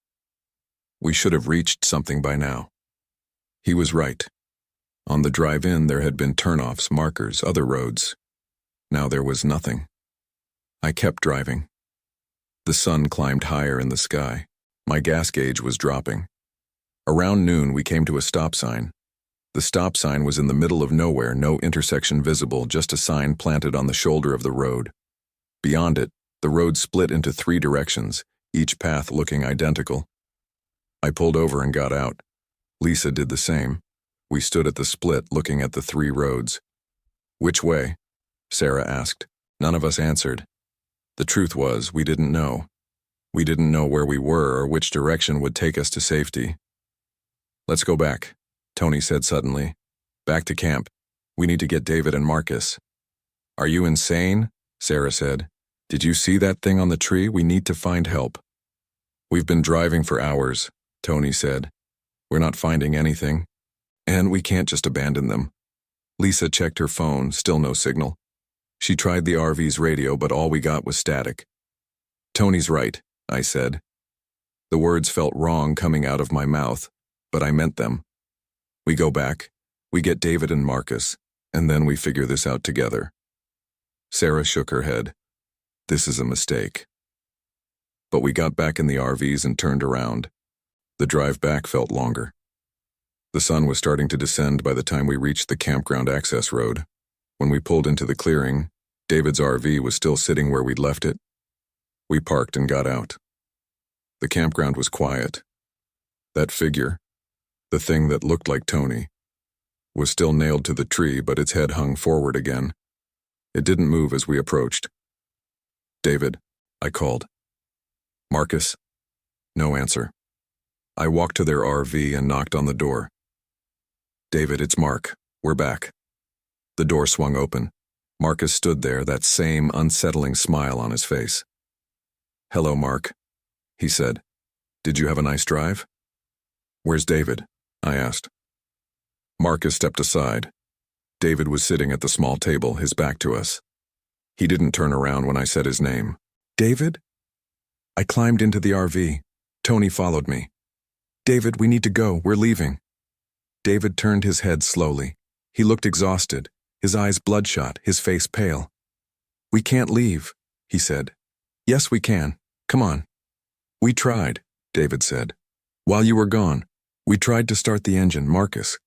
We should have reached something by now. He was right. On the drive-in, there had been turnoffs, markers, other roads. Now there was nothing. I kept driving. The sun climbed higher in the sky. My gas gauge was dropping. Around noon, we came to a stop sign. The stop sign was in the middle of nowhere, no intersection visible, just a sign planted on the shoulder of the road. Beyond it, the road split into 3 directions, each path looking identical. I pulled over and got out. Lisa did the same. We stood at the split, looking at the 3 roads. Which way? Sarah asked. None of us answered. The truth was, we didn't know. We didn't know where we were or which direction would take us to safety. Let's go back, Tony said suddenly. Back to camp. We need to get David and Marcus. Are you insane? Sarah said. Did you see that thing on the tree? We need to find help. We've been driving for hours, Tony said. We're not finding anything. And we can't just abandon them. Lisa checked her phone, still no signal. She tried the RV's radio, but all we got was static. Tony's right, I said. The words felt wrong coming out of my mouth, but I meant them. We go back, we get David and Marcus, and then we figure this out together. Sarah shook her head. This is a mistake. But we got back in the RVs and turned around. The drive back felt longer. The sun was starting to descend by the time we reached the campground access road. When we pulled into the clearing, David's RV was still sitting where we'd left it. We parked and got out. The campground was quiet. That figure, the thing that looked like Tony, was still nailed to the tree, but its head hung forward again. It didn't move as we approached. David, I called. Marcus? No answer. I walked to their RV and knocked on the door. David, it's Mark. We're back. The door swung open. Marcus stood there, that same unsettling smile on his face. Hello, Mark, he said. Did you have a nice drive? Where's David? I asked. Marcus stepped aside. David was sitting at the small table, his back to us. He didn't turn around when I said his name. David? I climbed into the RV. Tony followed me. David, we need to go. We're leaving. David turned his head slowly. He looked exhausted, his eyes bloodshot, his face pale. We can't leave, he said. Yes, we can. Come on. We tried, David said. While you were gone, we tried to start the engine, Marcus.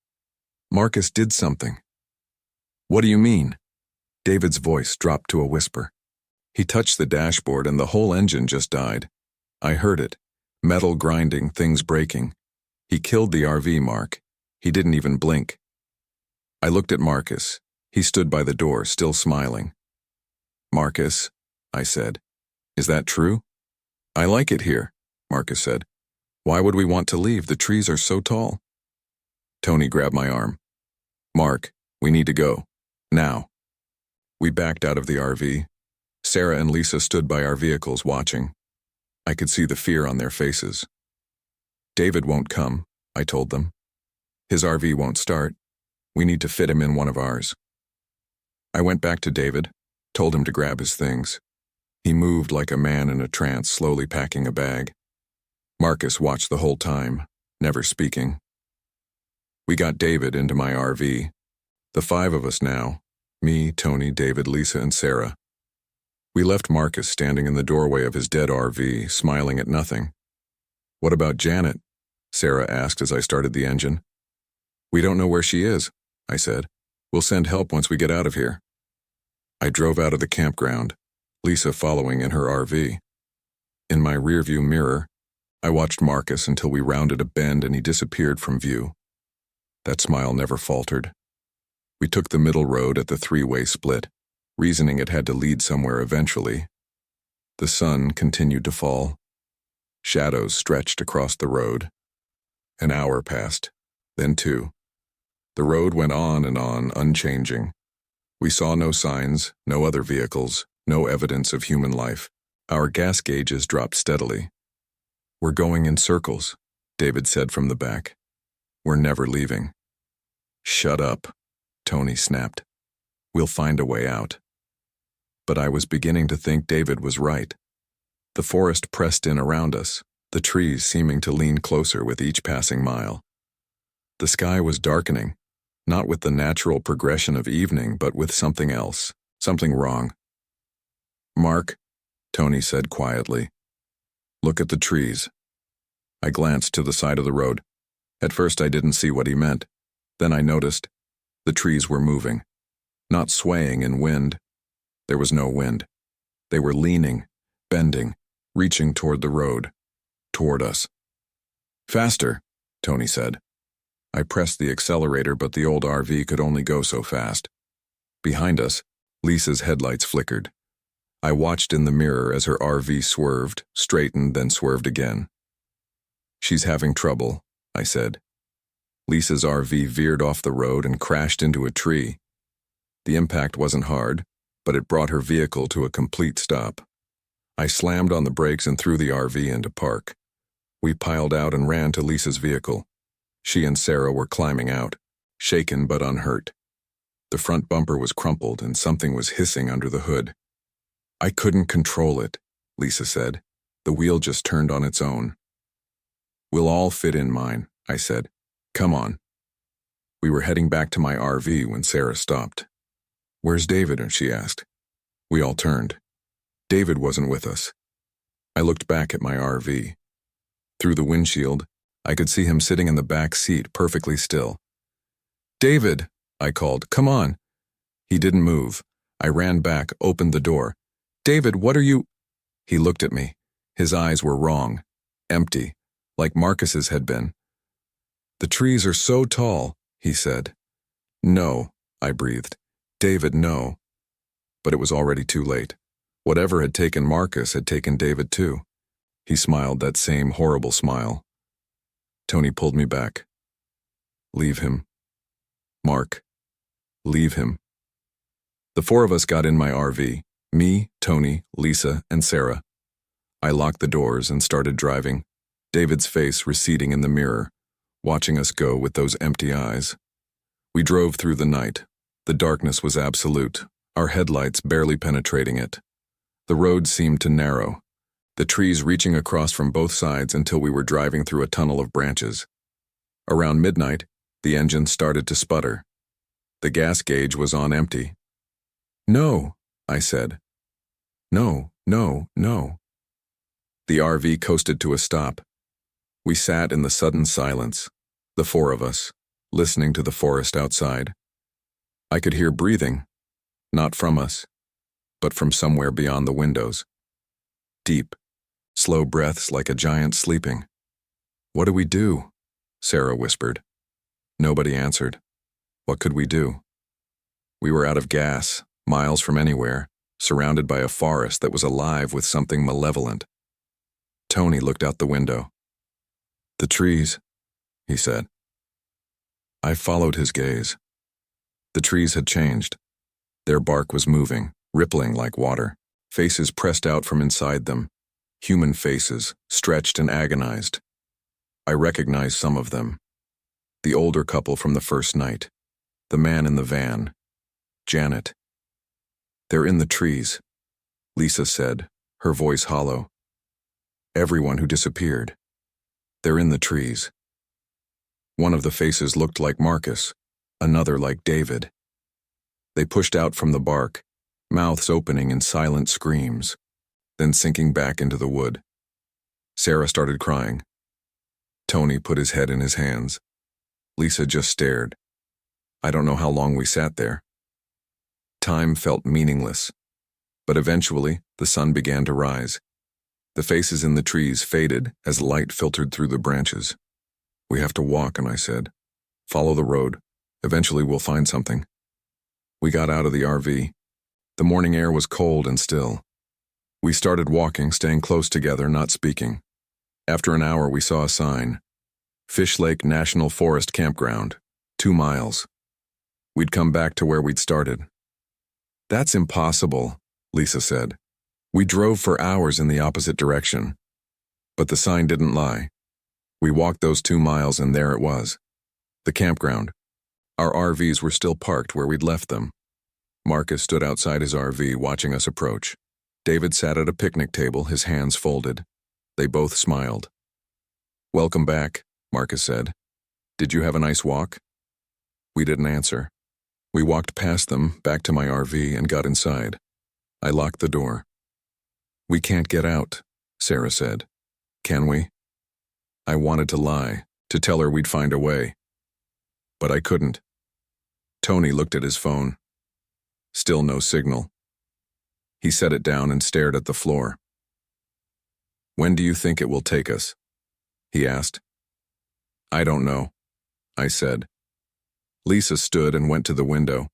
Marcus did something. What do you mean? David's voice dropped to a whisper. He touched the dashboard and the whole engine just died. I heard it. Metal grinding, things breaking. He killed the RV, Mark. He didn't even blink. I looked at Marcus. He stood by the door, still smiling. Marcus, I said, is that true? I like it here, Marcus said. Why would we want to leave? The trees are so tall. Tony grabbed my arm. Mark, we need to go. Now. We backed out of the RV. Sarah and Lisa stood by our vehicles watching. I could see the fear on their faces. David won't come, I told them. His RV won't start. We need to fit him in one of ours. I went back to David, told him to grab his things. He moved like a man in a trance, slowly packing a bag. Marcus watched the whole time, never speaking. We got David into my RV. The 5 of us now, me, Tony, David, Lisa, and Sarah. We left Marcus standing in the doorway of his dead RV, smiling at nothing. What about Janet? Sarah asked as I started the engine. We don't know where she is, I said. We'll send help once we get out of here. I drove out of the campground, Lisa following in her RV. In my rearview mirror, I watched Marcus until we rounded a bend and he disappeared from view. That smile never faltered. We took the middle road at the 3-way split, reasoning it had to lead somewhere eventually. The sun continued to fall. Shadows stretched across the road. An hour passed, then 2. The road went on and on, unchanging. We saw no signs, no other vehicles, no evidence of human life. Our gas gauges dropped steadily. We're going in circles, David said from the back. We're never leaving. Shut up, Tony snapped. We'll find a way out. But I was beginning to think David was right. The forest pressed in around us, the trees seeming to lean closer with each passing mile. The sky was darkening, not with the natural progression of evening, but with something else, something wrong. Mark, Tony said quietly, look at the trees. I glanced to the side of the road. At first I didn't see what he meant. Then I noticed the trees were moving, not swaying in wind. There was no wind. They were leaning, bending, reaching toward the road, toward us. Faster, Tony said. I pressed the accelerator, but the old RV could only go so fast. Behind us, Lisa's headlights flickered. I watched in the mirror as her RV swerved, straightened, then swerved again. "She's having trouble," I said. Lisa's RV veered off the road and crashed into a tree. The impact wasn't hard, but it brought her vehicle to a complete stop. I slammed on the brakes and threw the RV into park. We piled out and ran to Lisa's vehicle. She and Sarah were climbing out, shaken but unhurt. The front bumper was crumpled and something was hissing under the hood. "I couldn't control it," Lisa said. "The wheel just turned on its own." "We'll all fit in mine," I said. "Come on." We were heading back to my RV when Sarah stopped. "Where's David?" she asked. We all turned. David wasn't with us. I looked back at my RV. Through the windshield, I could see him sitting in the back seat, perfectly still. "David," I called, "come on." He didn't move. I ran back, opened the door. "David, what are you—" He looked at me. His eyes were wrong, empty, like Marcus's had been. "The trees are so tall," he said. "No," I breathed. "David, no." But it was already too late. Whatever had taken Marcus had taken David too. He smiled that same horrible smile. Tony pulled me back. "Leave him. Mark, leave him." The four of us got in my RV, me, Tony, Lisa, and Sarah. I locked the doors and started driving, David's face receding in the mirror, watching us go with those empty eyes. We drove through the night. The darkness was absolute, our headlights barely penetrating it. The road seemed to narrow, the trees reaching across from both sides until we were driving through a tunnel of branches. Around midnight, the engine started to sputter. The gas gauge was on empty. "No," I said. "No, no, no." The RV coasted to a stop. We sat in the sudden silence, the four of us, listening to the forest outside. I could hear breathing, not from us, but from somewhere beyond the windows. Deep, slow breaths like a giant sleeping. "What do we do?" Sarah whispered. Nobody answered. What could we do? We were out of gas, miles from anywhere, surrounded by a forest that was alive with something malevolent. Tony looked out the window. "The trees," he said. I followed his gaze. The trees had changed. Their bark was moving, rippling like water, faces pressed out from inside them, human faces, stretched and agonized. I recognized some of them. The older couple from the first night, the man in the van, Janet. "They're in the trees," Lisa said, her voice hollow. "Everyone who disappeared. They're in the trees." One of the faces looked like Marcus, another like David. They pushed out from the bark, mouths opening in silent screams, then sinking back into the wood. Sarah started crying. Tony put his head in his hands. Lisa just stared. I don't know how long we sat there. Time felt meaningless, but eventually the sun began to rise. The faces in the trees faded as light filtered through the branches. "We have to walk," and I said. "Follow the road. Eventually we'll find something." We got out of the RV. The morning air was cold and still. We started walking, staying close together, not speaking. After an hour we saw a sign. Fish Lake National Forest Campground, 2 miles. We'd come back to where we'd started. "That's impossible," Lisa said. "We drove for hours in the opposite direction." But the sign didn't lie. We walked those 2 miles and there it was. The campground. Our RVs were still parked where we'd left them. Marcus stood outside his RV watching us approach. David sat at a picnic table, his hands folded. They both smiled. "Welcome back," Marcus said. "Did you have a nice walk?" We didn't answer. We walked past them, back to my RV, and got inside. I locked the door. "We can't get out," Sarah said. "Can we?" I wanted to lie, to tell her we'd find a way. But I couldn't. Tony looked at his phone. Still no signal. He set it down and stared at the floor. "When do you think it will take us?" he asked. "I don't know," I said. Lisa stood and went to the window.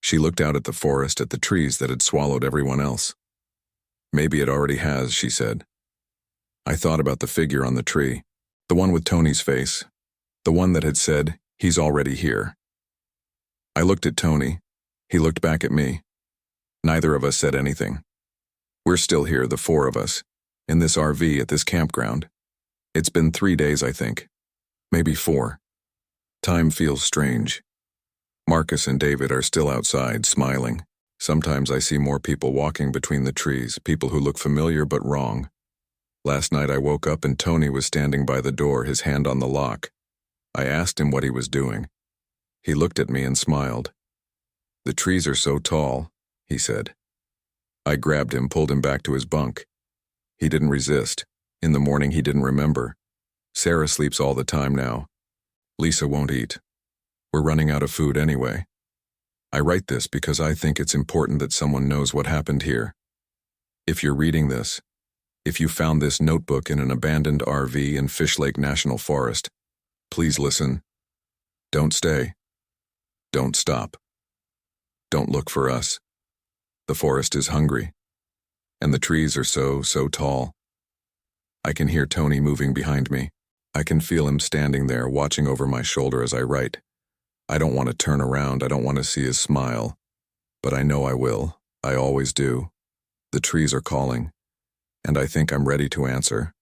She looked out at the forest, at the trees that had swallowed everyone else. Maybe it already has, she said. I thought about the figure on the tree, the one with Tony's face, the one that had said, "He's already here." I looked at Tony. He looked back at me. Neither of us said anything. We're still here, the four of us, in this RV at this campground. It's been 3 days, I think. Maybe 4. Time feels strange. Marcus and David are still outside, smiling. Sometimes I see more people walking between the trees, people who look familiar but wrong. Last night I woke up and Tony was standing by the door, his hand on the lock. I asked him what he was doing. He looked at me and smiled. "The trees are so tall," he said. I grabbed him, pulled him back to his bunk. He didn't resist. In the morning he didn't remember. Sarah sleeps all the time now. Lisa won't eat. We're running out of food anyway. I write this because I think it's important that someone knows what happened here. If you're reading this, if you found this notebook in an abandoned RV in Fish Lake National Forest, please listen. Don't stay. Don't stop. Don't look for us. The forest is hungry. And the trees are so tall. I can hear Tony moving behind me. I can feel him standing there, watching over my shoulder as I write. I don't want to turn around, I don't want to see his smile. But I know I will. I always do. The trees are calling. And I think I'm ready to answer.